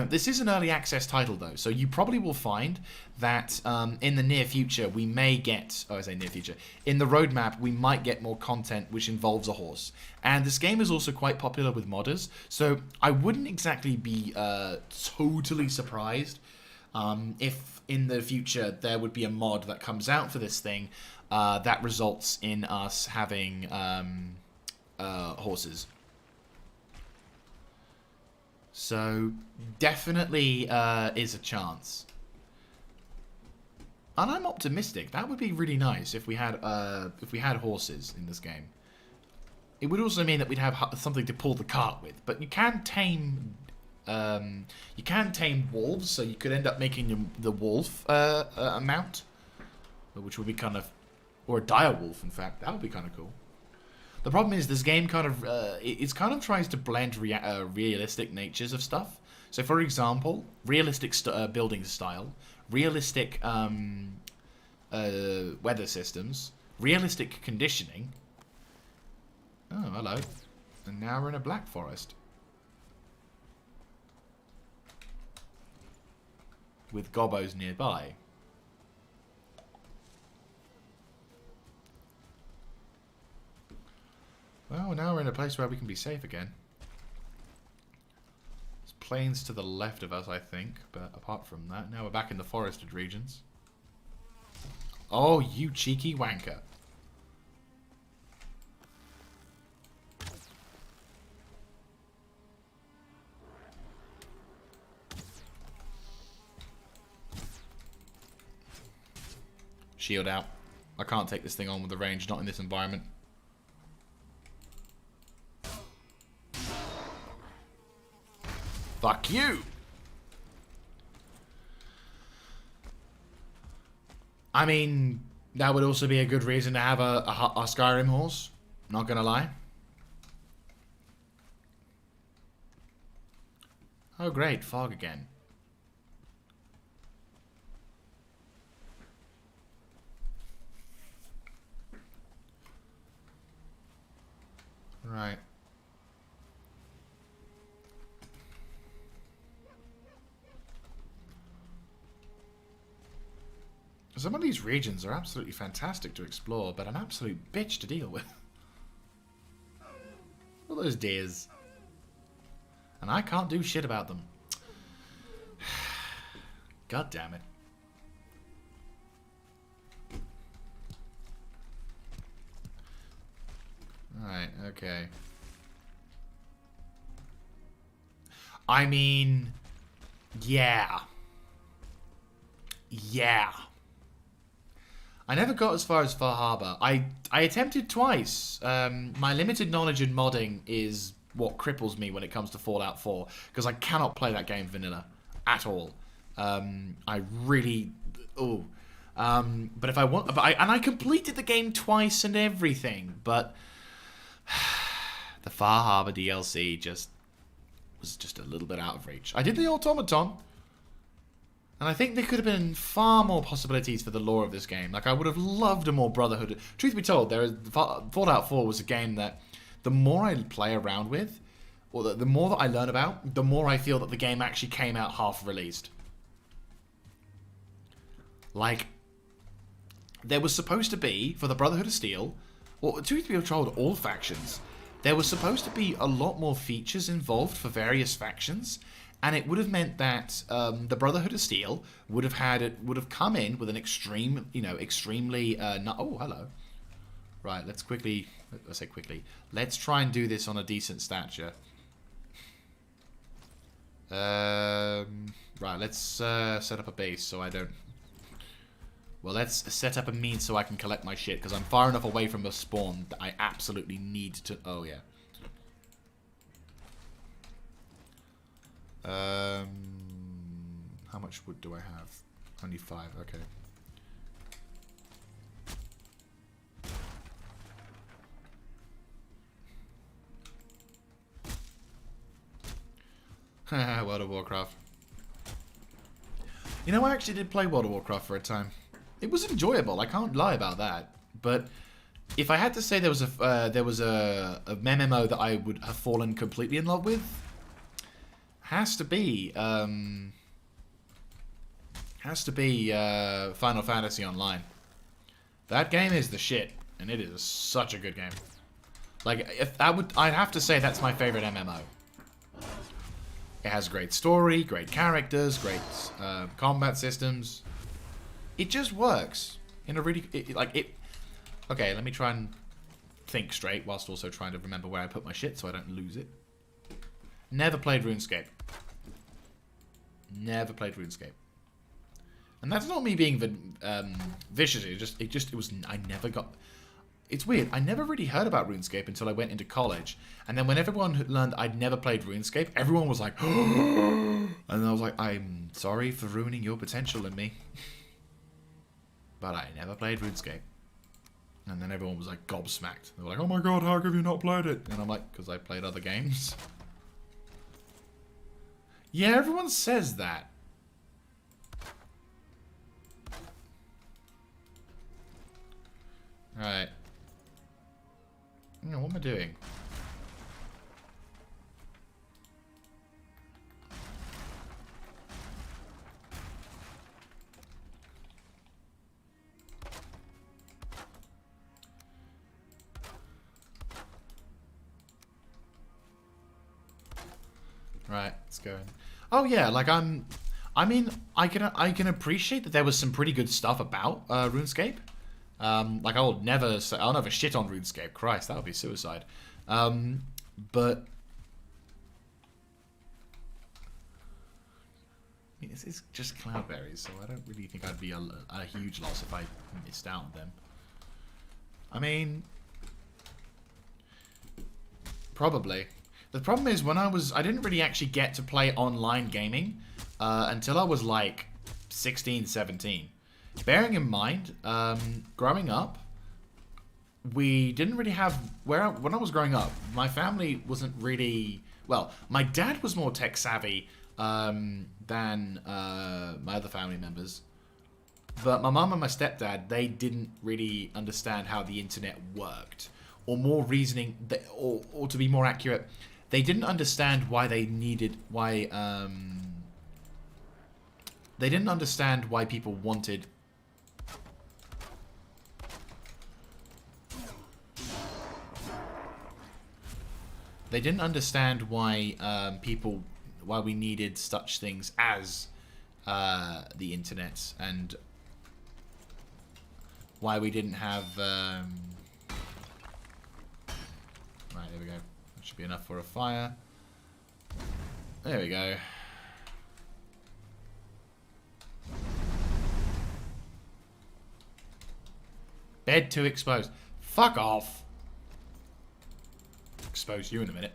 This is an early access title though, so you probably will find that in the near future we may get, oh I say near future, in the roadmap we might get more content which involves a horse. And this game is also quite popular with modders, so I wouldn't exactly be totally surprised if in the future there would be a mod that comes out for this thing that results in us having horses. So, definitely is a chance. And I'm optimistic. That would be really nice if we had horses in this game. It would also mean that we'd have something to pull the cart with. But you can tame wolves, so you could end up making the wolf a mount, which would be kind of, or a dire wolf. In fact, that would be kind of cool. The problem is this game kind of it kind of tries to blend realistic natures of stuff. So, for example, realistic building style, realistic weather systems, realistic conditioning. Oh, hello. And now we're in a black forest. With gobbos nearby. Well, now we're in a place where we can be safe again. There's plains to the left of us, I think. But apart from that, now we're back in the forested regions. Oh, you cheeky wanker. Shield out. I can't take this thing on with the range, not in this environment. Fuck you! I mean, that would also be a good reason to have a Skyrim horse. Not gonna lie. Oh great, fog again. Right. Some of these regions are absolutely fantastic to explore, but an absolute bitch to deal with. All those deers. And I can't do shit about them. God damn it. Alright, okay. I mean, yeah. Yeah. I never got as far as Far Harbor. I attempted twice. My limited knowledge in modding is what cripples me when it comes to Fallout 4, because I cannot play that game vanilla at all. I really... Ooh. But if I want... and I completed the game twice and everything, but... the Far Harbor DLC was just a little bit out of reach. I did the Automaton, and I think there could have been far more possibilities for the lore of this game. Like, I would have loved a more Brotherhood. Truth be told, Fallout 4 was a game that the more I play around with, or the more that I learn about, the more I feel that the game actually came out half-released. Like, there was supposed to be, for the Brotherhood of Steel, or truth be told, all factions, there was supposed to be a lot more features involved for various factions, and it would have meant that the Brotherhood of Steel would have come in with an extremely oh, hello. Right, let's try and do this on a decent stature. Right, let's set up a base so I don't... Well, let's set up a means so I can collect my shit, because I'm far enough away from the spawn that I absolutely need to... Oh, yeah. How much wood do I have? Only 5, okay. World of Warcraft. You know, I actually did play World of Warcraft for a time. It was enjoyable. I can't lie about that. But if I had to say there was a MMO that I would have fallen completely in love with, has to be Final Fantasy Online. That game is the shit, and it is such a good game. Like, I'd have to say that's my favorite MMO. It has great story, great characters, great combat systems. It just works in a really Okay, let me try and think straight whilst also trying to remember where I put my shit so I don't lose it. Never played RuneScape. Never played RuneScape. And that's not me being vicious. I never got... It's weird. I never really heard about RuneScape until I went into college. And then when everyone learned I'd never played RuneScape, everyone was like, and I was like, I'm sorry for ruining your potential in me. But I never played RuneScape. And then everyone was like gobsmacked. They were like, oh my god, how have you not played it? And I'm like, because I played other games. Yeah, everyone says that. Right. What am I doing? Right, let's go in. Oh yeah, like I mean, I can appreciate that there was some pretty good stuff about RuneScape. Like I'll never shit on RuneScape. Christ, that would be suicide. But I mean, this is just cloudberries, so I don't really think I'd be a huge loss if I missed out on them. I mean, probably. The problem is I didn't really actually get to play online gaming until I was like 16, 17. Bearing in mind, growing up, we didn't really have... When I was growing up, my family wasn't really... Well, my dad was more tech savvy than my other family members. But my mum and my stepdad, they didn't really understand how the internet worked. Or more reasoning... Or to be more accurate... They didn't understand why they needed... They didn't understand why people wanted They didn't understand why why we needed such things as the internet, and why we didn't have. Right, there we go. That should be enough for a fire. There we go. Bed to expose. Fuck off. Expose you in a minute.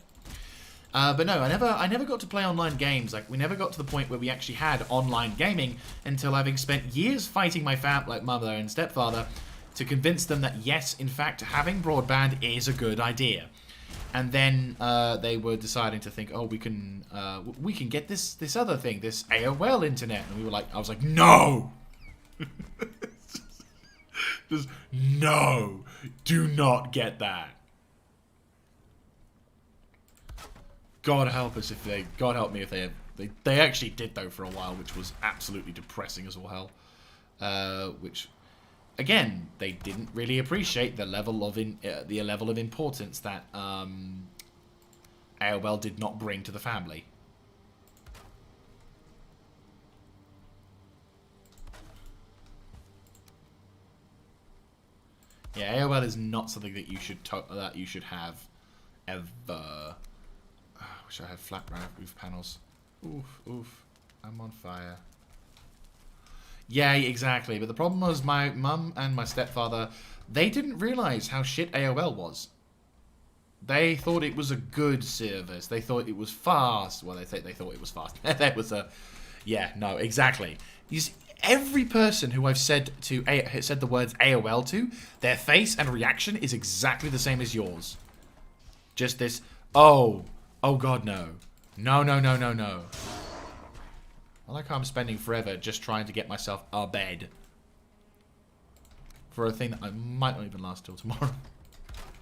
But no, I never got to play online games. Like, we never got to the point where we actually had online gaming until having spent years fighting my mother and stepfather to convince them that yes, in fact, having broadband is a good idea. And then they were deciding to think, oh, we can get this other thing, this AOL internet, and we were like, I was like, no, just no, do not get that. God help us if they, God help me if they actually did though for a while, which was absolutely depressing as all hell. Which, again, they didn't really appreciate the level of importance that AOL did not bring to the family. Yeah, AOL is not something that you should have ever. I wish I had flat roof panels. Oof, oof. I'm on fire. Yeah, exactly. But the problem was my mum and my stepfather, they didn't realise how shit AOL was. They thought it was a good service. They thought it was fast. Well, they thought it was fast. That was a... Yeah, no, exactly. Every person who I've said the words AOL to, their face and reaction is exactly the same as yours. Just this, oh God, no. No, no, no, no, no. I like how I'm spending forever just trying to get myself a bed. For a thing that I might not even last till tomorrow.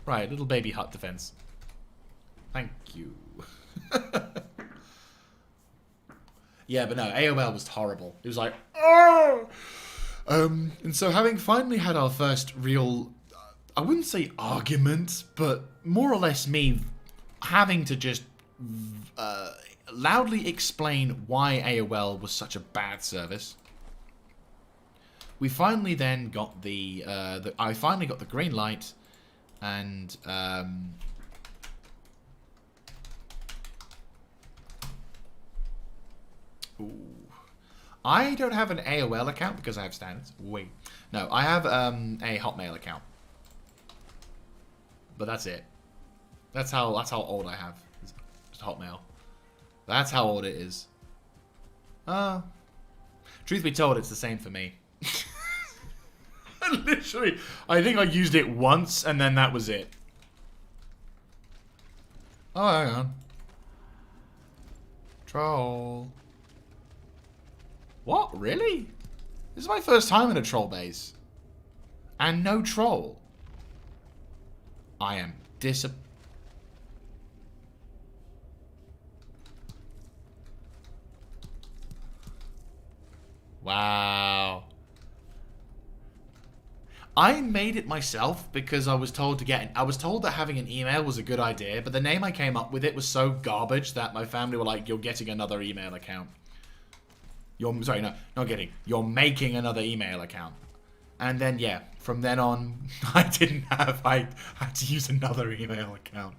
Right, little baby hut defense. Thank you. Yeah, but no, AOL was horrible. It was like, oh! And so having finally had our first real, I wouldn't say argument, but more or less me having to just loudly explain why AOL was such a bad service. We finally then got I finally got the green light, and ooh. I don't have an AOL account because I have standards. Wait, no, I have a Hotmail account, but that's it. That's how old I have. Just Hotmail. That's how old it is. Truth be told, it's the same for me. Literally, I think I used it once and then that was it. Oh, hang on. Troll. What? Really? This is my first time in a troll base. And no troll. I am disappointed. Wow. I made it myself because I was told that having an email was a good idea, but the name I came up with it was so garbage that my family were like, you're getting another email account. Sorry, no, not getting. You're making another email account. And then, yeah, from then on, I had to use another email account.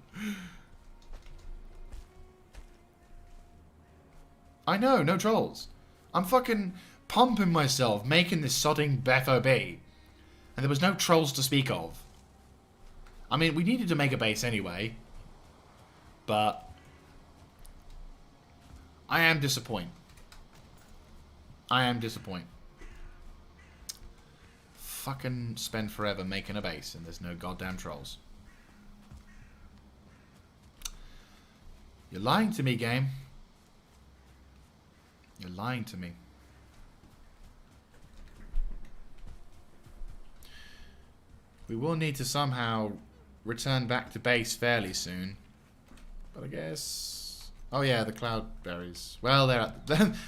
I know, no trolls. I'm fucking pumping myself, making this sodding FOB. And there was no trolls to speak of. I mean, we needed to make a base anyway. But I am disappointed. I am disappointed. Fucking spend forever making a base and there's no goddamn trolls. You're lying to me, game. You're lying to me. We will need to somehow return back to base fairly soon. But I guess... Oh yeah, the cloudberries. Well, they're at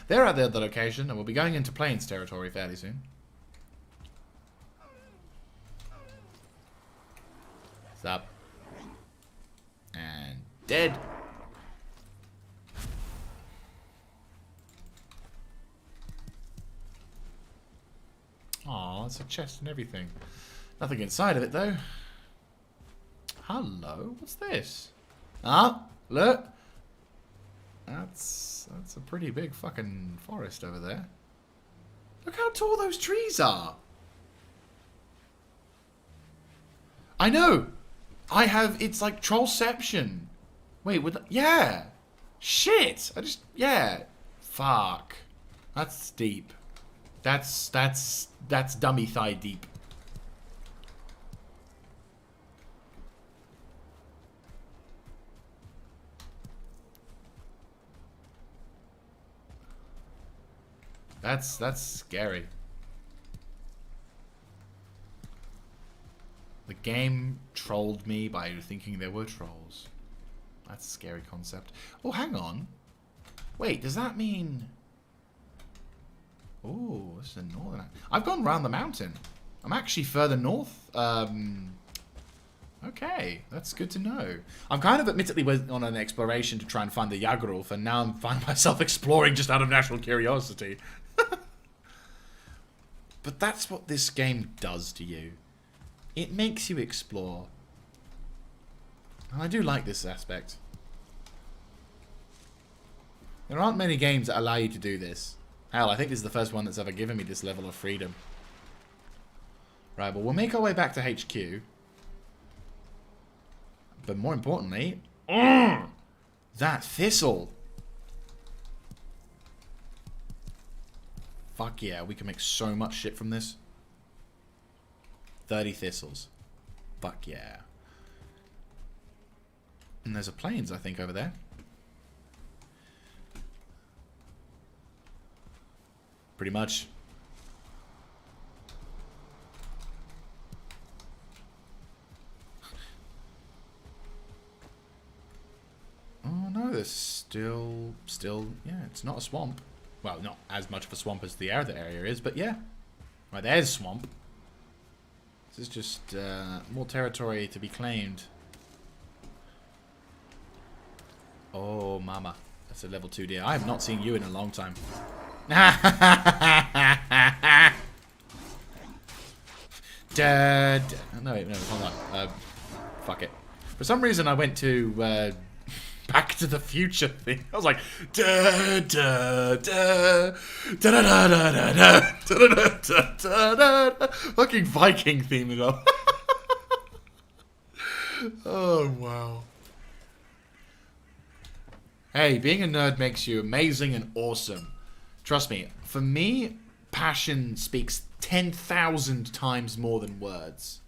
the other location, and we'll be going into plains territory fairly soon. What's up? And Dead. Aw, it's a chest and everything. Nothing inside of it, though. Hello? What's this? Ah, look. That's a pretty big fucking forest over there. Look how tall those trees are. I know. I have, it's like Trollception. Wait, yeah. Shit. Yeah. Fuck. That's deep. That's dummy thigh deep. That's scary. The game trolled me by thinking there were trolls. That's a scary concept. Oh, hang on. Wait, does that mean... Oh, this is a northern... I've gone around the mountain. I'm actually further north. Okay, that's good to know. I'm kind of admittedly on an exploration to try and find the Yagrulf, and now I'm finding myself exploring just out of natural curiosity. But that's what this game does to you. It makes you explore. And I do like this aspect. There aren't many games that allow you to do this. Hell, I think this is the first one that's ever given me this level of freedom. Right, well, we'll make our way back to HQ. But more importantly... that thistle! Fuck yeah, we can make so much shit from this. 30 thistles. Fuck yeah. And there's a plains, I think, over there. Pretty much. Oh no, there's still, yeah, it's not a swamp. Well, not as much of a swamp as the other area is, but yeah. Right, there's swamp. This is just more territory to be claimed. Oh, mama. That's a level 2 deer. I have not seen you in a long time. No, wait, no, hold on. Fuck it. For some reason, I went to Back to the Future thing. I was like, da da da da da da da da da da da da. Fucking Viking theme as well. Oh wow. Hey, being a nerd makes you amazing and awesome. Trust me, for me, passion speaks 10,000 times more than words.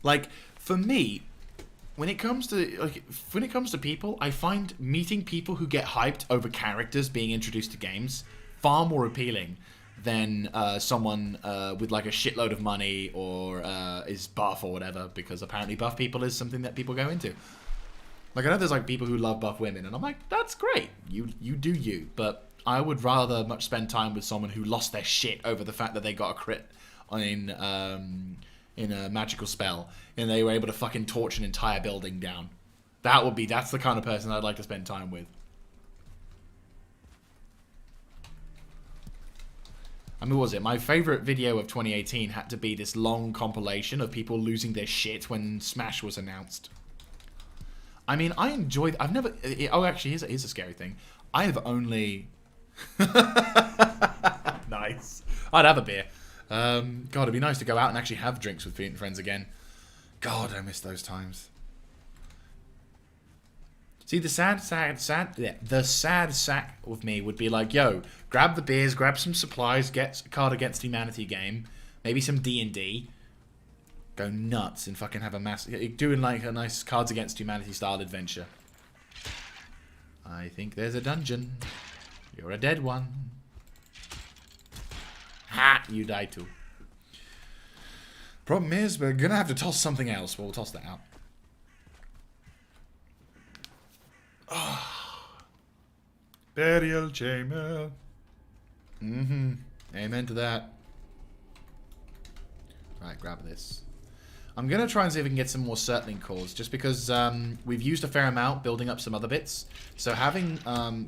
Like, for me, when it comes to people, I find meeting people who get hyped over characters being introduced to games far more appealing than someone with like a shitload of money or is buff or whatever, because apparently buff people is something that people go into. Like, I know there's like people who love buff women, and I'm like, that's great. You do you. But I would rather much spend time with someone who lost their shit over the fact that they got a crit in a magical spell, and they were able to fucking torch an entire building down. That's the kind of person I'd like to spend time with. I mean, what was it? My favorite video of 2018 had to be this long compilation of people losing their shit when Smash was announced. I mean, I enjoyed... I've never... Oh, actually, here's a scary thing. I have only... Nice. I'd have a beer. God, it'd be nice to go out and actually have drinks with friends again. God, I miss those times. See, the sad sack with me would be like, yo, grab the beers, grab some supplies, get a Card Against Humanity game, maybe some D&D, go nuts and fucking have a doing like a nice Cards Against Humanity style adventure. I think there's a dungeon. You're a dead one. Ha! You die too. Problem is, we're gonna have to toss something else. We'll toss that out. Oh. Burial chamber. Mm-hmm. Amen to that. Right, grab this. I'm going to try and see if we can get some more circling cores, just because we've used a fair amount building up some other bits. So having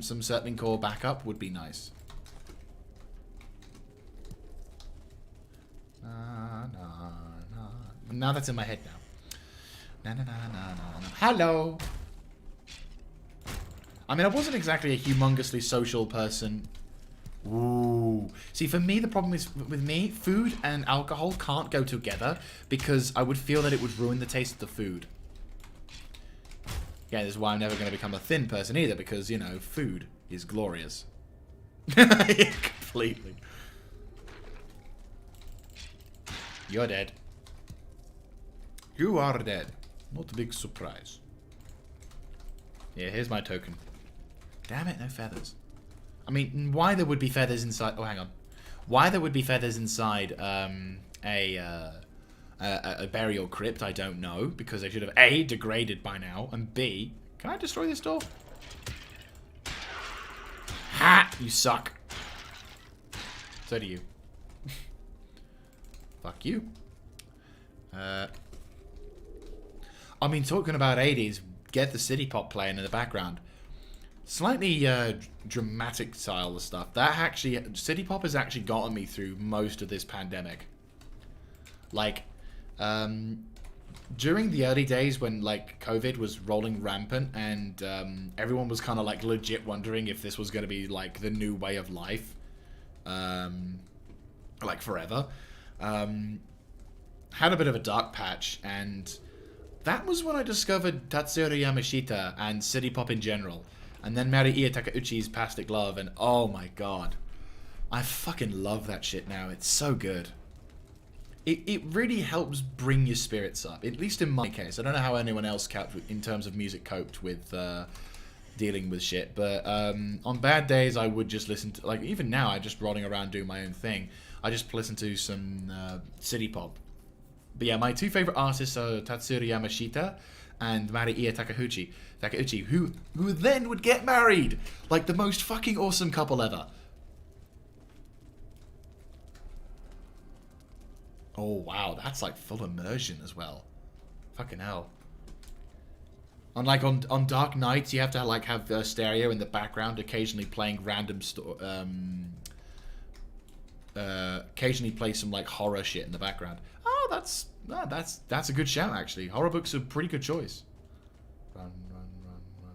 some circling core backup would be nice. Now that's in my head now. Hello! I mean, I wasn't exactly a humongously social person. Ooh. See, for me, the problem is, with me, food and alcohol can't go together because I would feel that it would ruin the taste of the food. Yeah, this is why I'm never going to become a thin person either, because, you know, food is glorious. Completely. You're dead. You are dead. Not a big surprise. Yeah, here's my token. Damn it, no feathers. I mean, why there would be feathers inside... Oh, hang on. Why there would be feathers inside a burial crypt, I don't know. Because they should have, A, degraded by now, and B... Can I destroy this door? Ha! You suck. So do you. Fuck you. I mean, talking about 80s, get the city pop playing in the background. Slightly dramatic style of stuff. That actually, city pop has actually gotten me through most of this pandemic. Like, during the early days when, like, COVID was rolling rampant and everyone was kind of, like, legit wondering if this was going to be, like, the new way of life. Like, forever. Had a bit of a dark patch, and that was when I discovered Tatsuro Yamashita and city pop in general. And then Mariie Takeuchi's Plastic Love, and oh my god. I fucking love that shit now. It's so good. It really helps bring your spirits up, at least in my case. I don't know how anyone else in terms of music coped with dealing with shit, but on bad days I would just listen to, like, even now I just rolling around doing my own thing. I just listen to some city pop. But yeah, my two favorite artists are Tatsuro Yamashita and Mariie Takeuchi, who then would get married. Like, the most fucking awesome couple ever. Oh, wow, that's like full immersion as well. Fucking hell. Unlike on dark nights, you have to like have the stereo in the background, occasionally playing random occasionally play some like horror shit in the background. Oh, that's a good shout actually. Horror books are a pretty good choice. Run.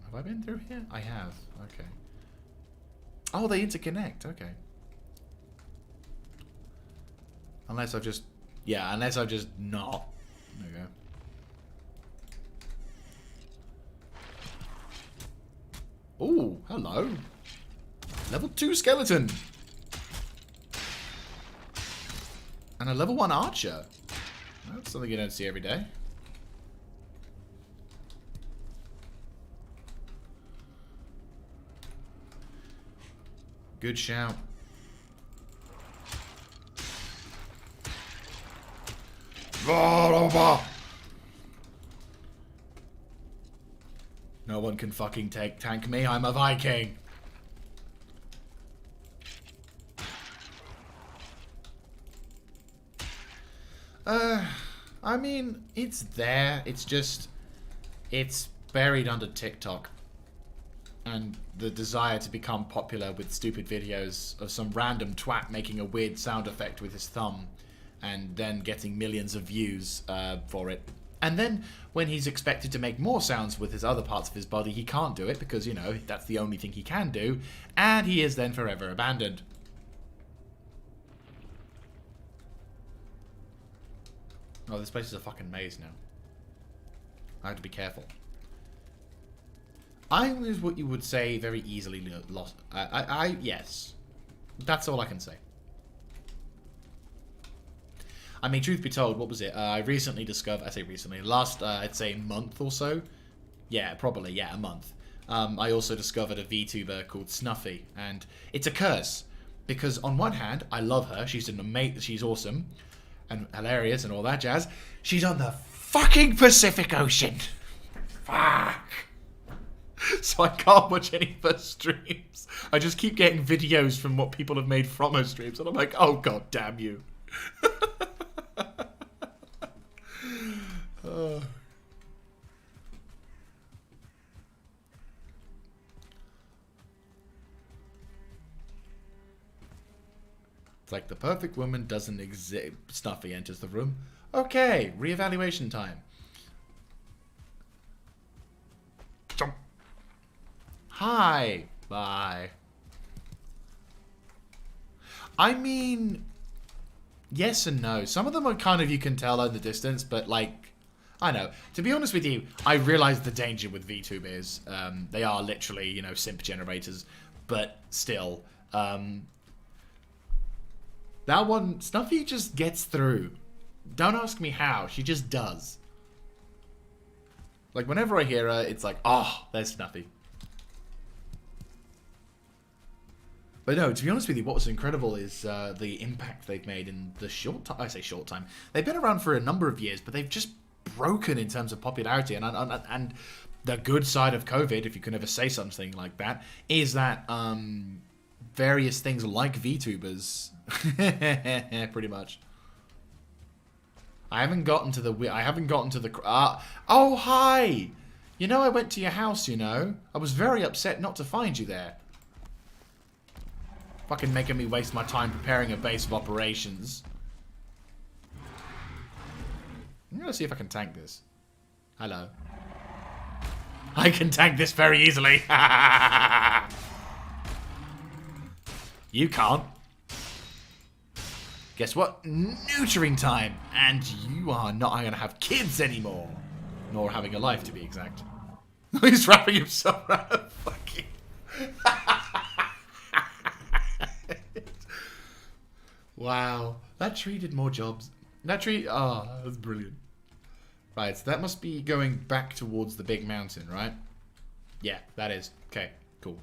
Have I been through here? I have. Okay. Oh, they interconnect. Okay. Unless I've just... Yeah, unless I've just not. There we go. Ooh, hello. Level 2 skeleton. And a level 1 archer. That's something you don't see every day. Good shout. No one can fucking tank me. I'm a Viking. I mean, it's there. It's just, it's buried under TikTok. And the desire to become popular with stupid videos of some random twat making a weird sound effect with his thumb and then getting millions of views for it. And then when he's expected to make more sounds with his other parts of his body, he can't do it because, you know, that's the only thing he can do. And he is then forever abandoned. Oh, this place is a fucking maze now. I have to be careful. I was what you would say very easily lost. Yes. That's all I can say. I mean, truth be told, what was it? I recently discovered, I say recently, last, I'd say month or so. Yeah, probably, yeah, a month. I also discovered a VTuber called Snuffy, and it's a curse. Because on one hand, I love her, she's awesome, and hilarious and all that jazz. She's on the fucking Pacific Ocean. Fuck. So I can't watch any of her streams. I just keep getting videos from what people have made from her streams, and I'm like, oh god damn you. like the perfect woman doesn't exist. Snuffy enters the room. Okay, reevaluation time. Jump. Hi. Bye. I mean, yes and no. Some of them are kind of, you can tell in the distance, but like, I know. To be honest with you, I realize the danger with VTube is. They are literally, you know, simp generators, but still. That one, Snuffy just gets through. Don't ask me how, she just does. Like, whenever I hear her, it's like, oh, there's Snuffy. But no, to be honest with you, what was incredible is the impact they've made in the short time. I say short time. They've been around for a number of years, but they've just broken in terms of popularity. And the good side of COVID, if you can ever say something like that, is that various things like VTubers, pretty much. I haven't gotten to the. Oh, hi! You know, I went to your house, you know. I was very upset not to find you there. Fucking making me waste my time preparing a base of operations. I'm gonna see if I can tank this. Hello. I can tank this very easily. You can't. Guess what? Neutering time. And you are not going to have kids anymore. Nor having a life, to be exact. He's wrapping himself around. Fucking. Wow. That tree did more jobs. That tree... Oh, that's brilliant. Right, so that must be going back towards the big mountain, right? Yeah, that is. Okay, cool.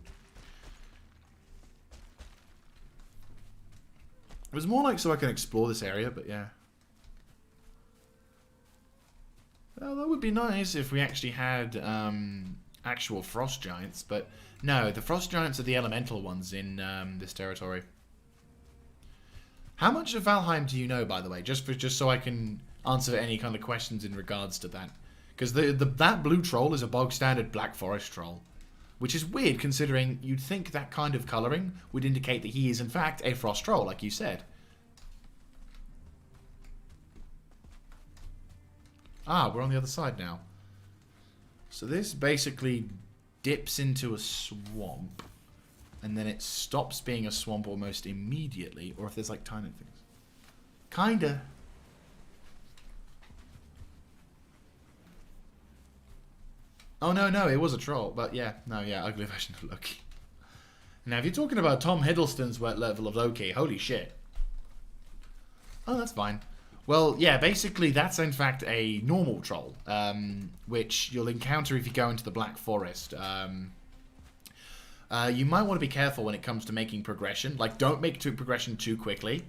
It was more like so I can explore this area, but yeah. Well, that would be nice if we actually had actual frost giants, but no, the frost giants are the elemental ones in this territory. How much of Valheim do you know, by the way? Just so I can answer any kind of questions in regards to that. Because that blue troll is a bog standard Black Forest troll. Which is weird considering you'd think that kind of colouring would indicate that he is in fact a frost troll, like you said. Ah, we're on the other side now. So this basically dips into a swamp. And then it stops being a swamp almost immediately. Or if there's like tiny things. Kinda. Oh, no, it was a troll. But yeah, no, yeah, ugly version of Loki. Now, if you're talking about Tom Hiddleston's level of Loki, holy shit. Oh, that's fine. Well, yeah, basically that's in fact a normal troll, which you'll encounter if you go into the Black Forest. You might want to be careful when it comes to making progression. Like, don't make progression too quickly.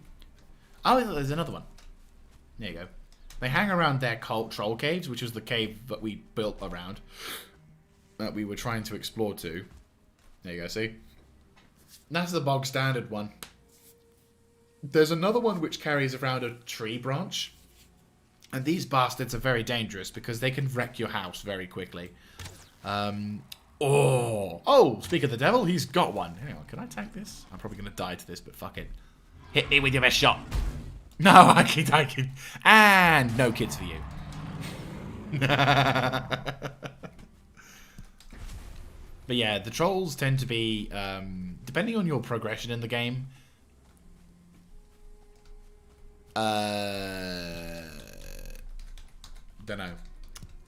Oh, there's another one. There you go. They hang around their troll caves, which was the cave that we built around. That we were trying to explore to. There you go, see? That's the bog standard one. There's another one which carries around a tree branch. And these bastards are very dangerous because they can wreck your house very quickly. Oh, speak of the devil, he's got one. Hang on, can I tank this? I'm probably going to die to this, but fuck it. Hit me with your best shot. No, I can. And no kids for you. But yeah, the trolls tend to be, depending on your progression in the game. Don't know.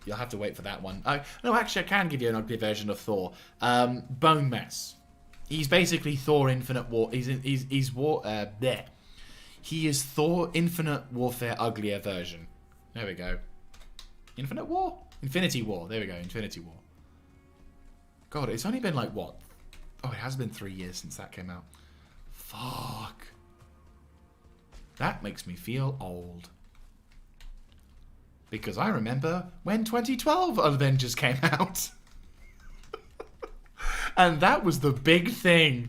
You'll have to wait for that one. No, actually, I can give you an ugly version of Thor. Bone Mess. He's basically Thor Infinite War. He's War. There. He is Thor Infinite Warfare uglier version. There we go. Infinite War? Infinity War. There we go. Infinity War. God, it's only been like what? Oh, it has been 3 years since that came out. Fuck. That makes me feel old. Because I remember when 2012 Avengers came out. And that was the big thing.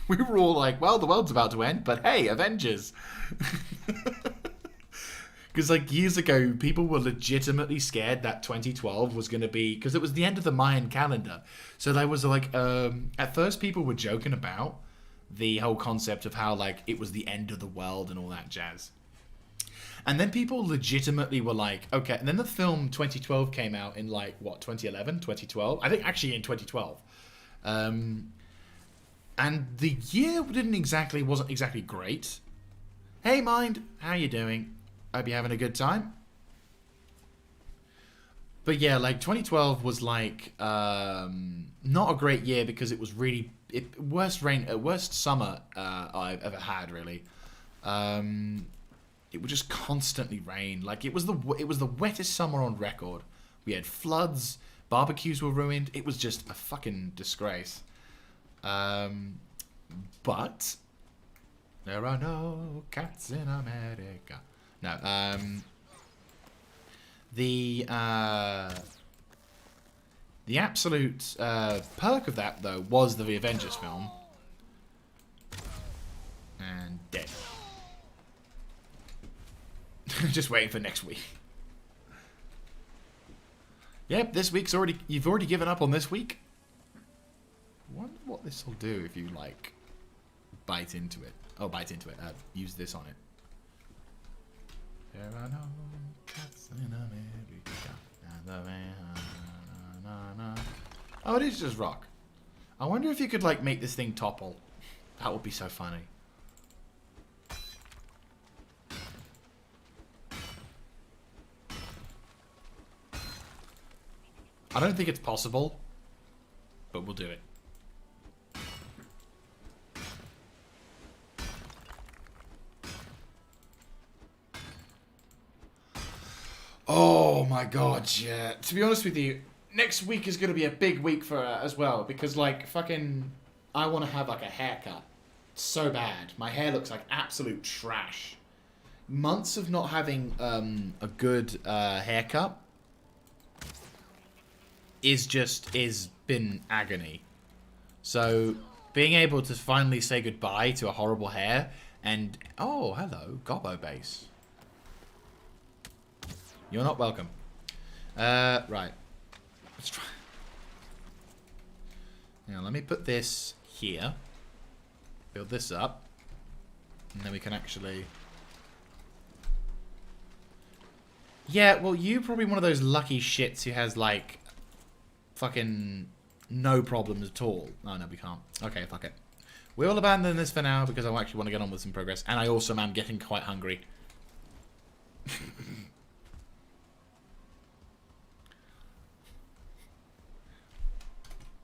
We were all like, well, the world's about to end, but hey, Avengers. Because like years ago, people were legitimately scared that 2012 was going to be... Because it was the end of the Mayan calendar. So there was like... at first, people were joking about the whole concept of how, like, it was the end of the world and all that jazz. And then people legitimately were like, okay, and then the film 2012 came out in, like, what, 2011, 2012? I think actually in 2012. And the year wasn't exactly great. Hey, Mind, how you doing? Hope you're having a good time. But yeah, like 2012 was like not a great year because it was really worst summer I've ever had, really. It would just constantly rain. Like it was the wettest summer on record. We had floods, barbecues were ruined. It was just a fucking disgrace. But there are no cats in America. No. The absolute perk of that, though, was the Avengers film. And dead. Just waiting for next week. Yep, this week's already... You've already given up on this week? I wonder what this will do if you, like, bite into it. Oh, bite into it. Use this on it. There are no cats in America. Oh, it is just rock. I wonder if you could, like, make this thing topple. That would be so funny. I don't think it's possible, but we'll do it. Oh my god, yeah. To be honest with you, next week is going to be a big week for her as well, because, like, fucking, I want to have, like, a haircut. So bad. My hair looks like absolute trash. Months of not having a good haircut is been agony. So being able to finally say goodbye to a horrible hair and oh, hello, Gobbo base. You're not welcome. Right. Let's try. Now let me put this here. Build this up. And then we can actually... Yeah, well, you're probably one of those lucky shits who has, like, fucking no problems at all. Oh, no, we can't. Okay, fuck it. We'll abandon this for now because I actually want to get on with some progress. And I also am getting quite hungry.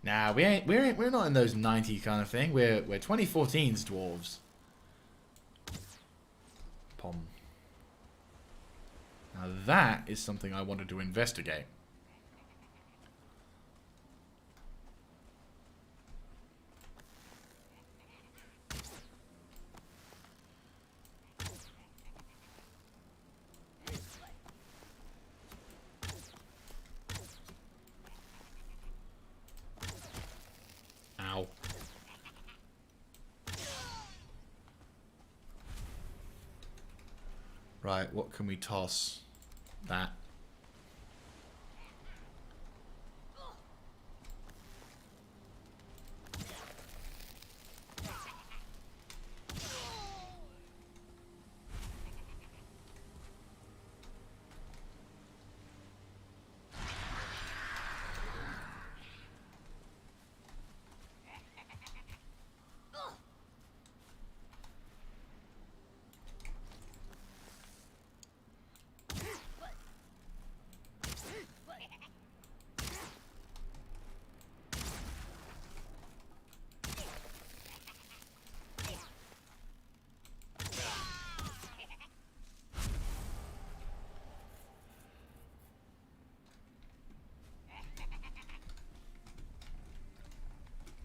Nah, we're not in those 90s kind of thing. We're 2014's dwarves. Pom. Now that is something I wanted to investigate. Ow. Right, what can we toss? That.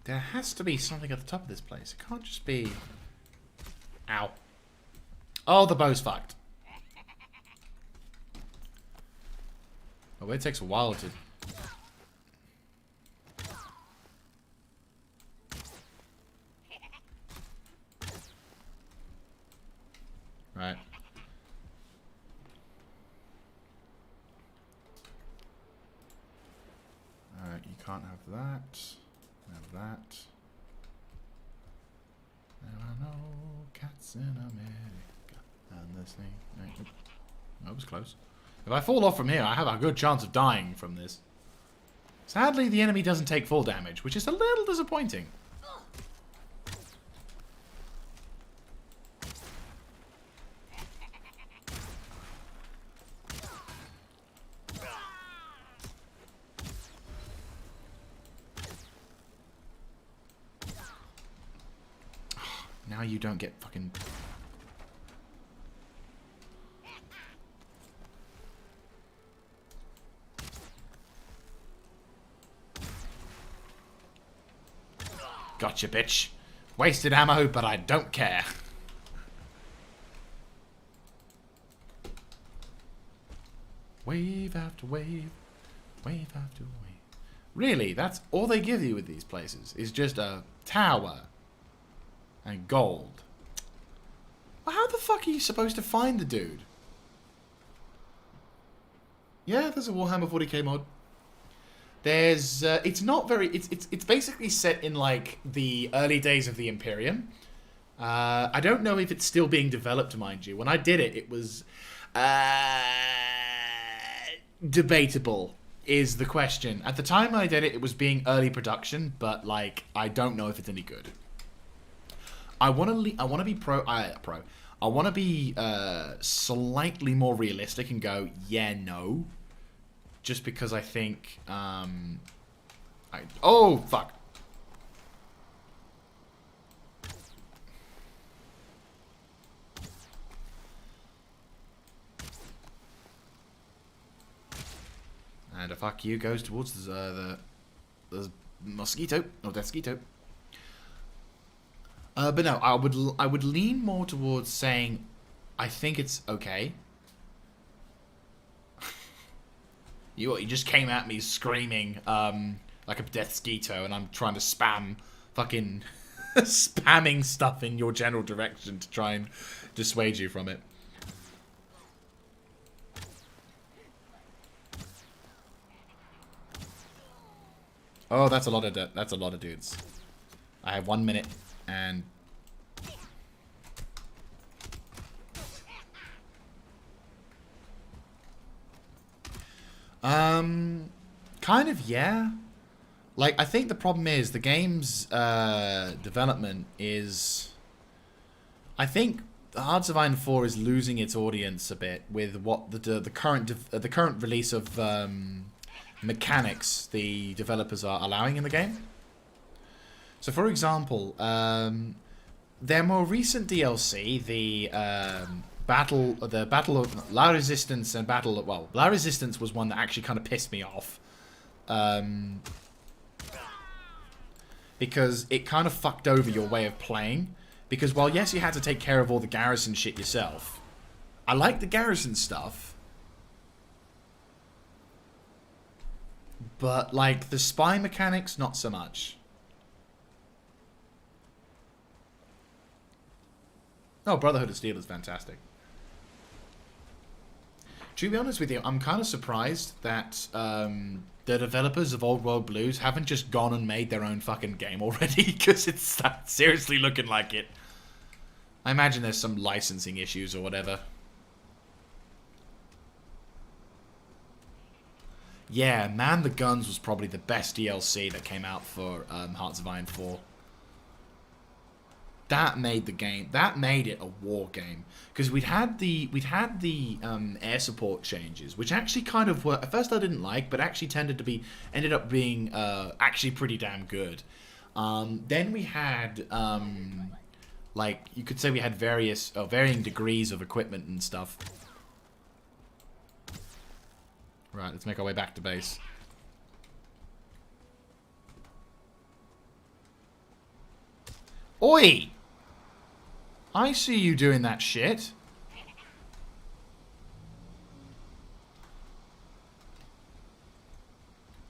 There has to be something at the top of this place. It can't just be... Ow. Oh, the bow's fucked. Oh, it takes a while to... Right. Alright, you can't have that. Have that. No cats in America. And this thing. That was close. If I fall off from here, I have a good chance of dying from this. Sadly, the enemy doesn't take full damage, which is a little disappointing. Now you don't get fucking... Gotcha, bitch. Wasted ammo, but I don't care. Wave after wave. Wave after wave. Really? That's all they give you with these places? Is just a tower. And gold. Well, how the fuck are you supposed to find the dude? Yeah, there's a Warhammer 40k mod. There's, it's not very, it's basically set in, like, the early days of the Imperium. I don't know if it's still being developed, mind you. When I did it, it was, debatable, is the question. At the time I did it, it was being early production, but, like, I don't know if it's any good. I want to be I want to be, slightly more realistic and go, yeah, no. Just because I think, oh, fuck. And a fuck you goes towards the mosquito, or desquito. But no, I would lean more towards saying, I think it's okay. You just came at me screaming like a desquito, and I'm trying to spam fucking spamming stuff in your general direction to try and dissuade you from it. Oh, that's a lot of dudes. I have 1 minute and kind of, yeah. Like, I think the problem is the game's development is, I think Hearts of Iron 4 is losing its audience a bit with what the current release of mechanics the developers are allowing in the game. So, for example, their more recent DLC, the Battle of La Resistance and La Resistance was one that actually kind of pissed me off. Because it kind of fucked over your way of playing. Because while, yes, you had to take care of all the garrison shit yourself, I like the garrison stuff. But, like, the spy mechanics, not so much. Oh, Brotherhood of Steel is fantastic. To be honest with you, I'm kind of surprised that the developers of Old World Blues haven't just gone and made their own fucking game already, because it's seriously looking like it. I imagine there's some licensing issues or whatever. Yeah, Man the Guns was probably the best DLC that came out for Hearts of Iron 4. That made the game. That made it a war game, because we'd had the air support changes, which actually kind of were, at first I didn't like, but actually ended up being actually pretty damn good. Then we had like, you could say we had varying degrees of equipment and stuff. Right, let's make our way back to base. Oi! I see you doing that shit.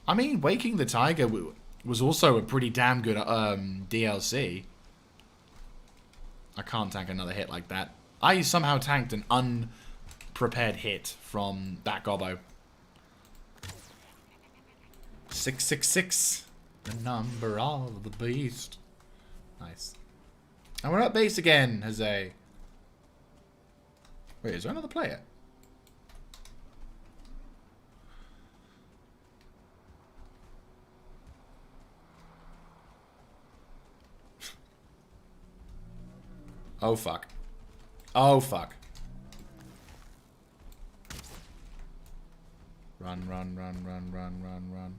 I mean, Waking the Tiger was also a pretty damn good DLC. I can't tank another hit like that. I somehow tanked an unprepared hit from that gobbo. 666. The number of the beast. Nice. And we're at base again, Jose. Wait, is there another player? Oh, fuck. Oh, fuck. Run, run, run, run, run, run, run.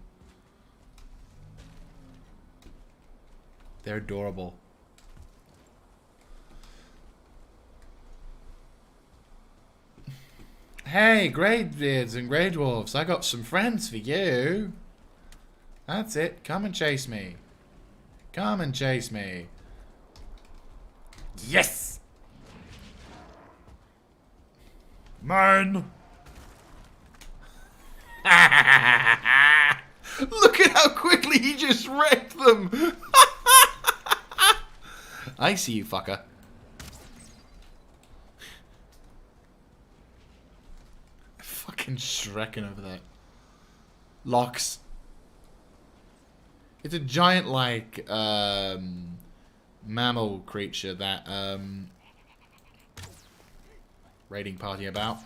They're adorable. Hey, Greybeards and Grey Dwarfs, I got some friends for you. That's it. Come and chase me. Come and chase me. Yes! Mine! Look at how quickly he just wrecked them! I see you, fucker. Fucking Shrekin over there. Locks. It's a giant, like, mammal creature that, raiding party about.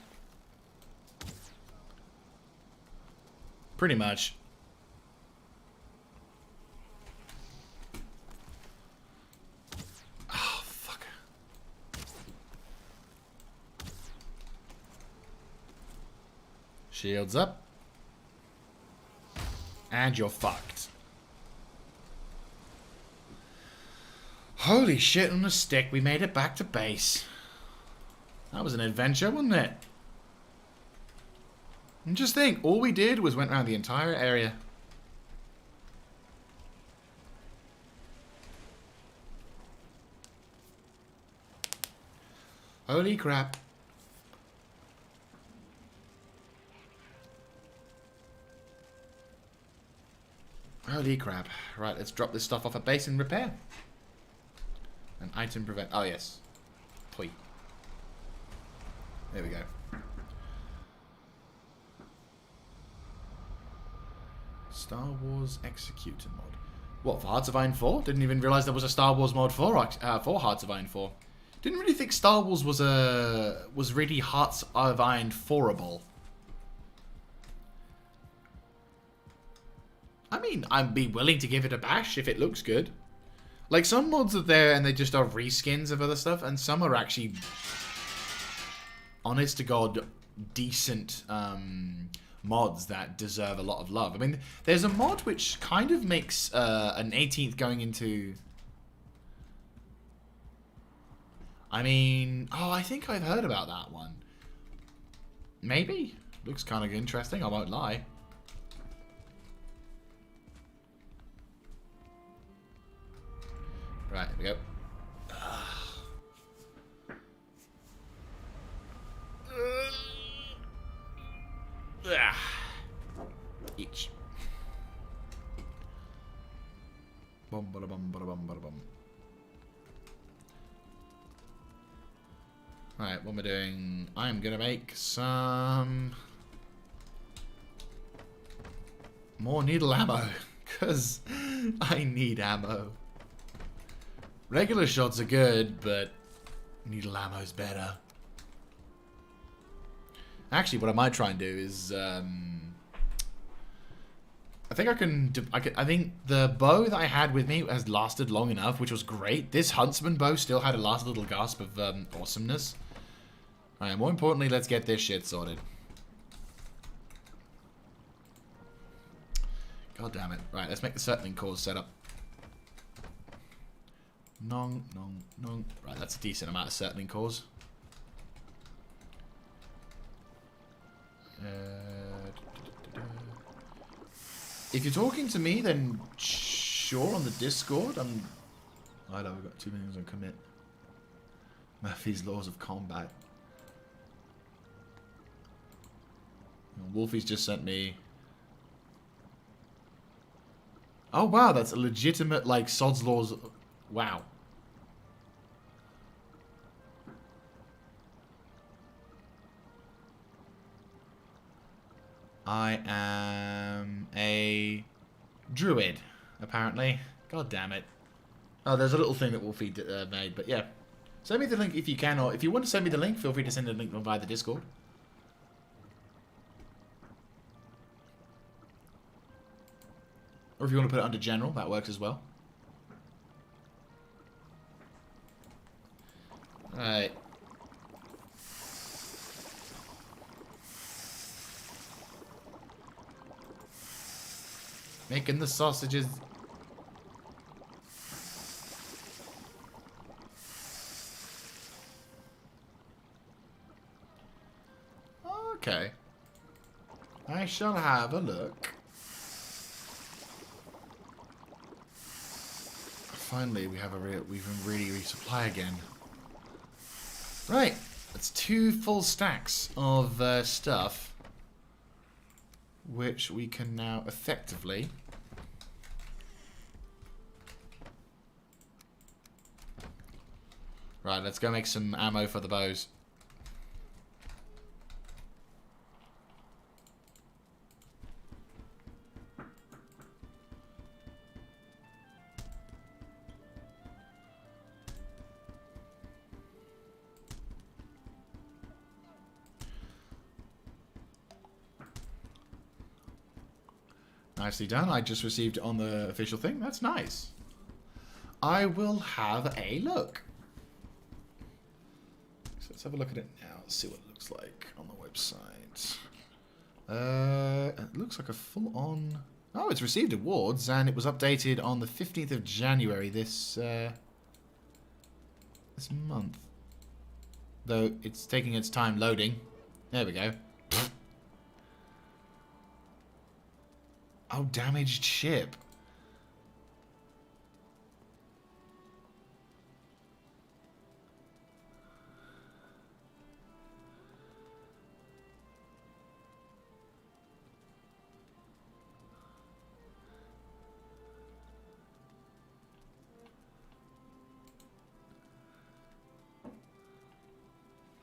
Pretty much. Oh, fuck. Shields up. And you're fucked. Holy shit on a stick, we made it back to base. That was an adventure, wasn't it? And just think, all we did was went around the entire area. Holy crap. Holy crap. Right, let's drop this stuff off at base and repair. An item prevent... Oh, yes. Poi. There we go. Star Wars Executor mod. What, for Hearts of Iron 4? Didn't even realize there was a Star Wars mod for Hearts of Iron 4. Didn't really think Star Wars was really Hearts of Iron 4-able. I mean, I'd be willing to give it a bash if it looks good. Like, some mods are there and they just are reskins of other stuff, and some are actually, honest to God, decent mods that deserve a lot of love. I mean, there's a mod which kind of makes an 18th going into... I mean... Oh, I think I've heard about that one. Maybe? Looks kind of interesting, I won't lie. Right, here we go. Each. Bum bada bum bada bum bada bum. Right, what am I doing? I'm gonna make some more needle ammo, because I need ammo. Regular shots are good, but needle ammo's better. Actually, what I might try and do is, I think I think the bow that I had with me has lasted long enough, which was great. This Huntsman bow still had a last little gasp of awesomeness. Alright, more importantly, let's get this shit sorted. God damn it. Right, let's make the circling cores set up. Nong, nong, nong. Right, that's a decent amount of circling cores. If you're talking to me, then sure, on the Discord. I know, we've got 2 minutes on commit. Murphy's Laws of Combat. Wolfie's just sent me... Oh, wow, that's a legitimate, like, Sod's Laws... Wow. I am a druid, apparently. God damn it. Oh, there's a little thing that will feed made, but yeah. Send me the link if you can, or if you want to send me the link, feel free to send the link via the Discord. Or if you want to put it under general, that works as well. Right. Making the sausages. Okay. I shall have a look. Finally, we can really resupply again. Right. That's 2 full stacks of stuff, which we can now effectively Right, let's go make some ammo for the bows. Nicely done. I just received it on the official thing. That's nice. I will have a look. So let's have a look at it now. Let's see what it looks like on the website. It looks like a full-on... Oh, it's received awards, and it was updated on the 15th of January this month. Though it's taking its time loading. There we go. Oh, damaged ship.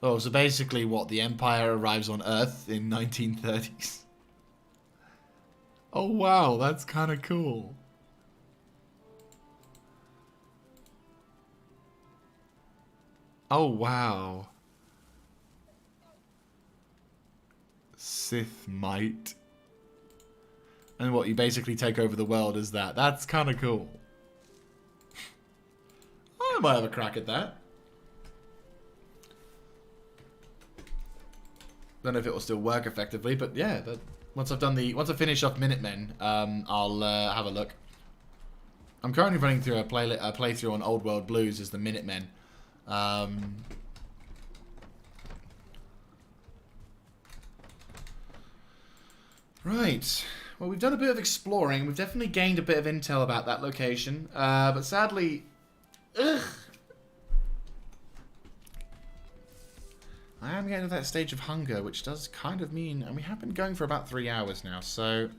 Oh, so basically what, the Empire arrives on Earth in 1930s? Oh wow, that's kind of cool. Oh wow. Sith might. And what, you basically take over the world as that. That's kind of cool. I might have a crack at that. Don't know if it will still work effectively, but yeah, but once I finish off Minutemen, I'll have a look. I'm currently running through a playthrough on Old World Blues as the Minutemen. Right. Well, we've done a bit of exploring. We've definitely gained a bit of intel about that location. But sadly... Ugh! I am getting to that stage of hunger, which does kind of mean... And we have been going for about 3 hours now, so...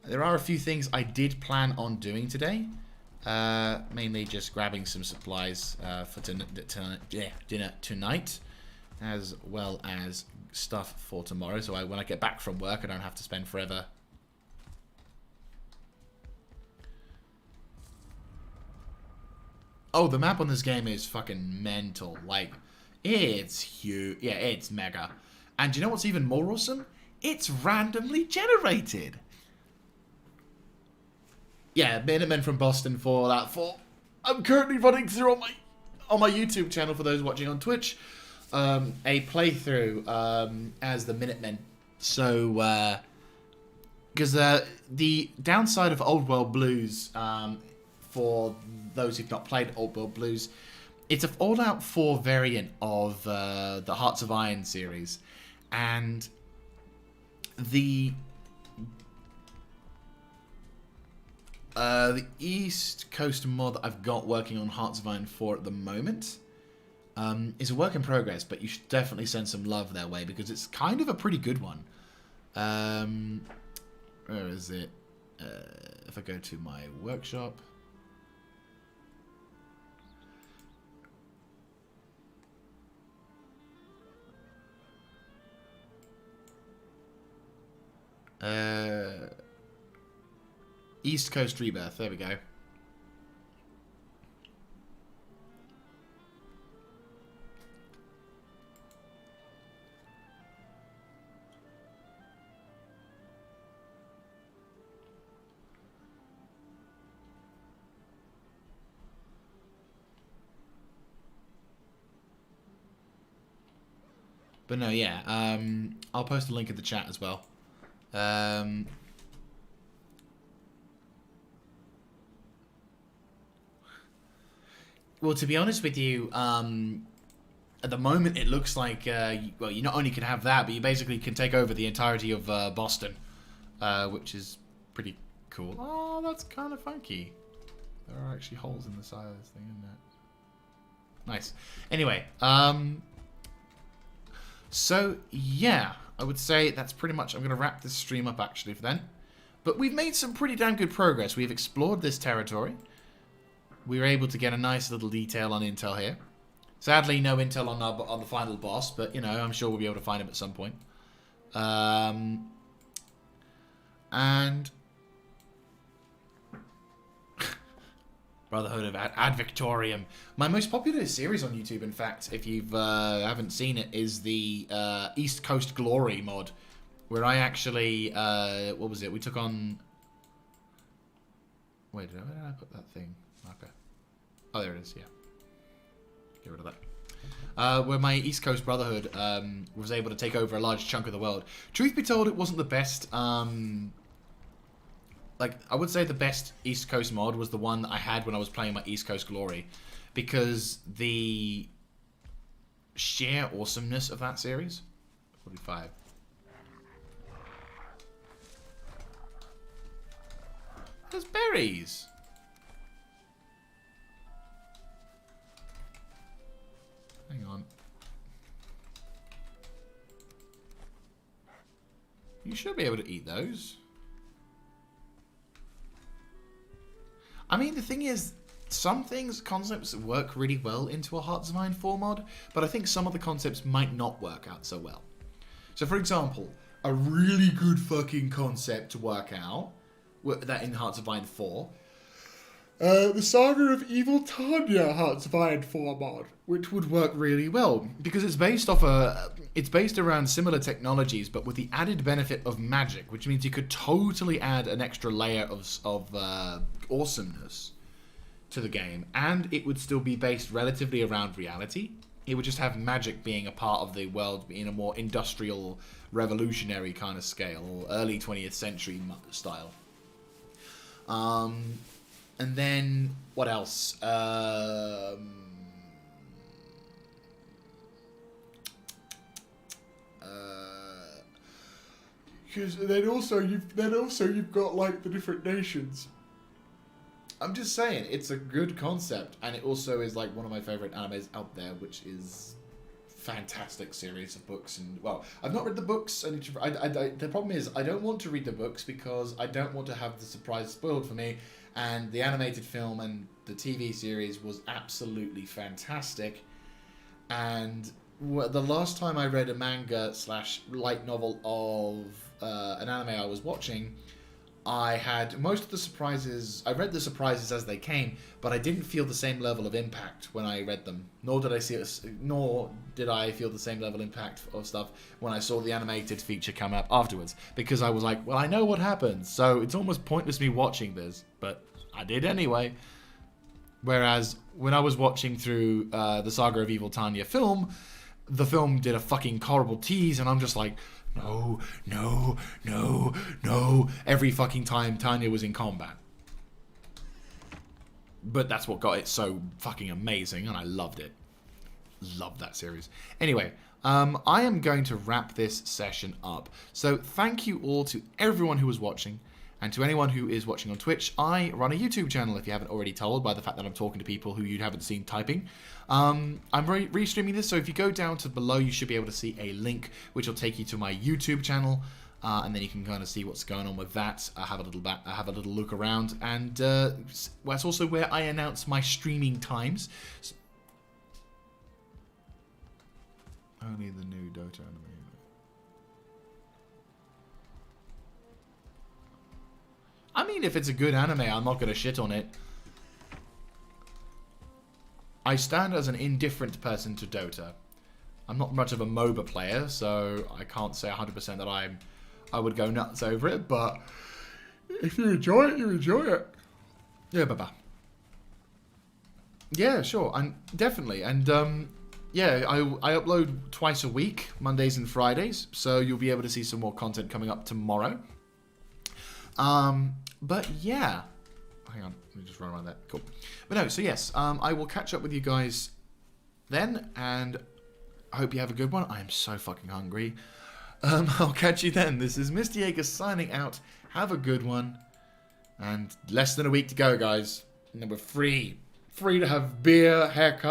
There are a few things I did plan on doing today. Mainly just grabbing some supplies for dinner tonight. As well as stuff for tomorrow. So when I get back from work, I don't have to spend forever... Oh, the map on this game is fucking mental. Like... It's huge. Yeah, it's mega. And you know what's even more awesome? It's randomly generated. Yeah, Minutemen from Boston for that. I'm currently running through on my YouTube channel for those watching on Twitch. A playthrough as the Minutemen. So, because the downside of Old World Blues, for those who've not played Old World Blues, it's a Fallout 4 variant of the Hearts of Iron series, and the East Coast mod that I've got working on Hearts of Iron 4 at the moment is a work in progress, but you should definitely send some love their way because it's kind of a pretty good one. Where is it? If I go to my workshop. East Coast Rebirth, there we go. But no, yeah. I'll post a link in the chat as well. Well, to be honest with you, at the moment it looks like, well, you not only can have that, but you basically can take over the entirety of Boston, which is pretty cool. Oh, that's kind of funky. There are actually holes in the side of this thing, isn't there? Nice. Anyway, so yeah, I would say that's pretty much, I'm going to wrap this stream up actually for then. But we've made some pretty damn good progress. We've explored this territory. We were able to get a nice little detail on intel here. Sadly, no intel on the final boss, but, you know, I'm sure we'll be able to find him at some point. And Brotherhood of Ad Victorium. My most popular series on YouTube, in fact, if you haven't seen it, is the East Coast Glory mod, where I actually, what was it? We took on... Wait, where did I put that thing? Okay. Oh, there it is, yeah. Get rid of that. Where my East Coast Brotherhood was able to take over a large chunk of the world. Truth be told, it wasn't the best... like, I would say the best East Coast mod was the one that I had when I was playing my East Coast Glory. Because the sheer awesomeness of that series... 45. There's berries! Hang on. You should be able to eat those. I mean, the thing is, some concepts work really well into a Hearts of Iron 4 mod, but I think some of the concepts might not work out so well. So, for example, a really good fucking concept to work out, that in Hearts of Iron 4, the Saga of Evil Tanya Hearts of Iron 4 mod, which would work really well because it's based around similar technologies, but with the added benefit of magic, which means you could totally add an extra layer of awesomeness to the game, and it would still be based relatively around reality. It would just have magic being a part of the world in a more industrial, revolutionary kind of scale, or early 20th century style. And then, what else? Because then also you've got like the different nations. I'm just saying, it's a good concept, and it also is like one of my favorite animes out there, which is fantastic series of books. And well, I've not read the books, and the problem is I don't want to read the books because I don't want to have the surprise spoiled for me. And the animated film and the TV series was absolutely fantastic. And the last time I read a manga / light novel of an anime I was watching, I had most of the surprises. I read the surprises as they came, but I didn't feel the same level of impact when I read them. Nor did I feel the same level of impact of stuff when I saw the animated feature come up afterwards. Because I was like, well, I know what happens, so it's almost pointless me watching this. But I did anyway. Whereas when I was watching through the Saga of Evil Tanya film, the film did a fucking horrible tease, and I'm just like, no, no, no, no, every fucking time Tanya was in combat. But that's what got it so fucking amazing, and I loved it. Loved that series. Anyway, I am going to wrap this session up. So thank you all to everyone who was watching. And to anyone who is watching on Twitch, I run a YouTube channel, if you haven't already told by the fact that I'm talking to people who you haven't seen typing. I'm restreaming this, so if you go down to below, you should be able to see a link which will take you to my YouTube channel, and then you can kind of see what's going on with that. I have a little look around, and that's also where I announce my streaming times. Only the new Dota anime. I mean, if it's a good anime, I'm not going to shit on it. I stand as an indifferent person to Dota. I'm not much of a MOBA player, so I can't say 100% that I would go nuts over it, but if you enjoy it, you enjoy it. Yeah, baba. Yeah, sure, and definitely. And yeah, I upload twice a week, Mondays and Fridays, so you'll be able to see some more content coming up tomorrow. But yeah, hang on, let me just run around that. Cool. But no, so yes, I will catch up with you guys then, and I hope you have a good one. I am so fucking hungry. I'll catch you then. This is Mr. Jaeger signing out. Have a good one. And less than a week to go, guys. And then we're free. Free to have beer, haircut.